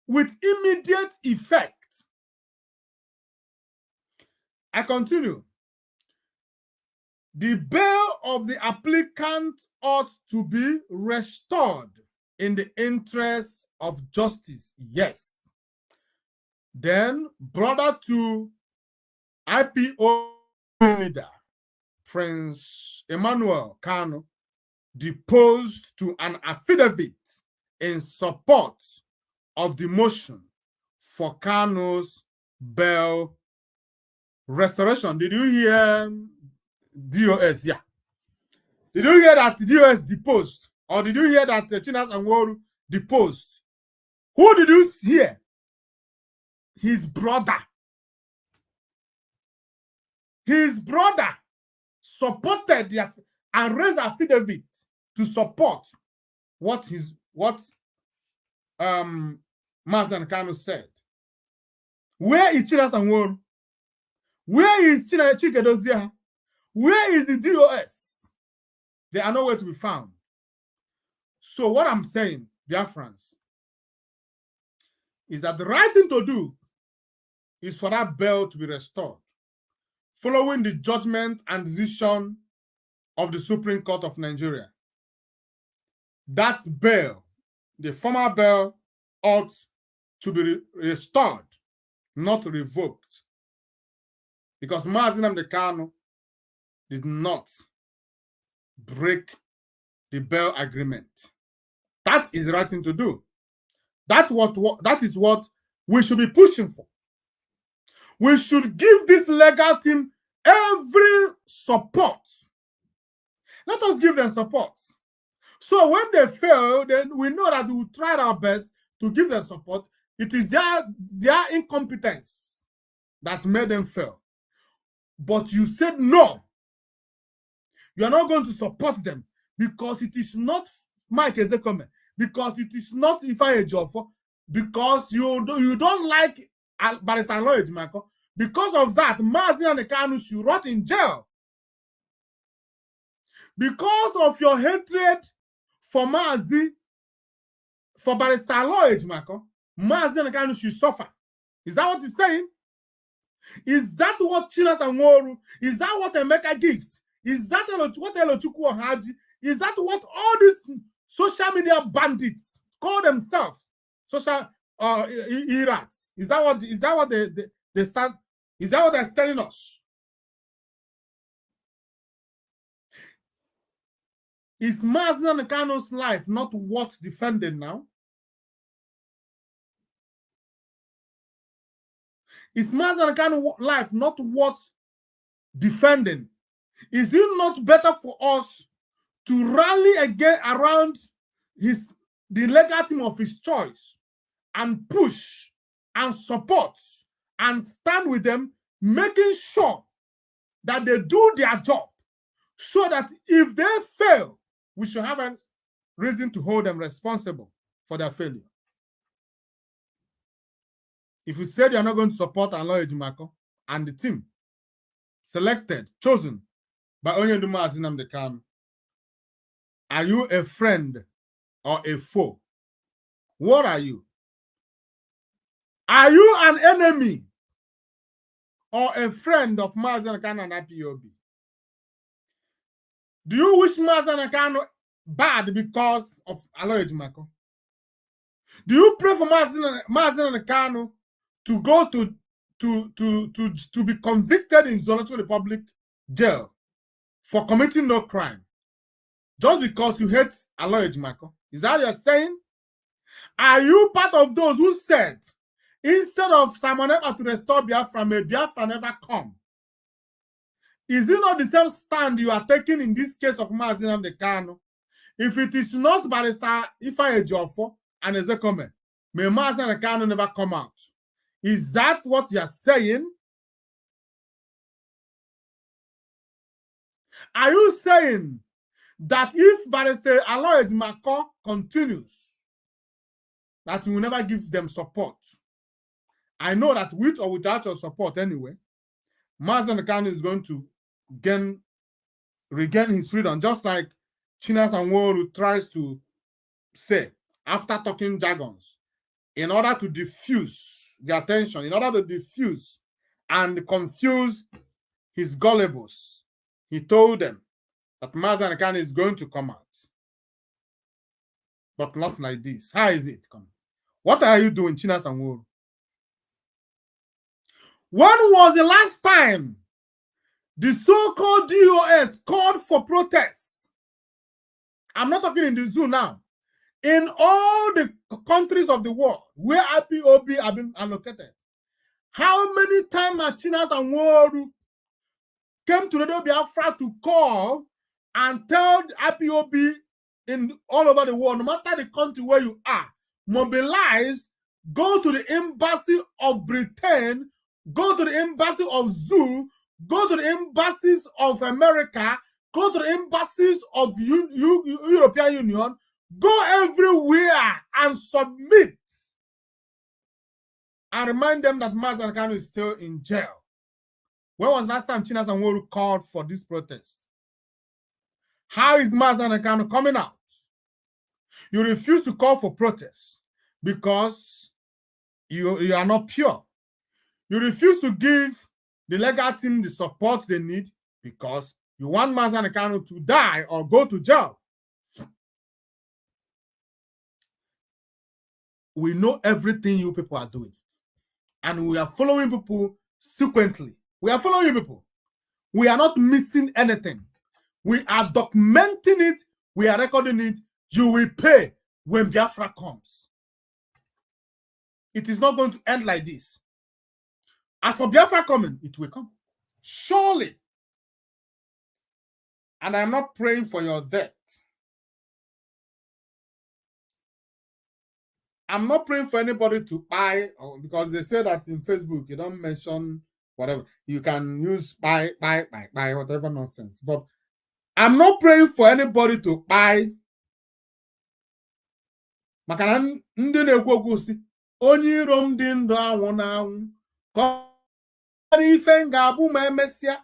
With immediate effect. I continue. The bail of the applicant ought to be restored in the interest of justice, yes. Then, brother to IPOB leader, Prince Emmanuel Kano, deposed to an affidavit in support of the motion for Kano's bail restoration. Did you hear DOS? Yeah. Did you hear that DOS deposed? Or did you hear that Chinas Anworu deposed? Who did you hear? His brother. His brother supported and raised affidavit to support what Mazan Kano said. Where is Chinas Anworu? Where is Chike Dozia? Where is the DOS? They are nowhere to be found. So what I'm saying, dear friends, is that the right thing to do is for that bail to be restored, following the judgment and decision of the Supreme Court of Nigeria. That bail, the former bail, ought to be restored, not revoked. Because Mazi Nnamdi Kanu did not break the bail agreement. That is the right thing to do. That is what we should be pushing for. We should give this legal team every support. Let us give them support. So when they fail, then we know that we will try our best to give them support. It is their incompetence that made them fail. But you said no. You are not going to support them because it is not Mike Ezekome, because it is not Ifeanyi Ejiofor, because you don't like Barrister Aloy Ejimakor. Because of that, Mazi Nnamdi Kanu should rot in jail. Because of your hatred for Mazi, for Barrister Aloy Ejimakor, Mazi Nnamdi Kanu should suffer. Is that what he's saying? Is that what Chinas Anworu? Is that what Emeka gift? Is that what Elochukwu Ohaji? Is that what all these social media bandits call themselves? Social irats. Is that what they stand? Is that what they're telling us? Is Mazi Nnamdi Kanu's life not worth defending now? Is Mazi Nnamdi Kanu's life not worth defending? Is it not better for us to rally again around the legal team of his choice and push and support and stand with them, making sure that they do their job, so that if they fail, we should have a reason to hold them responsible for their failure? If you said you're not going to support Aloy Ejimakor and the team selected, chosen by Onyendu Mazi Nnamdi Kanu, are you a friend or a foe? What are you? Are you an enemy or a friend of Mazi Nnamdi Kanu and IPOB? Do you wish Mazi Nnamdi Kanu bad because of Aloy Ejimakor? Do you pray for Mazi Nnamdi Kanu to go to be convicted in Zoological Republic jail for committing no crime, just because you hate Aloy Ejimakor? Is that what you're saying? Are you part of those who said, instead of Simon Ekpa to restore Biafra, may Biafra never come? Is it not the same stand you are taking in this case of Mazi Nnamdi Kanu? If it is not Barrister Ifeanyi Ejiofor and Ezekome, may Mazi Nnamdi Kanu never come out. Is that what you are saying? Are you saying that if Barrister Aloy Ejimakor continues, that you will never give them support? I know that with or without your support anyway, Mazi Nnamdi Kanu is going to regain his freedom, just like Chinas Anworu tries to say after talking jargons, in order to diffuse the attention, in order to diffuse and confuse his gullibles. He told them that Mazi Nnamdi Kanu is going to come out. But not like this. How is it coming? What are you doing, Chinas and Woru? When was the last time the so-called DOS called for protests? I'm not talking in the zoo now. In all the countries of the world where IPOB have been allocated, how many times have Chinas and Woru came to Radio Biafra to call and tell the IPOB in all over the world, no matter the country where you are, mobilize, go to the embassy of Britain, go to the embassy of Zoo, go to the embassies of America, go to the embassies of European Union, go everywhere and submit and remind them that Mazi Kanu is still in jail. When was last time Chinas and Woru called for this protest? How is Mazi Kanu coming out? You refuse to call for protests because you are not pure. You refuse to give the legal team the support they need because you want Mazi Kanu to die or go to jail. We know everything you people are doing. And we are following people sequentially. We are following people. We are not missing anything. We are documenting it. We are recording it. You will pay when Biafra comes. It is not going to end like this. As for Biafra coming, it will come. Surely. And I am not praying for your death. I'm not praying for anybody to buy, because they say that in Facebook, you don't mention whatever. You can use buy, whatever nonsense. But I'm not praying for anybody to buy. Makana ndị na-ekwu okwu si onye iro m dị ndụ anwụ na anwụ ka ife ga-abụ ma emesịa.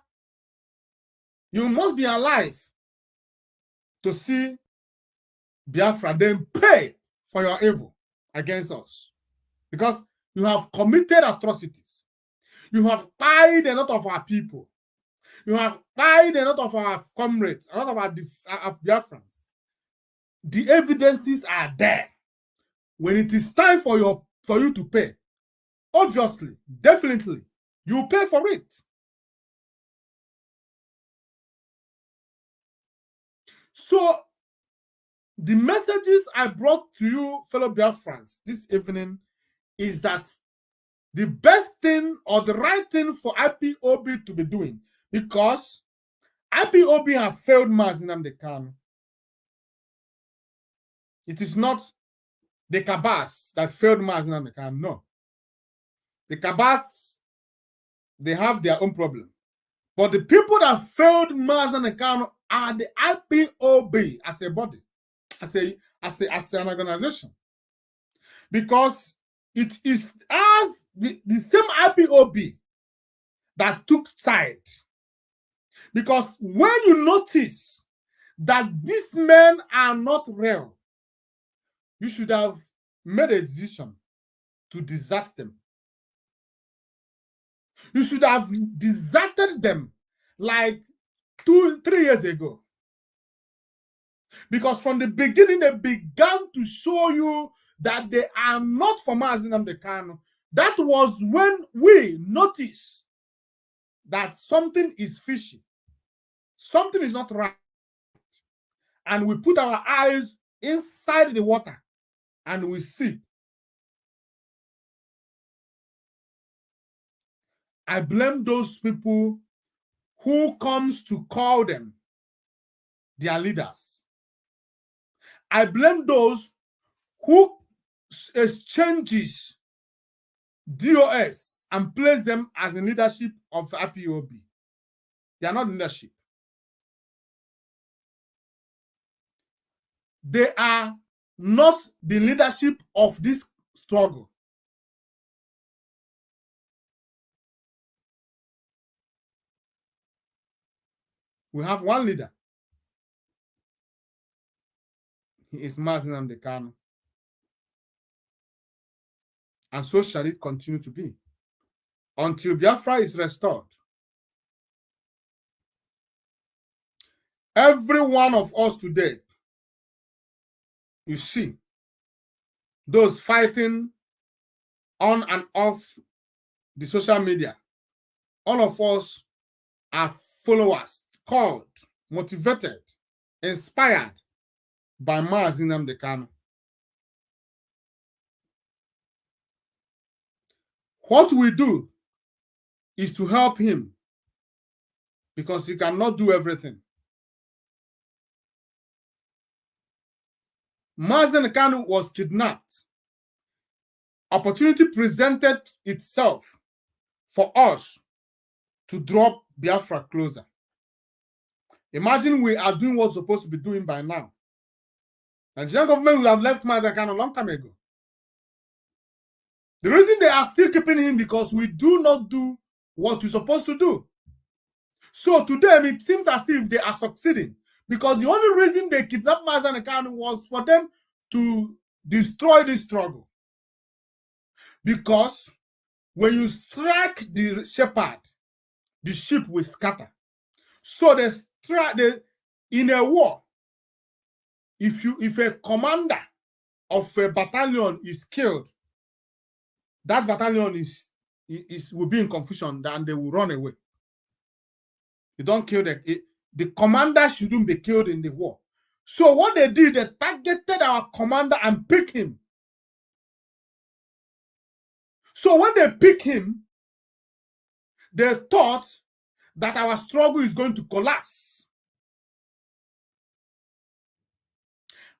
You must be alive to see Biafra then pay for your evil against us, because you have committed atrocities. You have died a lot of our people. You have died a lot of our comrades, a lot of our Biafrans. The evidences are there. When it is time for you to pay, obviously, definitely, you pay for it. So, the messages I brought to you, fellow Biafrans, this evening is that the best thing or the right thing for IPOB to be doing, because IPOB have failed Mazi Kanu. It is not the Kabas that failed Mazi Kanu, no. The Kabas, they have their own problem. But the people that failed Mazi Kanu are the IPOB as a body, as an organization. Because it is as the same IPOB that took side. Because when you notice that these men are not real, you should have made a decision to desert them. You should have deserted them like 2-3 years ago. Because from the beginning, they began to show you that they are not for Mazi Kanu. That was when we noticed that something is fishy. Something is not right. And we put our eyes inside the water and we see. I blame those people who comes to call them their leaders. I blame those who exchanges DOS and place them as in leadership of IPOB. They are not leadership. They are not the leadership of this struggle. We have one leader. He is Mazi Kanu. And so shall it continue to be until Biafra is restored. Every one of us today, you see, those fighting on and off the social media, all of us are followers, called, motivated, inspired by Mazi Nnamdi Kanu. What we do is to help him because he cannot do everything. Mazi Nnamdi Kanu was kidnapped. Opportunity presented itself for us to drop Biafra closer. Imagine we are doing what we're supposed to be doing by now. The Nigerian government would have left Mazi Nnamdi Kanu a long time ago. The reason they are still keeping him because we do not do what we're supposed to do. So to them, it seems as if they are succeeding because the only reason they kidnapped Mazi Nnamdi Kanu was for them to destroy this struggle. Because when you strike the shepherd, the sheep will scatter. So in a war, if a commander of a battalion is killed, that battalion will be in confusion and they will run away. You don't kill the commander shouldn't be killed in the war. So what they did, they targeted our commander and picked him. So when they pick him, they thought that our struggle is going to collapse.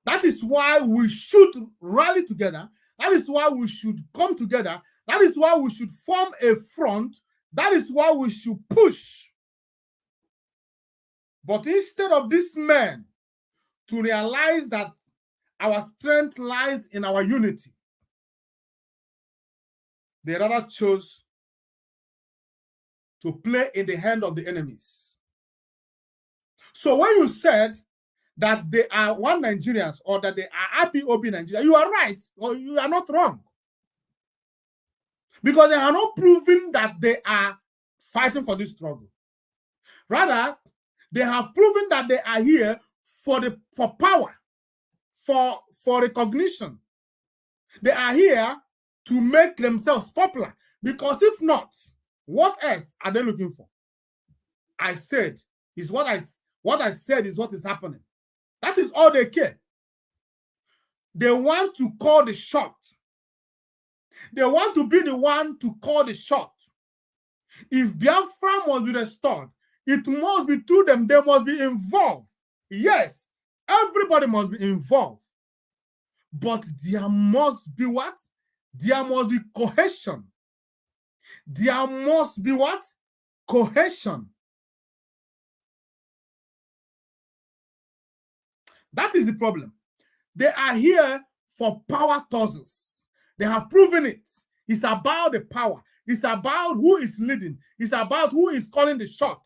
That is why we should rally together. That is why we should come together. That is why we should form a front. That is why we should push. But instead of these men to realize that our strength lies in our unity, they rather chose to play in the hand of the enemies. So when you said that they are one Nigerians or that they are IPOB Nigeria, you are right or you are not wrong. Because they are not proving that they are fighting for this struggle. Rather, they have proven that they are here for power, for recognition. They are here to make themselves popular. Because if not, what else are they looking for? I said is what I said is what is happening. That is all they care. They want to call the shot. They want to be the one to call the shot. If Biafra must be restored, it must be through them. They must be involved. Yes, everybody must be involved. But there must be what? There must be cohesion. There must be what? Cohesion. That is the problem. They are here for power tussles. They have proven it. It's about the power. It's about who is leading. It's about who is calling the shot.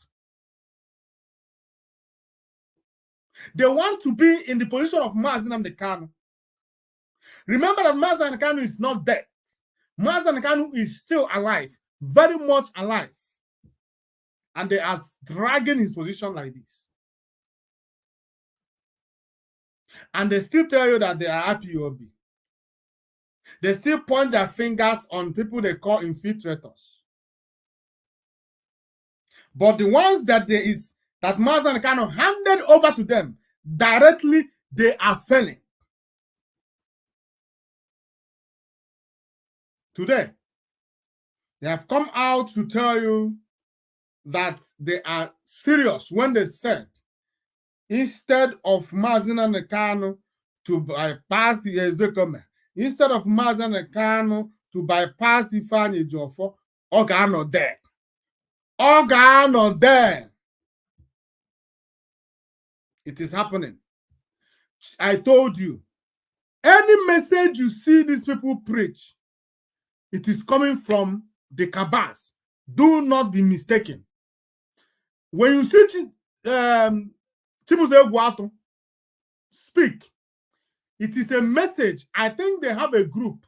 They want to be in the position of Mazi Nnamdi Kanu. Remember that Mazi Nnamdi Kanu is not dead. Mazi Nnamdi Kanu is still alive, very much alive. And they are dragging his position like this. And they still tell you that they are IPOB. They still point their fingers on people they call infiltrators. But the ones that Mazi Nnamdi Kanu handed over to them directly, they are failing. Today, they have come out to tell you that they are serious when they said, instead of Mazi Nnamdi Kanu to bypass the Ezekome, instead of Mazi Nnamdi Kanu to bypass Ifeanyi Ejiofor, Oga not there. Oga not there. It is happening. I told you, any message you see these people preach, it is coming from the cabals. Do not be mistaken. When you see Chibuze Guato speak, it is a message. I think they have a group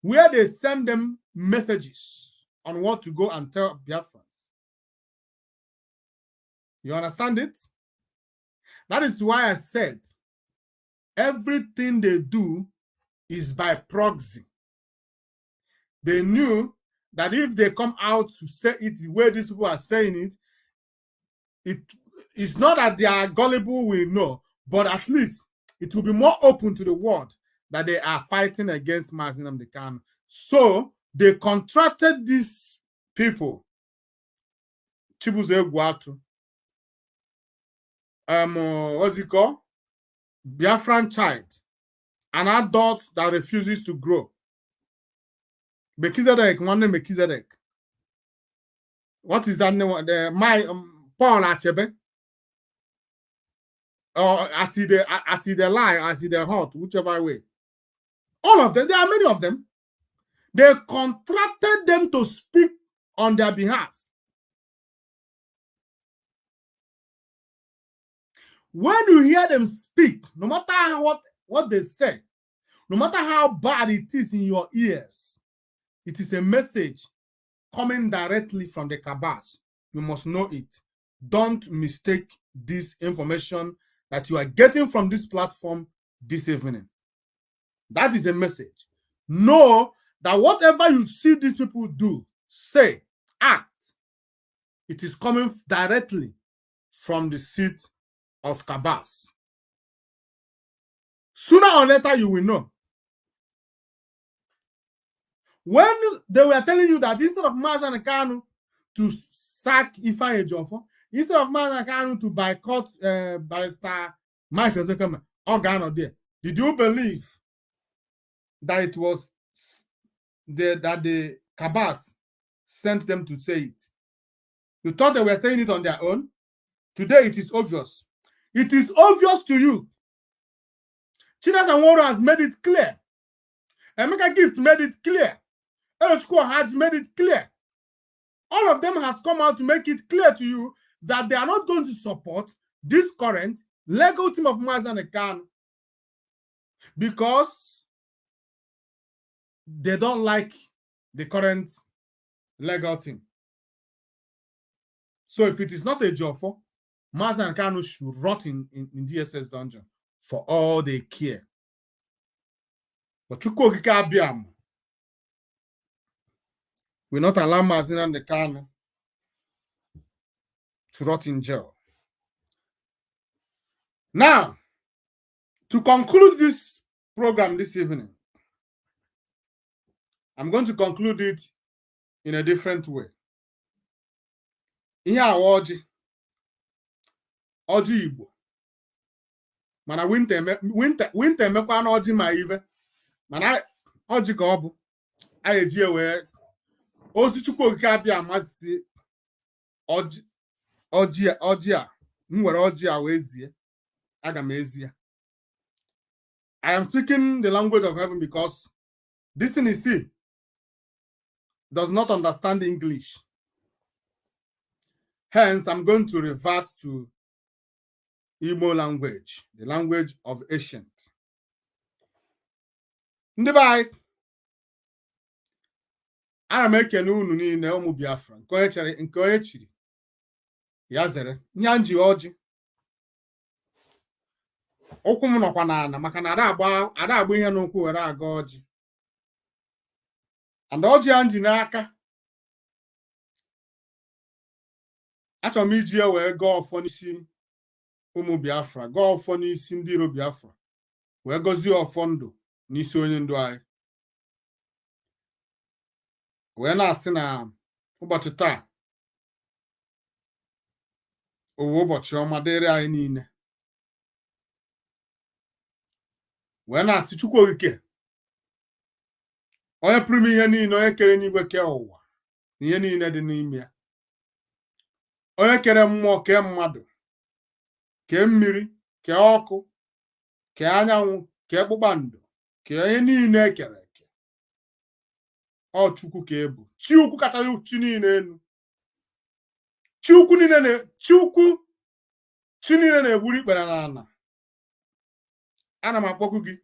where they send them messages on what to go and tell Biafrans. You understand it? That is why I said everything they do is by proxy. They knew that if they come out to say it the way these people are saying it, it's not that they are gullible, we know, but at least it will be more open to the world that they are fighting against Mazi Nnamdi Kanu. So they contracted these people, Chibuzo Egwuatu, what's it called? Biafran child, an adult that refuses to grow. Melchizedek, one name Melchizedek. What is that name? Paul Achebe. Or I see the lie, I see the hot, whichever way. All of them, there are many of them. They contracted them to speak on their behalf. When you hear them speak, no matter what they say, no matter how bad it is in your ears, it is a message coming directly from the Kabas. You must know it. Don't mistake this information that you are getting from this platform this evening. That is a message. Know that whatever you see these people do, say, act, it is coming directly from the seat of Kabas. Sooner or later, you will know. When they were telling you that instead of Mazi Nnamdi Kanu to sack Ifeanyi Ejiofor, instead of Mazi Nnamdi Kanu to boycott Barrister Mike Ezekeme, there, did you believe that it was that the Kabas sent them to say it? You thought they were saying it on their own? Today it is obvious. It is obvious to you. Chinas and Woro has made it clear. Emeka Gift made it clear. Elochukwu Haj made it clear. All of them has come out to make it clear to you that they are not going to support this current legal team of Mazi Nnamdi Kanu because they don't like the current legal team. So if it is not a Ejiofor, Mazi Nnamdi Kanu should rot in DSS dungeon for all they care. But Chukwu Okike Abiam will not allow Mazi Nnamdi Kanu to rot in jail. Now, to conclude this program this evening, I'm going to conclude it in a different way. Ihe awa ọjị Igbo mana winter emekwa na ọjị ma ive mana ọjị ka ọ bụ a eji ewe ozi Chukwu Okike abịa amasị ọjị a m were ọjị a wee zie aga m ezi ya. I am speaking the language of heaven because this thing is see does not understand English. Hence, I'm going to revert to Igbo language, the language of ancient. Ndị be anyị, ana m ekene unu niile ụmụ Biafra nke onye chiri ya zere nya nji ọjị ụkwụ m nọkwa n'ala maka na ada agba ihe n'ụkwụ were aga ọjị. And ọjị ya nji n'aka achọrọ m iji ya wee gaa ọfọ n'isi ụmụ Biafra, gaa ọfọ n'isi ndị iro Biafra, wee gọzie ọfọ ndụ n'isi onye ndu anyị, wee na-asị na ụbọchị taa owu ụbọchị ọma dịrị anyị niile, wee na-asị Chukwu Okike onye pụrụ ime ihe niile, onye kere n'igwe kee ụwa na ihe niile dị n'ime ya, onye kere mmụọ kee mmadụ kee mmiri kee ọkụ kee anyanwụ kee kpụkpando kee ihe niile ekere eke, ọ Chukwu ka ebu chi ukwu kachasị chi niile elu, chi niile na-egburu ikpere n'ala. Ana m akpọku gị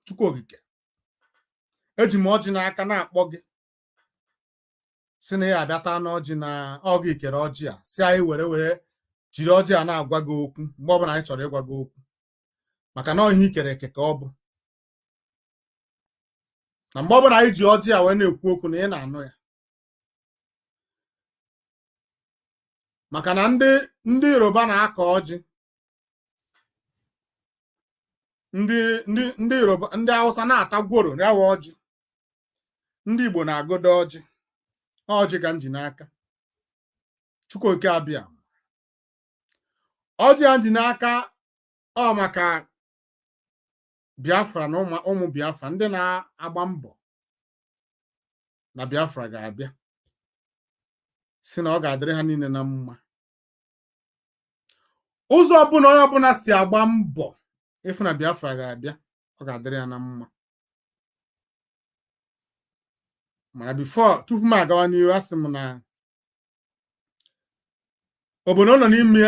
Chukwu Okike, eji m ọjị n'aka na-akpọ gị si na ya abịata n'ọjị na ọ gị kere ọjị a, si anyị were jiri ọjị a na-agwa gị okwu mgbe ọbụla anyị chọrọ ịgwa gị okwu, maka na ihe ikere eke ka ọ bụ. na mgbe ọbụla anyị ji ọjị ya wee na-ekwu okwu na ị na-anụ ya maka na ndị Yoruba na-akọ ọjị ndị Yoruba ndị Hausa na-ata gworo yawa ọjị ndị Igbo na-agụda ọjị ka m ji n'aka Chukwuoke abịa ọjị a ji n'aka ọ maka Biafra na ụmụ Biafra ndị na-agba mbọ na Biafra ga-abịa si na ọ ga-adịrị ha niile na mma ụzọ ọbụla onye ọbụla si agba mbọ ịfụ na Biafra ga-abịa ọ ga-adịrị ya na mma mana tupu m agawa n'ihu asị m na obodo nọ n'ime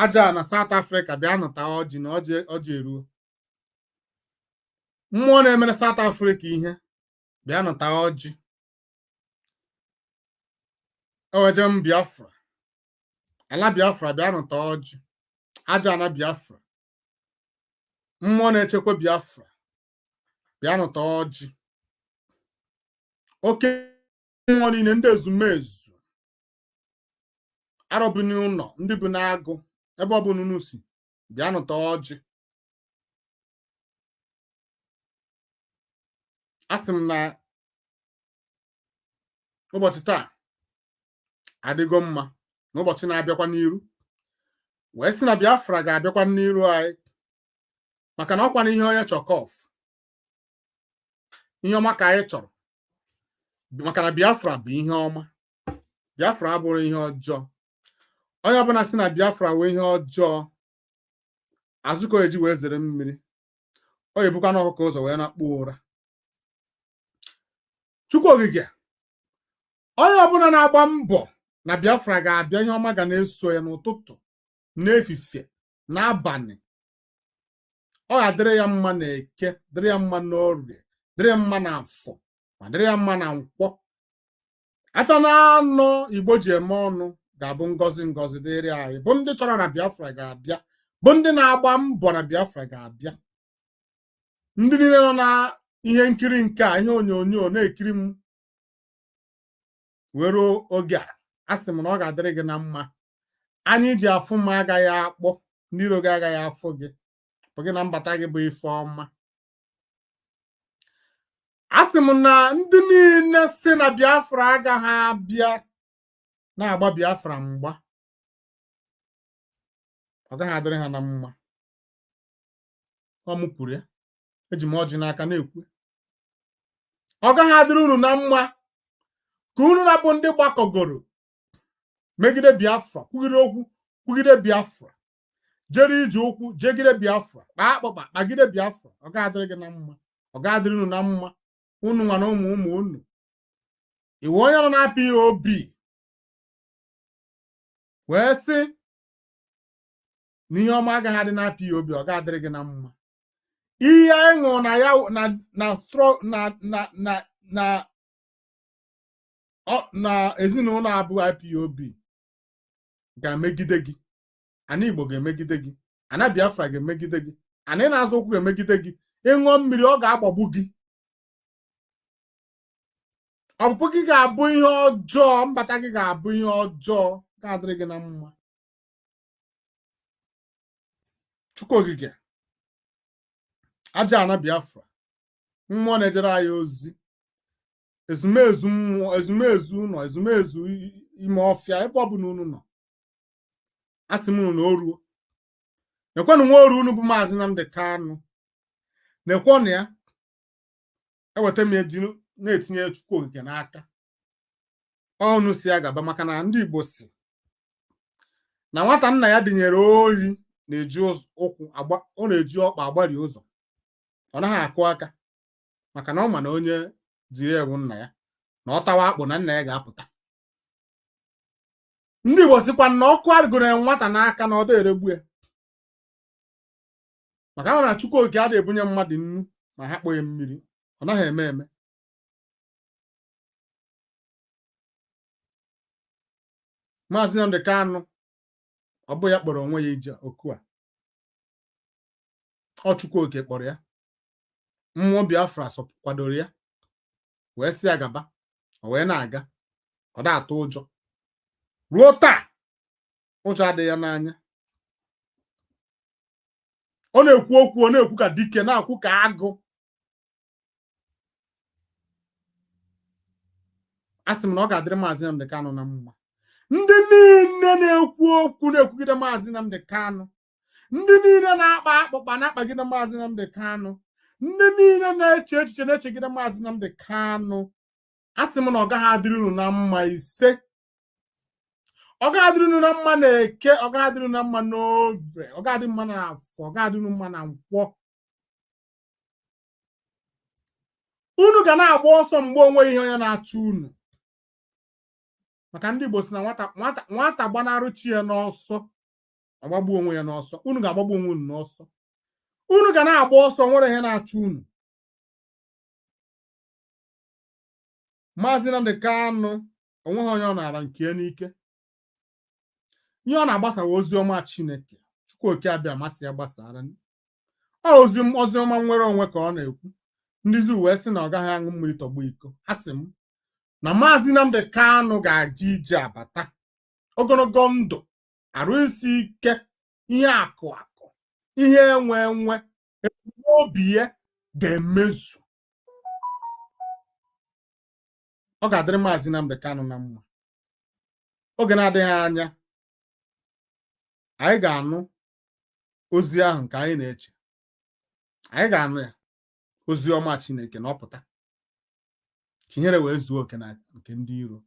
aja na South Africa bịa nụta ọjị na ọjị eruo mmụọ na-emere South Africa ihe bịa nụta ọjị eweje m Biafra ala Biafra bịa nụta ọjị aja na Biafra mmụọ na-echekwa Biafra bịa nụta ọjị oke mmụọ niile ndị ezumezu arọbụ n'ụlọ ndị bụ n'agụ ebe ọ bụ n'unu si bịa nụta ọjị asị m na ụbọchị taa adịgo mma na ụbọchị na-abịakwa n'iru wee sị na Biafra ga-abịakwa n'iru anyị maka na ọkwa na ihe onye chọkọf ihe ọma ka anyị chọrọ maka na Biafra bụ ihe ọma Biafra abụrụ ihe ọjọọ onye ọbụla sị na Biafra wee ihe ọjọọ azụkọ eji wee zere mmiri ọ ebukwa n'ọkụkọ ụzọ wee na-akpụ ụra Chukwu okike onye ọbụla na-agba mbọ na Biafra ga-abịa ihe ọma ga na-eso ya n'ụtụtụ n'efifie n'abalị ọ ga-adịrị ya mma na Eke dịrị ya mma n'Orie dịrị ya mma na Afọ ma dịrị ya mma na Nkwọ afọ na-anọ Igbo ji eme ọnụ ga-abụ ngọzi ngọzi dịrị anyị bụ ndị chọrọ na Biafra ga-abịa bụ ndị na-agba mbọ na Biafra ga-abịa ndị niile nọ na ihe nkiri nke a ihe onyonyo na-ekiri m were oge a asị m na ọ ga-adịrị gị na mma anyị ji afụ m agaghị akpọ ndị iro gị agaghị afụ gị bụ gị na mbata gị bụ ife ọma asị m na ndị niile si na Biafra agaghị abịa na-agba Biafra mgba ọ gaghị adịrị ha na mma ọ m kwuru ya eji m ọjị n'aka na-ekwu ọ gaghị adịrị unu na mma ka unu na-abụ ndị gbakọgoro megide Biafra kwugide okwu kwugide Biafra jere ije ụkwụ jegide Biafra kpaa akpọkpa kpagide Biafra ọ gaghị adịrị gị na mma ọ gaghị adịrị unu na mma unu nwa na ụmụ unu iwu onye nọ na IPOB wee sị na ihe ọma agaghị adị na IPOB ọ gaghị adịrị gị na mma ihe anyị ṅụrụ na ya na ezinụlọ abụọ IPOB ga-emegide gị ana Igbo ga-emegide gị ana Biafra ga-emegide gị ana ị na-azụ okwu ga-emegide gị ịṅụọ mmiri ọ ga-agbagbu gị ọpụpụ gị ga-abụ ihe ọjọọ mbata gị ga-abụ ihe ọjọọ ga-adịrị gị na mma Chukwu okike aja ana Biafra mmụọ na-ejere anyị ozi ezumezu mmụọ ezumezu ụlọ ezumezu ime ọfịa ebe ọ bụla unu nọ asị m unu na o ruo nekwanụ nwa oru unu bụ Maazị Nnamdi Kanu nekwọnụ ya eweta m eji na-etinye Chukwu okike n'aka ọnụ si agaba maka na ndị Igbo si na nwata nna ya dịnyere ori na-eji ụkwụ ọ na-eji ọkpa agbari ụzọ ọ naghị akụ aka maka na ọ ma na onye ziri ewu nna ya na ọ tawa akpụ na nna ya ga-apụta ndị Igbo sikwa na ọkụ arịgoro nwata n'aka na ọ da eregbu ya maka na Chukwu okike a na-ebunye mmadụ nnu ma ha kpọghị mmiri ọ naghị eme eme Maazị Nnamdi Kanu ọ bụ ya kpọrọ onwe ya ije oku a ọ Chukwu okike kpọrọ ya mmụọ Biafra kwadoro ya wee si agaba o wee na-aga ọ da-atụ ụjọ ruo taa ụjọ adịghị ya n'anya ọ na-ekwu okwu ọ na-ekwu ka dike na-akwu ka agụ asị m na ọ ga-adịrị Maazị Nnamdi Kanu na mma ndị niile na-ekwu okwu na-ekwugide Maazị Nnamdi Kanu ndị niile na-akpa akpụkpa na-akpagide Maazị Nnamdi Kanu ndị niile na-eche echiche na-echegide Maazị Nnamdi Kanu asị m na ọ gaghị adịrị unu na mma ise ọ gaghị adịrị unu na mma na Eke ọ gaghị adịrị unu na mma n'Orie ọ gaghị adị mma na Afọ ọ gaghị adịrị unu mma na Nkwọ unu ga na-agba ọsọ mgbe onwe ihe onye na-achụ unu maka ndị Igbo si na nwata gbanarụ chi ya n'ọsọ ọgbagbu onwe ya n'ọsọ unu ga-agbagbu onwe unu n'ọsọ unu ga na-agba ọsọ nwere ihe na-achụ unu Maazị Nnamdi Kanu onweghị onye ọ na-ara nke n'ike ihe ọ na-agbasa ozi ọma Chineke Chukwuoke abịa masị ya gbasara ozi ọma nwere onwe ka ọ na-ekwu ndị uwe sị na ọ gaghị aṅụ mmiri tọgbọ iko asị m na Maazị Nnamdi Kanu ga-eje ije abata ogologo ndụ arụ isi ike ihe akụ ihe enwe obi ya ga-emezu ọ ga-adịrị Maazị Nnamdi Kanu na mma oge na-adịghị anya anyị ga-anụ ozi ahụ nke anyị na-eche anyị ga-anụ ya ozi ọma Chineke na ọpụta ka ihere wee zuo oke na nke ndị iro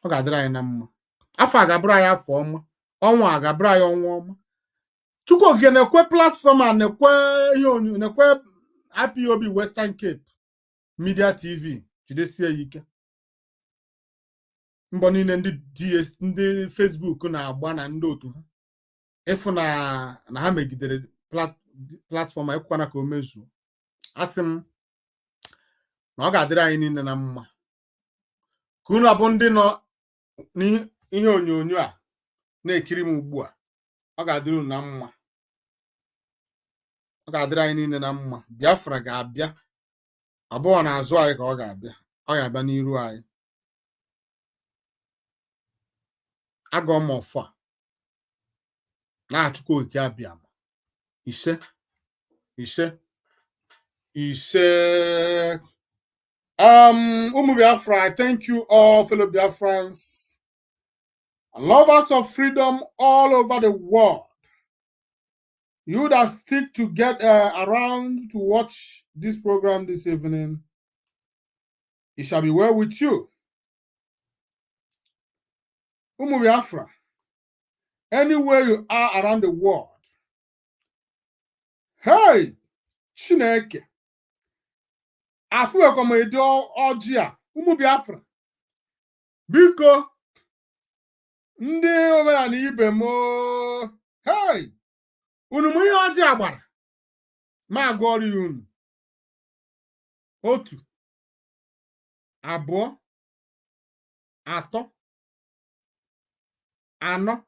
ọ ga-adịrị anyị na mma afọ a ga-abụrụ anyị afọ ọma ọnwa a ga-abụrụ anyị ọnwa ọma Chukwuoke na-ekwe platfọm a na-ekwe ihe onyonyo na-ekwe IPOB Western Cape Media TV jidesie ya ike mbọ niile ndị Facebook na-agba na ndị otu ha ịfụ na ha megidere platfọm ekwukwana ka o mezuo asị m na ọ ga-adịrị anyị niile na mma ka unu abụ ndị nọ n'ihe onyonyo a na-ekiri m ugbu a ọ ga-adịrị unu na mma ọ ga-adịrị anyị niile na mma Biafra ga-abịa ọ bụghị n'azụ anyị ka ọ ga-abịa ọ ga-abịa n'iru anyị agọ m ọfọ a na Chukwuoke abịa ise Umu Biafra, I thank you all, fellow Biafrans and lovers of freedom all over the world. You that stick to get around to watch this program this evening, it shall be well with you. Umu Biafra, anywhere you are around the world, hey, Chineke, afu ekomedi oji a Umu Biafra biko ndị omenala ibe mo hey unu mu ihe oji agbara ma agụọrọ ya unu 1 2 3 4 5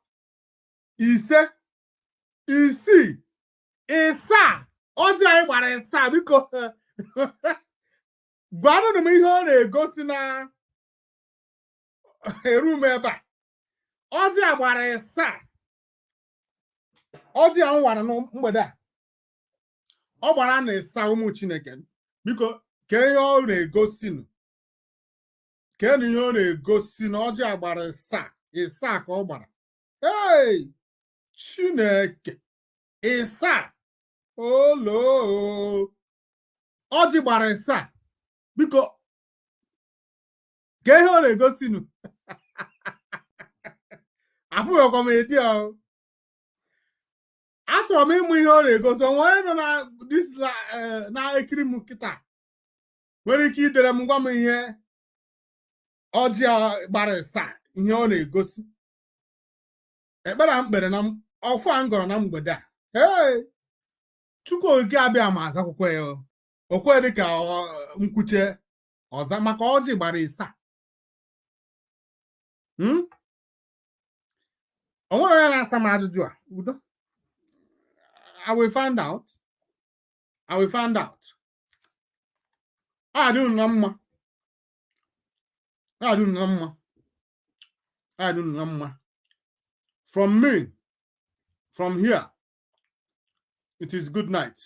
6 7 oji anyị gbara 7 biko gwanụnụ m ihe ọ na-egosi na erume ebe a ọjị agbara 7 ọjị ahụ nwara na mgbede a ọ gbara na 7 ụmụ Chineke biko ke ihe ọ na-egosi nụ ke na ihe ọ na-egosi na ọjị agbara 7 ka ọ gbara hey Chineke 7 olo ọjị gbara 7 biko ke ihe ọ na-egosi nụ afụghị ọkọmedi ahụ achọrọ m ịmụ ihe ọ na-egosi onwe nọ na na-ekiri m kịta nwere ike idere m gwa m ihe ọjị gbara 7 ihe ọ na-egosi ekpere m kpere na ọfụ a m gọrọ na mgbede a hey Chukwuoke abịa ma aza akwụkwọ ya okwe dị ka nkwuche ọza maka ọjị gbara 7 o nwere onye na-asa m ajụjụ a udo I will find out I don't know. I don't know. I don't know. From me, from here, it is good night.